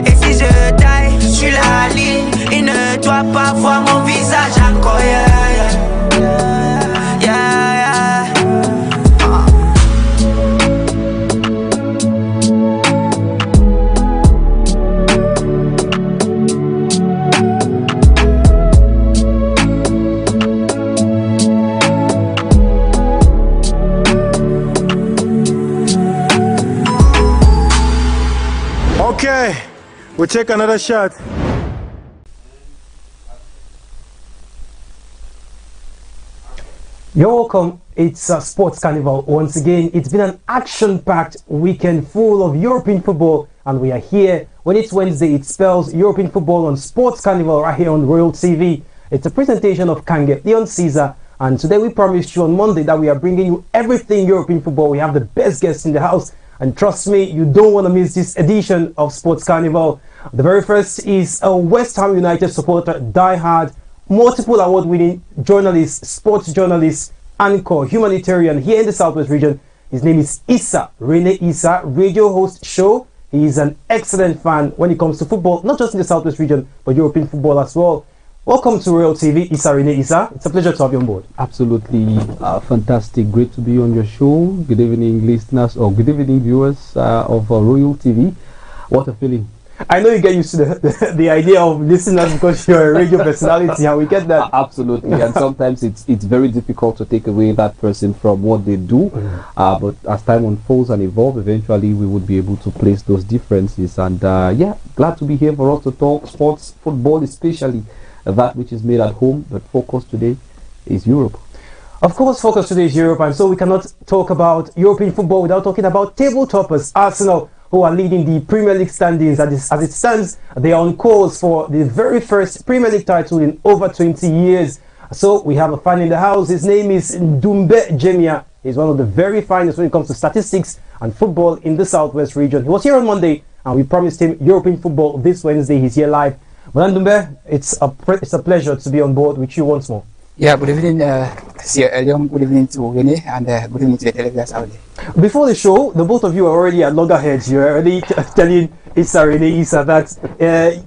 Et si je die sur la ligne, ils ne doivent pas voir mon visage encore, yeah. Okay, we'll take another shot. You're welcome. It's a Sports Carnival. Once again, it's been an action-packed weekend full of European football, and we are here. When it's Wednesday, it spells European football on Sports Carnival right here on Royal TV. It's a presentation of Kange Leon Caesar, and today we promised you on Monday that we are bringing you everything European football. We have the best guests in the house, and trust me, you don't want to miss this edition of Sports Carnival. The very first is a West Ham United supporter, die-hard, multiple award-winning journalist, sports journalist, anchor, humanitarian here in the Southwest region. His name is Issa, Rene Issa, radio host show. He is an excellent fan when it comes to football, not just in the Southwest region, but European football as well. Welcome to Royal TV, Issa Rene Issa. It's a pleasure to have you on board. Absolutely fantastic. Great to be on your show. Good evening, listeners, or good evening, viewers of Royal TV. What a feeling. I know you get used to the idea of listeners because you're a radio personality, and we get that. Absolutely. And sometimes it's very difficult to take away that person from what they do. But as time unfolds and evolves, eventually we would be able to place those differences. And glad to be here for us to talk sports, football especially. That which is made at home, but focus today is Europe. Of course, focus today is Europe, and so we cannot talk about European football without talking about table toppers Arsenal, who are leading the Premier League standings. As it stands, they are on course for the very first Premier League title in over 20 years. So we have a fan in the house. His name is Ndumbe Jemia. He's one of the very finest when it comes to statistics and football in the Southwest region. He was here on Monday, and we promised him European football this Wednesday. He's here live. Ndumbe, it's a pleasure to be on board with you once more. Yeah, good evening, good evening to Rene, and good evening to the televiewers out there. Before the show, the both of you are already at loggerheads. You're already telling Issa Rene Issa that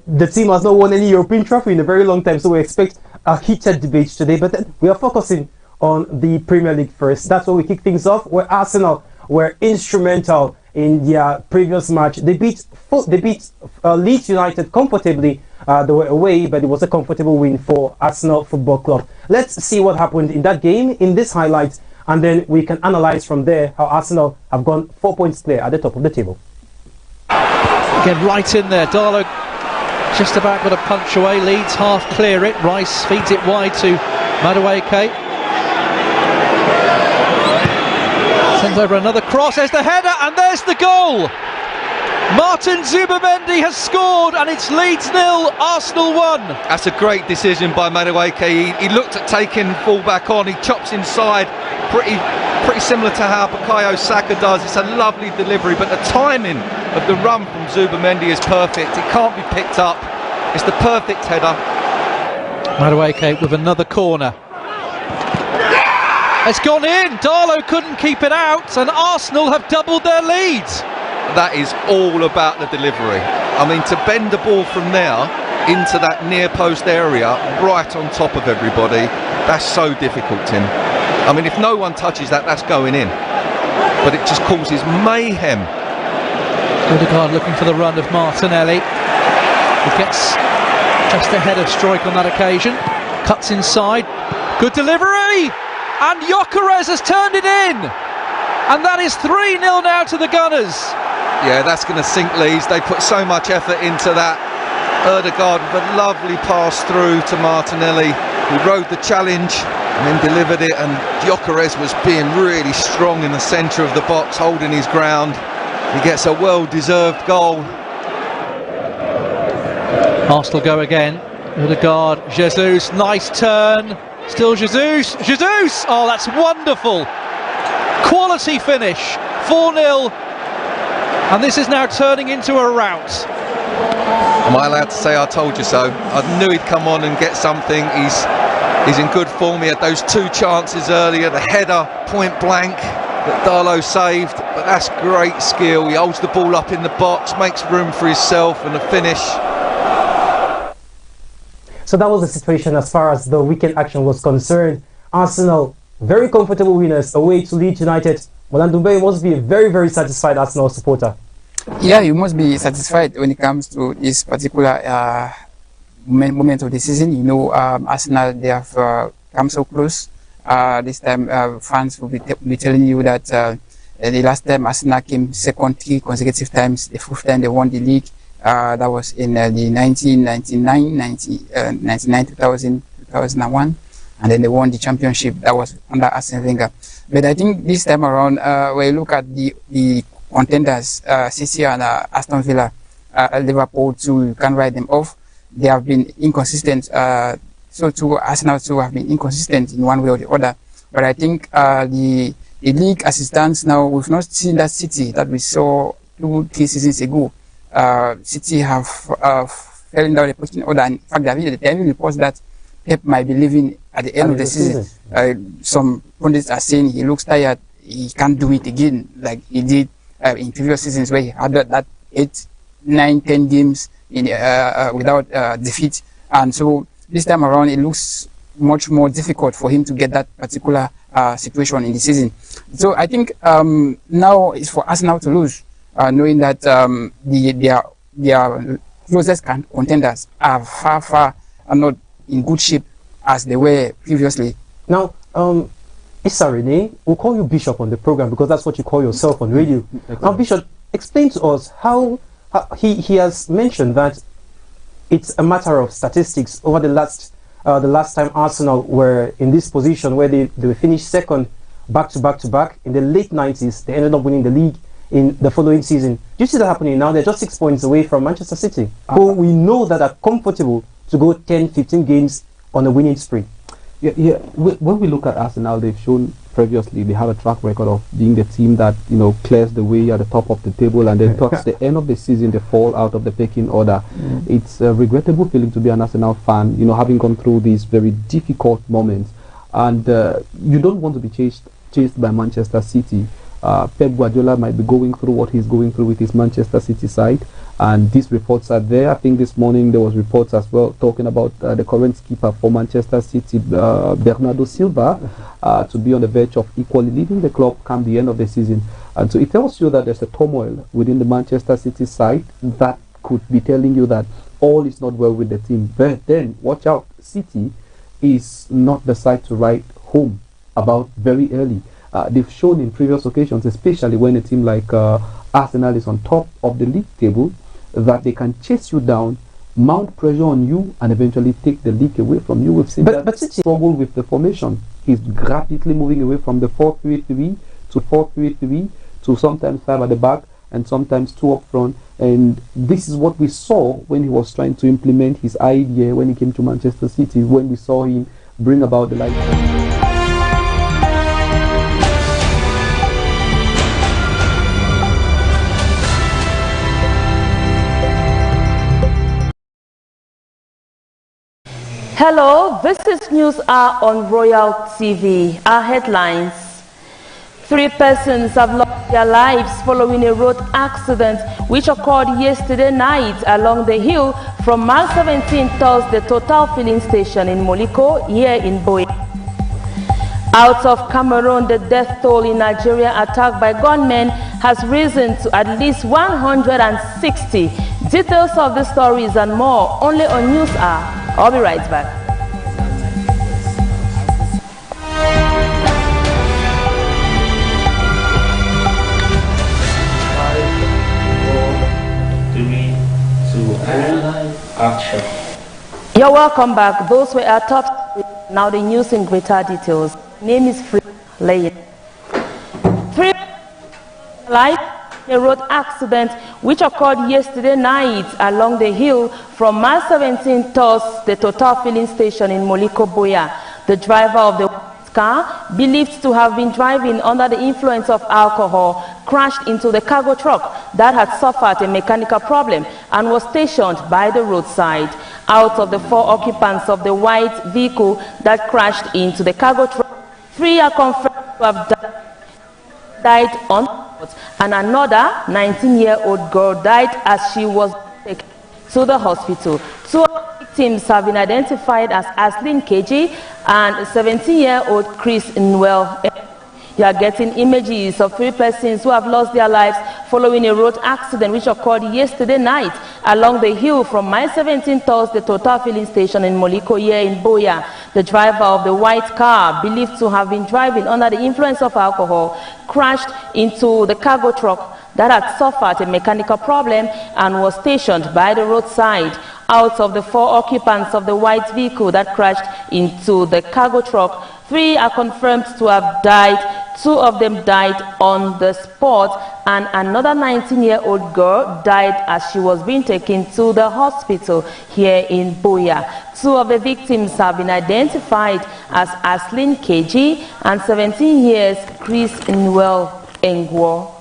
the team has not won any European trophy in a very long time, so we expect a heated debate today. But then we are focusing on the Premier League first. That's where we kick things off, where Arsenal were instrumental in their previous match. They beat Leeds United comfortably. They were away, but it was a comfortable win for Arsenal Football Club. Let's see what happened in that game in this highlight, and then we can analyze from there how Arsenal have gone 4 points clear at the top of the table. Again, right in there. Darlow just about got a punch away. Leeds half clear it. Rice feeds it wide to Madueke. Sends over another cross. There's the header, and there's the goal. Martin Zubimendi has scored, and it's Leeds 0, Arsenal 1. That's a great decision by Madueke. He looked at taking full-back on. He chops inside, pretty similar to how Bukayo Saka does. It's a lovely delivery, but the timing of the run from Zubimendi is perfect. It can't be picked up. It's the perfect header. Madueke with another corner. It's gone in. Darlow couldn't keep it out, and Arsenal have doubled their leads. That is all about the delivery. I mean, to bend the ball from there into that near post area, right on top of everybody, that's so difficult, Tim. I mean, if no one touches that, that's going in. But it just causes mayhem. Odegaard looking for the run of Martinelli. He gets just ahead of strike on that occasion. Cuts inside. Good delivery! And Gyökeres has turned it in! And that is 3-0 now to the Gunners. Yeah, that's going to sink Leeds. They put so much effort into that. Odegaard with a lovely pass through to Martinelli, who rode the challenge and then delivered it, and Gyökeres was being really strong in the centre of the box, holding his ground. He gets a well-deserved goal. Arsenal go again. Odegaard, Jesus, nice turn. Still Jesus. Jesus! Oh, that's wonderful. Quality finish. 4-0. And this is now turning into a rout. Am I allowed to say I told you so? I knew he'd come on and get something. He's in good form. He had those 2 chances earlier. The header, point blank, that Darlow saved. But that's great skill. He holds the ball up in the box, makes room for himself, and the finish. So that was the situation as far as the weekend action was concerned. Arsenal, very comfortable winners away to Leeds United. Molandumbe must be a very, very satisfied Arsenal supporter. Yeah, you must be satisfied when it comes to this particular moment of the season. You know, Arsenal, they have come so close. This time, fans will be telling you that the last time Arsenal came second 3 consecutive times, the 4th time they won the league. That was in the 1999, 2000, 2001, and then they won the championship. That was under Arsene Wenger. But I think this time around, when you look at the contenders, City and Aston Villa, Liverpool too, you can't write them off. They have been inconsistent. So too, Arsenal too have been inconsistent in one way or the other. But I think the league as it stands now, we've not seen that City that we saw 2-3 seasons ago. City have fallen down the position order. In fact, there have been reports that Pep might be leaving at the end of the season. Some pundits are saying he looks tired. He can't do it again like he did in previous seasons where he had that 8, 9, 10 games in, without defeat. And so this time around, it looks much more difficult for him to get that particular situation in the season. So I think now it's for Arsenal to lose, knowing that their closest contenders are far not in good shape as they were previously. Now, Issa Rene, we'll call you Bishop on the program because that's what you call yourself on radio. Now, Bishop, explain to us how he has mentioned that it's a matter of statistics. Over the last time Arsenal were in this position where they finished second back to back in the late 90s, they ended up winning the league in the following season. Do you see that happening now? They're just 6 points away from Manchester City, who we know that are comfortable to go 10, 15 games on a winning spree. Yeah. When we look at Arsenal, they've shown previously they have a track record of being the team that clears the way at the top of the table, and then towards the end of the season they fall out of the pecking order. It's a regrettable feeling to be an Arsenal fan, having gone through these very difficult moments, and you don't want to be chased by Manchester City. Pep Guardiola might be going through what he's going through with his Manchester City side, and these reports are there. I think this morning there was reports as well talking about the current skipper for Manchester City, Bernardo Silva, to be on the verge of equally leaving the club come the end of the season. And so it tells you that there's a turmoil within the Manchester City side that could be telling you that all is not well with the team. But then watch out, City is not the side to write home about very early. They've shown in previous occasions, especially when a team like Arsenal is on top of the league table, that they can chase you down, mount pressure on you, and eventually take the league away from you. We've seen but City struggle with the formation. He's rapidly moving away from the 4-3-3 to 4-3-3 to sometimes 5 at the back and sometimes 2 up front. And this is what we saw when he was trying to implement his idea when he came to Manchester City, when we saw him bring about the light. Hello, this is News Hour on Royal TV. Our headlines. 3 persons have lost their lives following a road accident which occurred yesterday night along the hill from mile 17 towards the Total filling station in Moliko, here in Boe. Out of Cameroon, the death toll in Nigeria attacked by gunmen has risen to at least 160. Details of the stories and more only on News Hour. I'll be right back. Action. You're welcome back. Those were our top. Now the news in greater details. Name is Free Lane. 3 life A road accident which occurred yesterday night along the hill from mile 17 towards the Total filling station in Moliko Boya. The driver of the car, believed to have been driving under the influence of alcohol, crashed into the cargo truck that had suffered a mechanical problem and was stationed by the roadside. Out of the 4 occupants of the white vehicle that crashed into the cargo truck, 3 are confirmed to have died on spot, and another 19-year-old girl died as she was taken to the hospital. 2 victims have been identified as Aslin KG and 17-year-old Chris Nwell. You are getting images of 3 persons who have lost their lives following a road accident which occurred yesterday night along the hill from mile 17 towards the Total filling station in Moliko here in Boya. The driver of the white car, believed to have been driving under the influence of alcohol, crashed into the cargo truck that had suffered a mechanical problem and was stationed by the roadside. Out of the 4 occupants of the white vehicle that crashed into the cargo truck, 3 are confirmed to have died. 2 of them died on the spot, and another 19-year-old girl died as she was being taken to the hospital here in Boya. 2 of the victims have been identified as Aslin KG and 17 years Chris Nwell Engwo.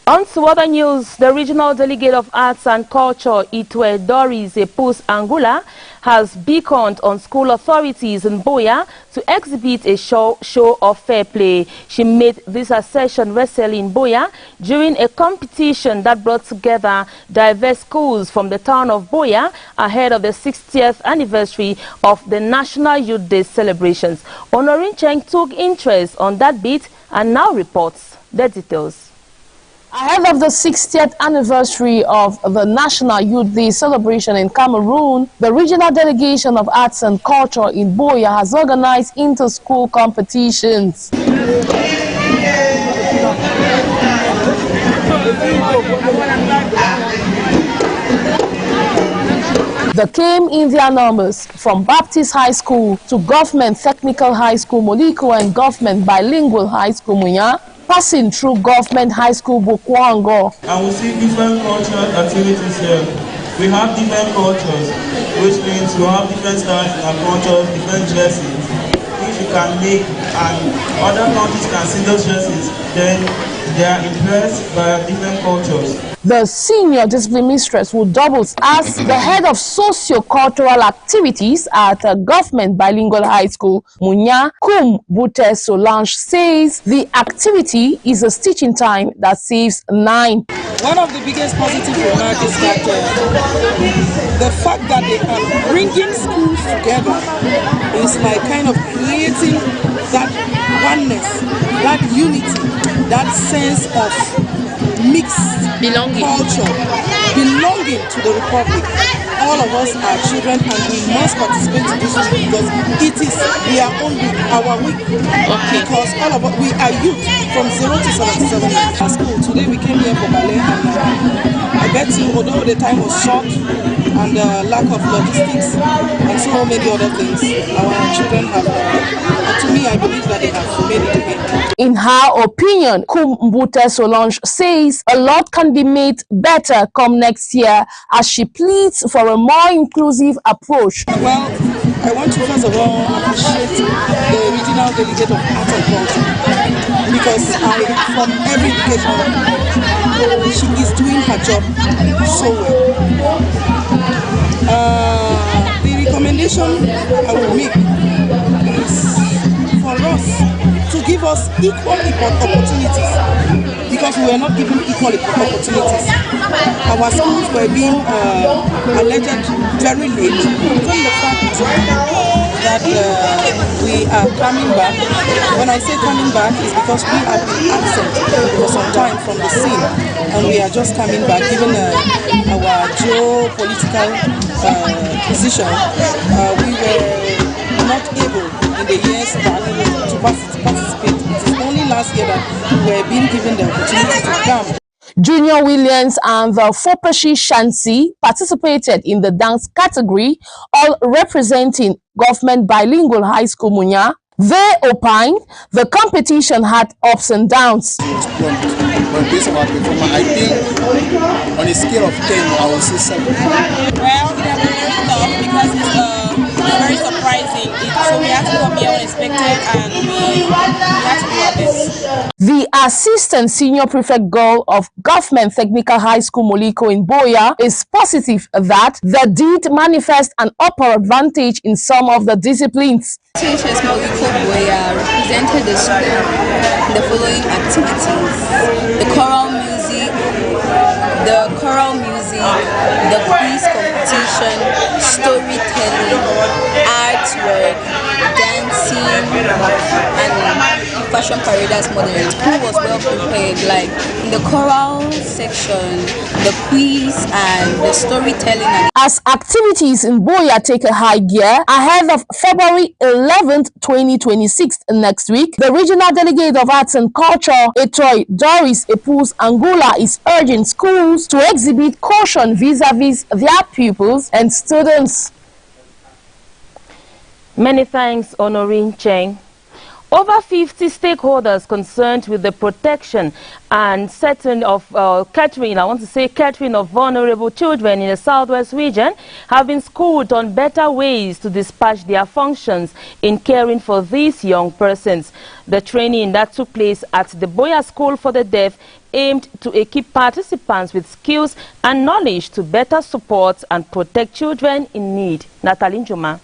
On to other news, the regional delegate of Arts and Culture, Itwe Doris Epus Angula, has beckoned on school authorities in Boya to exhibit a show of fair play. She made this assertion recently in Boya during a competition that brought together diverse schools from the town of Boya ahead of the 60th anniversary of the National Youth Day celebrations. Honorin Cheng took interest on that bit and now reports the details. Ahead of the 60th anniversary of the National Youth Day celebration in Cameroon, the regional delegation of Arts and Culture in Boya has organized inter-school competitions. They came in their numbers from Baptist High School to Government Technical High School Moliko and Government Bilingual High School Munya, passing through Government High School Bukwango. And we see different cultural activities here. We have different cultures, which means we have different styles in our cultures, different dresses, which you can make, and other countries can see those dresses, then they are impressed by different cultures. The senior discipline mistress who doubles as the head of socio-cultural activities at Government Bilingual High School, Munya Kum Bute Solange, says the activity is a stitch in time that saves 9. One of the biggest positive remarks is that the fact that they are bringing schools together is like kind of creating that oneness, that unity, that sense of mixed culture, belonging to the Republic. All of us are children and we must participate in this week because it is our week. Okay. Because all of us, we are youth from 0 to 77 at school. Today we came here for ballet and I bet you, although the time was short and lack of logistics and so many other things, our children have, to me, I believe that they have made it again. In her opinion, Kumbute Solange says a lot can be made better come next year as she pleads for a more inclusive approach. Well, I want to first of all appreciate the regional delegate of Art and Culture because from every occasion, she is doing her job so well. The recommendation I will make is for us to give us equal opportunities because we were not given equal opportunities. Our schools were being alleged very late, given the fact that we are coming back. When I say coming back, it's because we have been absent for some time from the scene and we are just coming back given our geopolitical position. We were not able in the years back to participate. It is only last year that we were being given the opportunity to come. Junior Williams and the Fopeshi Shansi participated in the dance category, all representing Government Bilingual High School Munya. They opined the competition had ups and downs. But based on our performance, I think on a scale of 10, I will say 7. Well, it has been very tough because it's very surprising. So we have to come here unexpected and we have to do our best. The assistant senior prefect girl of Government Technical High School Moliko in Boya is positive that the did manifest an upper advantage in some of the disciplines. Teachers Moliko Boya represented the school in the following activities: the choral music, the quiz competition, storytelling, artwork, dancing, and fashion parade as modeling. The school was well prepared, like in the choral section, the quiz and the storytelling. As activities in Boya take a high gear ahead of February 11th, 2026 next week, the regional delegate of Arts and Culture, Etoy Doris Epus Angola, is urging schools to exhibit caution vis-a-vis their pupils and students. Many thanks, Honorine Cheng. Over 50 stakeholders concerned with the protection and setting of catering of vulnerable children in the Southwest region have been schooled on better ways to dispatch their functions in caring for these young persons. The training that took place at the Boya School for the Deaf aimed to equip participants with skills and knowledge to better support and protect children in need. Natalie Njuma.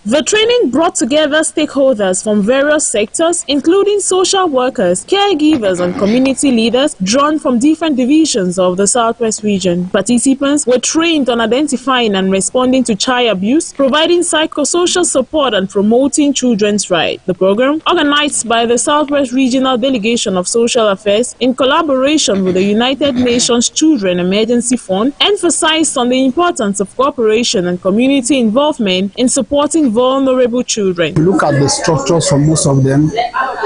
The training brought together stakeholders from various sectors, including social workers, caregivers, and community leaders drawn from different divisions of the Southwest region. Participants were trained on identifying and responding to child abuse, providing psychosocial support, and promoting children's rights. The program, organized by the Southwest Regional Delegation of Social Affairs in collaboration with the United Nations Children Emergency Fund, emphasized on the importance of cooperation and community involvement in supporting vulnerable children. Look at the structures for most of them.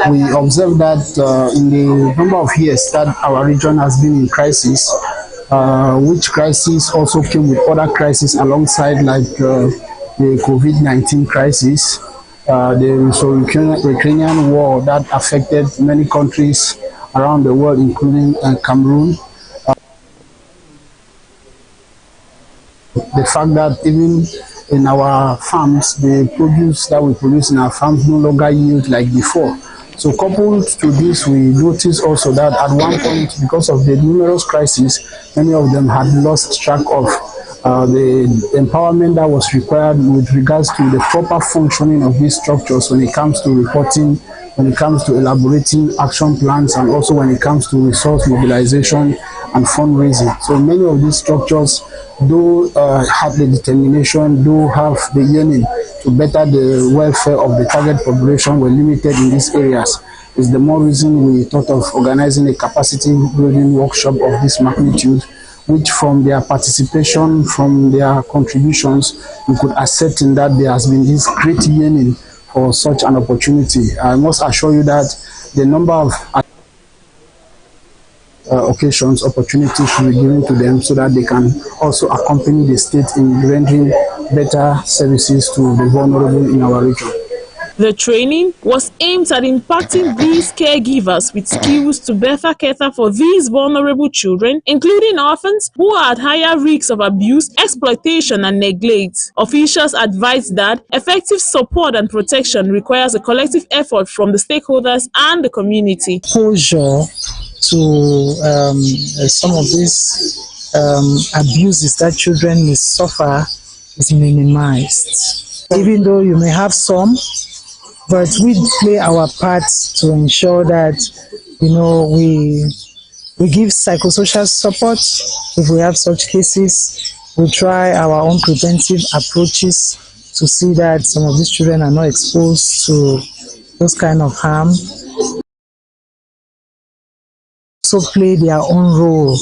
We observe that in the number of years that our region has been in crisis, which crisis also came with other crises alongside, like the COVID-19 crisis, the Ukrainian war that affected many countries around the world, including Cameroon. The fact that even in our farms, the produce that we produce in our farms no longer yield like before. So coupled to this, we noticed also that at one point, because of the numerous crises, many of them had lost track of the empowerment that was required with regards to the proper functioning of these structures when it comes to reporting, when it comes to elaborating action plans, and also when it comes to resource mobilization and fundraising. So many of these structures do have the determination, do have the yearning to better the welfare of the target population were limited in these areas. It's the more reason we thought of organizing a capacity building workshop of this magnitude, which from their participation, from their contributions, we could ascertain that there has been this great yearning for such an opportunity. I must assure you that the number of occasions, opportunities should be given to them so that they can also accompany the state in rendering better services to the vulnerable in our region. The training was aimed at impacting these caregivers with skills to better cater for these vulnerable children, including orphans who are at higher risks of abuse, exploitation, and neglect. Officials advised that effective support and protection requires a collective effort from the stakeholders and the community. Exposure to some of these abuses that children may suffer is minimized. Even though you may have some, but we play our part to ensure that, you know, we give psychosocial support if we have such cases. We try our own preventive approaches to see that some of these children are not exposed to those kind of harm. Also play their own role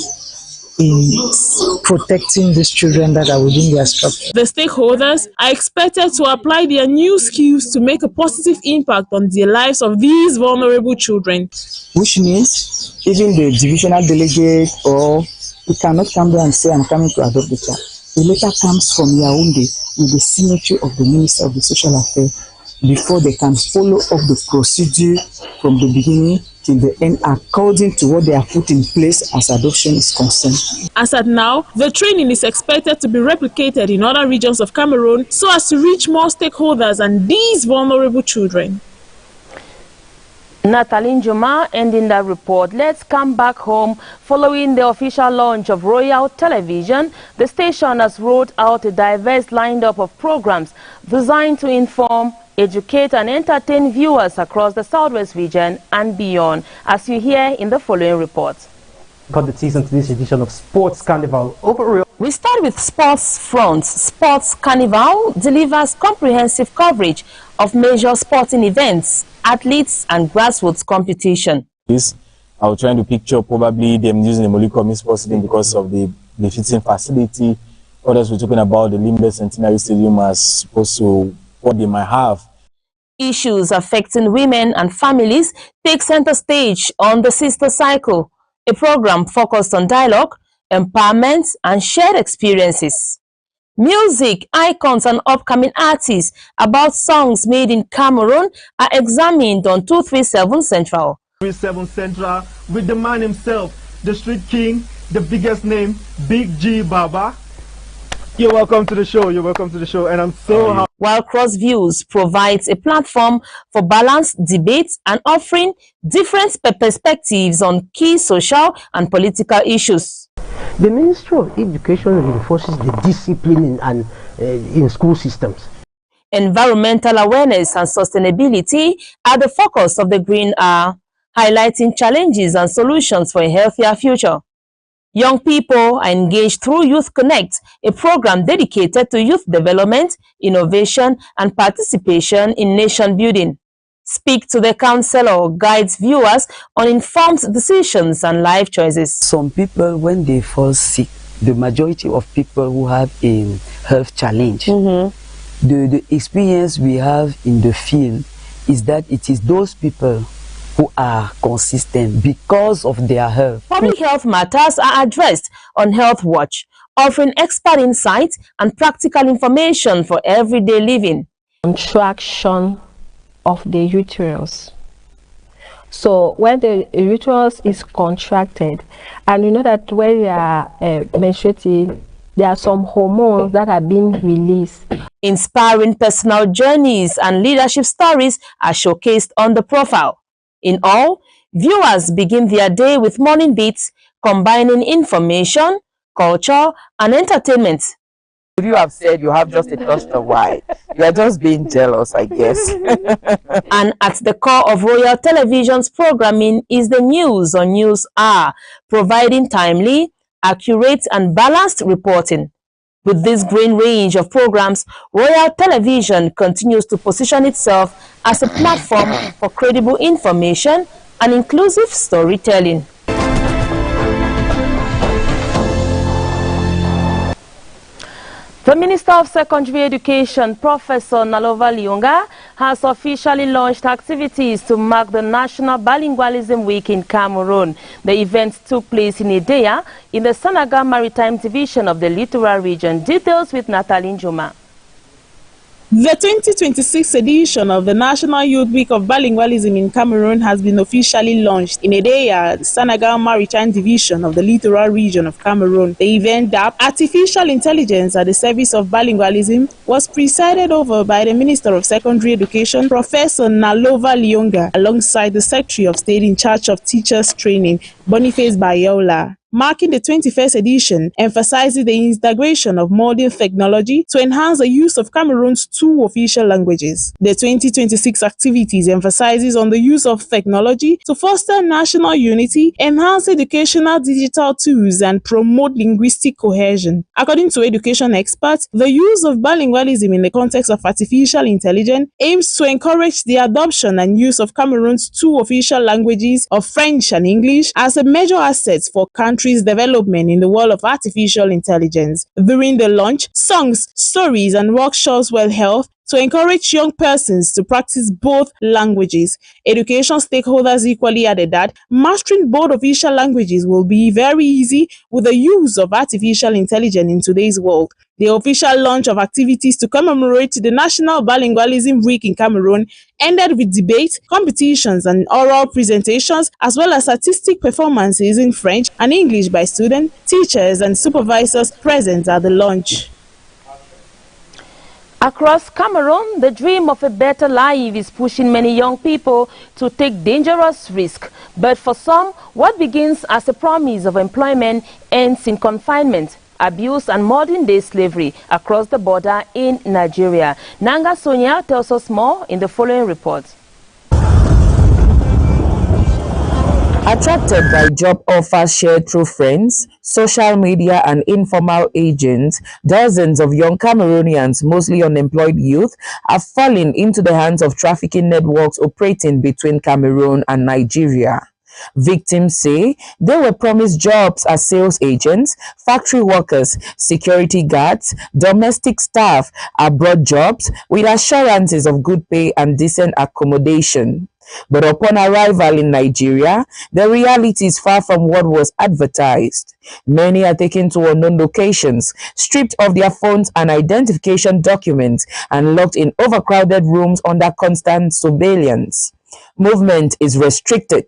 in protecting these children that are within their structure. The stakeholders are expected to apply their new skills to make a positive impact on the lives of these vulnerable children. Which means even the divisional delegate, or you cannot come there and say, I'm coming to adopt the child. The letter comes from Yaoundé with the signature of the Minister of the Social Affairs. before they can follow up the procedure from the beginning till the end according to what they have put in place as adoption is concerned. As at now, the training is expected to be replicated in other regions of Cameroon so as to reach more stakeholders and these vulnerable children. Natalie Juma ending that report. Let's come back home. Following the official launch of Royal Television, the station has rolled out a diverse lineup of programs designed to inform, educate and entertain viewers across the Southwest region and beyond, as you hear in the following report. Got the tease into this edition of Sports Carnival overall. We start with Sports Front. Sports Carnival delivers comprehensive coverage of major sporting events, athletes and grassroots competition. I was trying to picture probably them using the Molikomi Sports Stadium because of the befitting facility. Others were talking about the Limbe Centenary Stadium as opposed to what they might have. Issues affecting women and families take center stage on the Sister Cycle, a program focused on dialogue, empowerment and shared experiences. Music, icons and upcoming artists about songs made in Cameroon are examined on 237 Central. 237 Central with the man himself, the street king, the biggest name, Big G Baba. You're welcome to the show. You're welcome to the show, and I'm so happy. While Cross Views provides a platform for balanced debates and offering different perspectives on key social and political issues. The Ministry of Education reinforces the discipline in school systems. Environmental awareness and sustainability are the focus of the Green Hour, highlighting challenges and solutions for a healthier future. Young people are engaged through Youth Connect, a program dedicated to youth development, innovation, and participation in nation building. Speak to the Counsellor guides viewers on informed decisions and life choices. Some people, when they fall sick, the majority of people who have a health challenge, the experience we have in the field is that it is those people who are consistent because of their health. Public health matters are addressed on Health Watch, offering expert insights and practical information for everyday living. Contraction of the uterus. So when the uterus is contracted, and you know that when you are menstruating, there are some hormones that are being released. Inspiring personal journeys and leadership stories are showcased on the profile. In all, viewers begin their day with morning beats, combining information, culture, and entertainment. You have said you have just a touch of white. You are just being jealous, I guess. And at the core of Royal Television's programming is the news on News Hour, providing timely, accurate, and balanced reporting. With this growing range of programs, Royal Television continues to position itself as a platform for credible information and inclusive storytelling. The Minister of Secondary Education, Professor Nalova Lyonga, has officially launched activities to mark the National Bilingualism Week in Cameroon. The event took place in Idea, in the Senegal Maritime Division of the Littoral Region. Details with Natalie Juma. The 2026 edition of the National Youth Week of Bilingualism in Cameroon has been officially launched in Edea, the Senegal Maritime Division of the Littoral Region of Cameroon. The event, dubbed Artificial Intelligence at the Service of Bilingualism, was presided over by the Minister of Secondary Education, Professor Nalova Lyonga, alongside the Secretary of State in charge of Teachers Training, Boniface Bayola. Marking the 21st edition, emphasizes the integration of modern technology to enhance the use of Cameroon's two official languages. The 2026 activities emphasizes on the use of technology to foster national unity, enhance educational digital tools, and promote linguistic cohesion. According to education experts, the use of bilingualism in the context of artificial intelligence aims to encourage the adoption and use of Cameroon's two official languages of French and English as a major asset for countries' development in the world of artificial intelligence. During the launch, songs, stories, and workshops were held to encourage young persons to practice both languages. Education stakeholders equally added that mastering both official languages will be very easy with the use of artificial intelligence in today's world. The official launch of activities to commemorate the National Bilingualism Week in Cameroon ended with debate, competitions and oral presentations, as well as artistic performances in French and English by students, teachers and supervisors present at the launch. Across Cameroon, the dream of a better life is pushing many young people to take dangerous risks. But for some, what begins as a promise of employment ends in confinement, abuse and modern-day slavery across the border in Nigeria. Nanga Sonia tells us more in the following report. Attracted by job offers shared through friends, social media and informal agents, dozens of young Cameroonians, mostly unemployed youth, are falling into the hands of trafficking networks operating between Cameroon and Nigeria. Victims say they were promised jobs as sales agents, factory workers, security guards, domestic staff, abroad jobs with assurances of good pay and decent accommodation. But upon arrival in Nigeria, the reality is far from what was advertised. Many are taken to unknown locations, stripped of their phones and identification documents, and locked in overcrowded rooms under constant surveillance. Movement is restricted.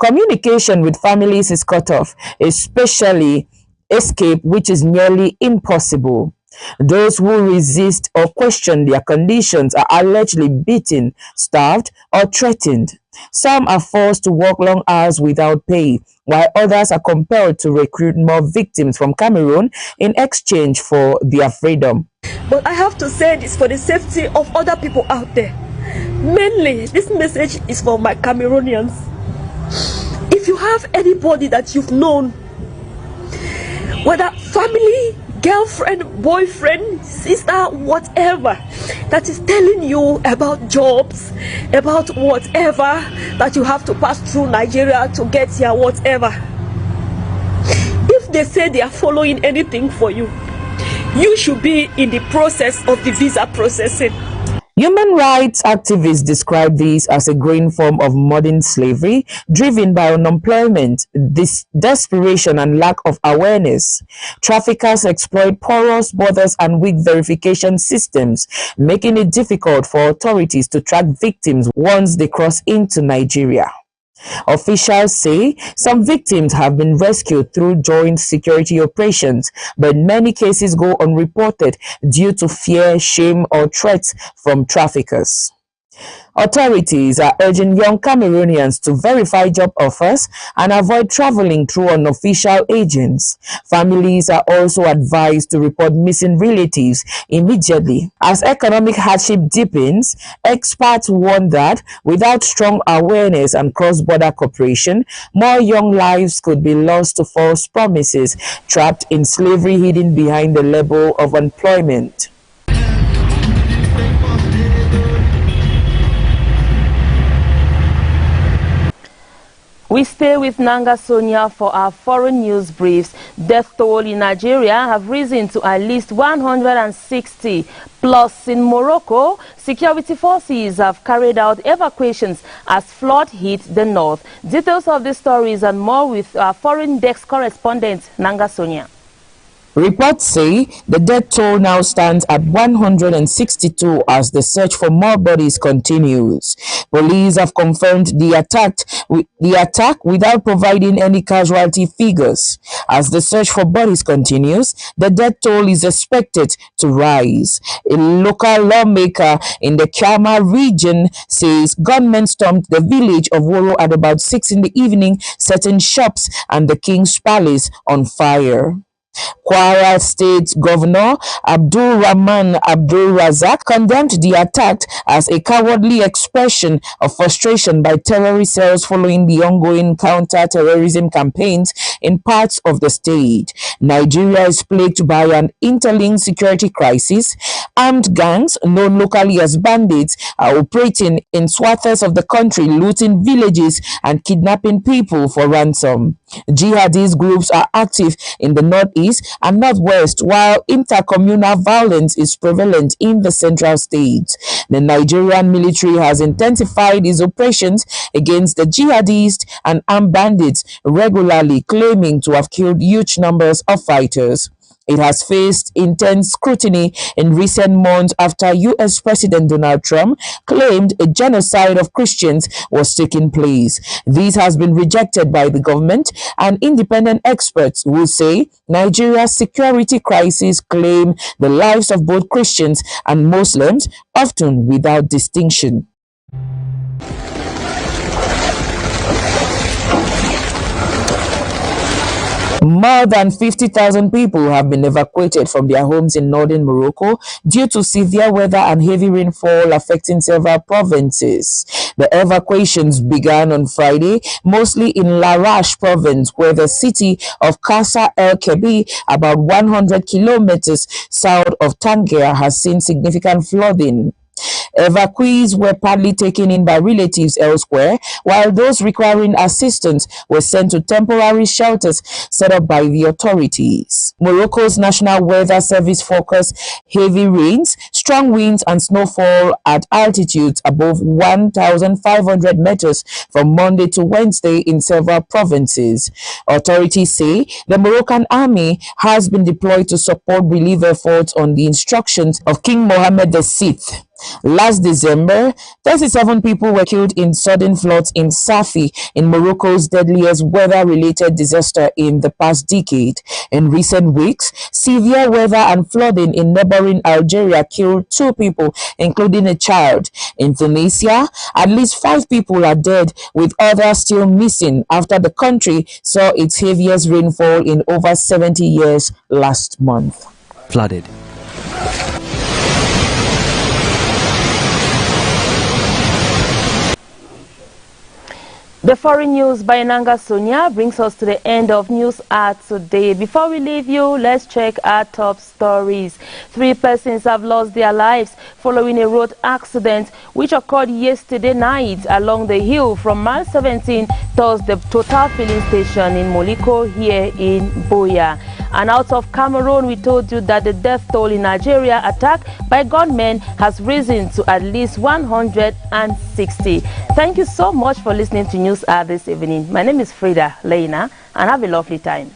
Communication with families is cut off, especially escape, which is nearly impossible. Those who resist or question their conditions are allegedly beaten, starved, or threatened. Some are forced to work long hours without pay, while others are compelled to recruit more victims from Cameroon in exchange for their freedom. But I have to say this for the safety of other people out there. Mainly, this message is for my Cameroonians. If you have anybody that you've known, whether family, girlfriend, boyfriend, sister, whatever, that is telling you about jobs, about whatever that you have to pass through Nigeria to get here, whatever. If they say they are following anything for you, you should be in the process of the visa processing. Human rights activists describe this as a growing form of modern slavery driven by unemployment, desperation and lack of awareness. Traffickers exploit porous borders and weak verification systems, making it difficult for authorities to track victims once they cross into Nigeria. Officials say some victims have been rescued through joint security operations, but many cases go unreported due to fear, shame, or threats from traffickers. Authorities are urging young Cameroonians to verify job offers and avoid traveling through unofficial agents. Families are also advised to report missing relatives immediately. As economic hardship deepens, experts warn that without strong awareness and cross-border cooperation, more young lives could be lost to false promises, trapped in slavery hidden behind the label of employment. We stay with Nanga Sonia for our foreign news briefs. Death toll in Nigeria have risen to at least 160. Plus, in Morocco, security forces have carried out evacuations as flood hit the north. Details of these stories and more with our foreign desk correspondent, Nanga Sonia. Reports say the death toll now stands at 162 as the search for more bodies continues. Police have confirmed the attack without providing any casualty figures. As the search for bodies continues, the death toll is expected to rise. A local lawmaker in the Kiama region says gunmen stormed the village of Woro at about 6 in the evening, setting shops and the King's Palace on fire. Kwara State Governor Abdul Rahman Abdul Razak condemned the attack as a cowardly expression of frustration by terrorist cells following the ongoing counter-terrorism campaigns in parts of the state. Nigeria is plagued by an interlinked security crisis. Armed gangs, known locally as bandits, are operating in swaths of the country, looting villages and kidnapping people for ransom. Jihadist groups are active in the northeast and northwest, while intercommunal violence is prevalent in the central states. The Nigerian military has intensified its operations against the jihadists and armed bandits, regularly claiming to have killed huge numbers of fighters. It has faced intense scrutiny in recent months after U.S. President Donald Trump claimed a genocide of Christians was taking place. This has been rejected by the government and independent experts who say Nigeria's security crisis claim the lives of both Christians and Muslims, often without distinction. More than 50,000 people have been evacuated from their homes in northern Morocco due to severe weather and heavy rainfall affecting several provinces. The evacuations began on Friday, mostly in Larache province, where the city of Casa El Kebi, about 100 kilometers south of Tangier, has seen significant flooding. Evacuees were partly taken in by relatives elsewhere, while those requiring assistance were sent to temporary shelters set up by the authorities. Morocco's National Weather Service forecast heavy rains, strong winds and snowfall at altitudes above 1,500 meters from Monday to Wednesday in several provinces. Authorities say the Moroccan army has been deployed to support relief efforts on the instructions of King Mohammed VI. Last December, 37 people were killed in sudden floods in Safi, in Morocco's deadliest weather-related disaster in the past decade. In recent weeks, severe weather and flooding in neighboring Algeria killed 2 people, including a child. In Tunisia, at least 5 people are dead, with others still missing after the country saw its heaviest rainfall in over 70 years last month. Flooded. The foreign news by Nanga Sonia brings us to the end of News Hour today. Before we leave you, let's check our top stories. 3 persons have lost their lives following a road accident which occurred yesterday night along the hill from mile 17 towards the Total filling station in Moliko here in Boya. And out of Cameroon, we told you that the death toll in Nigeria attack by gunmen has risen to at least 160. Thank you so much for listening to News Hour this evening. My name is Frida Leina, and have a lovely time.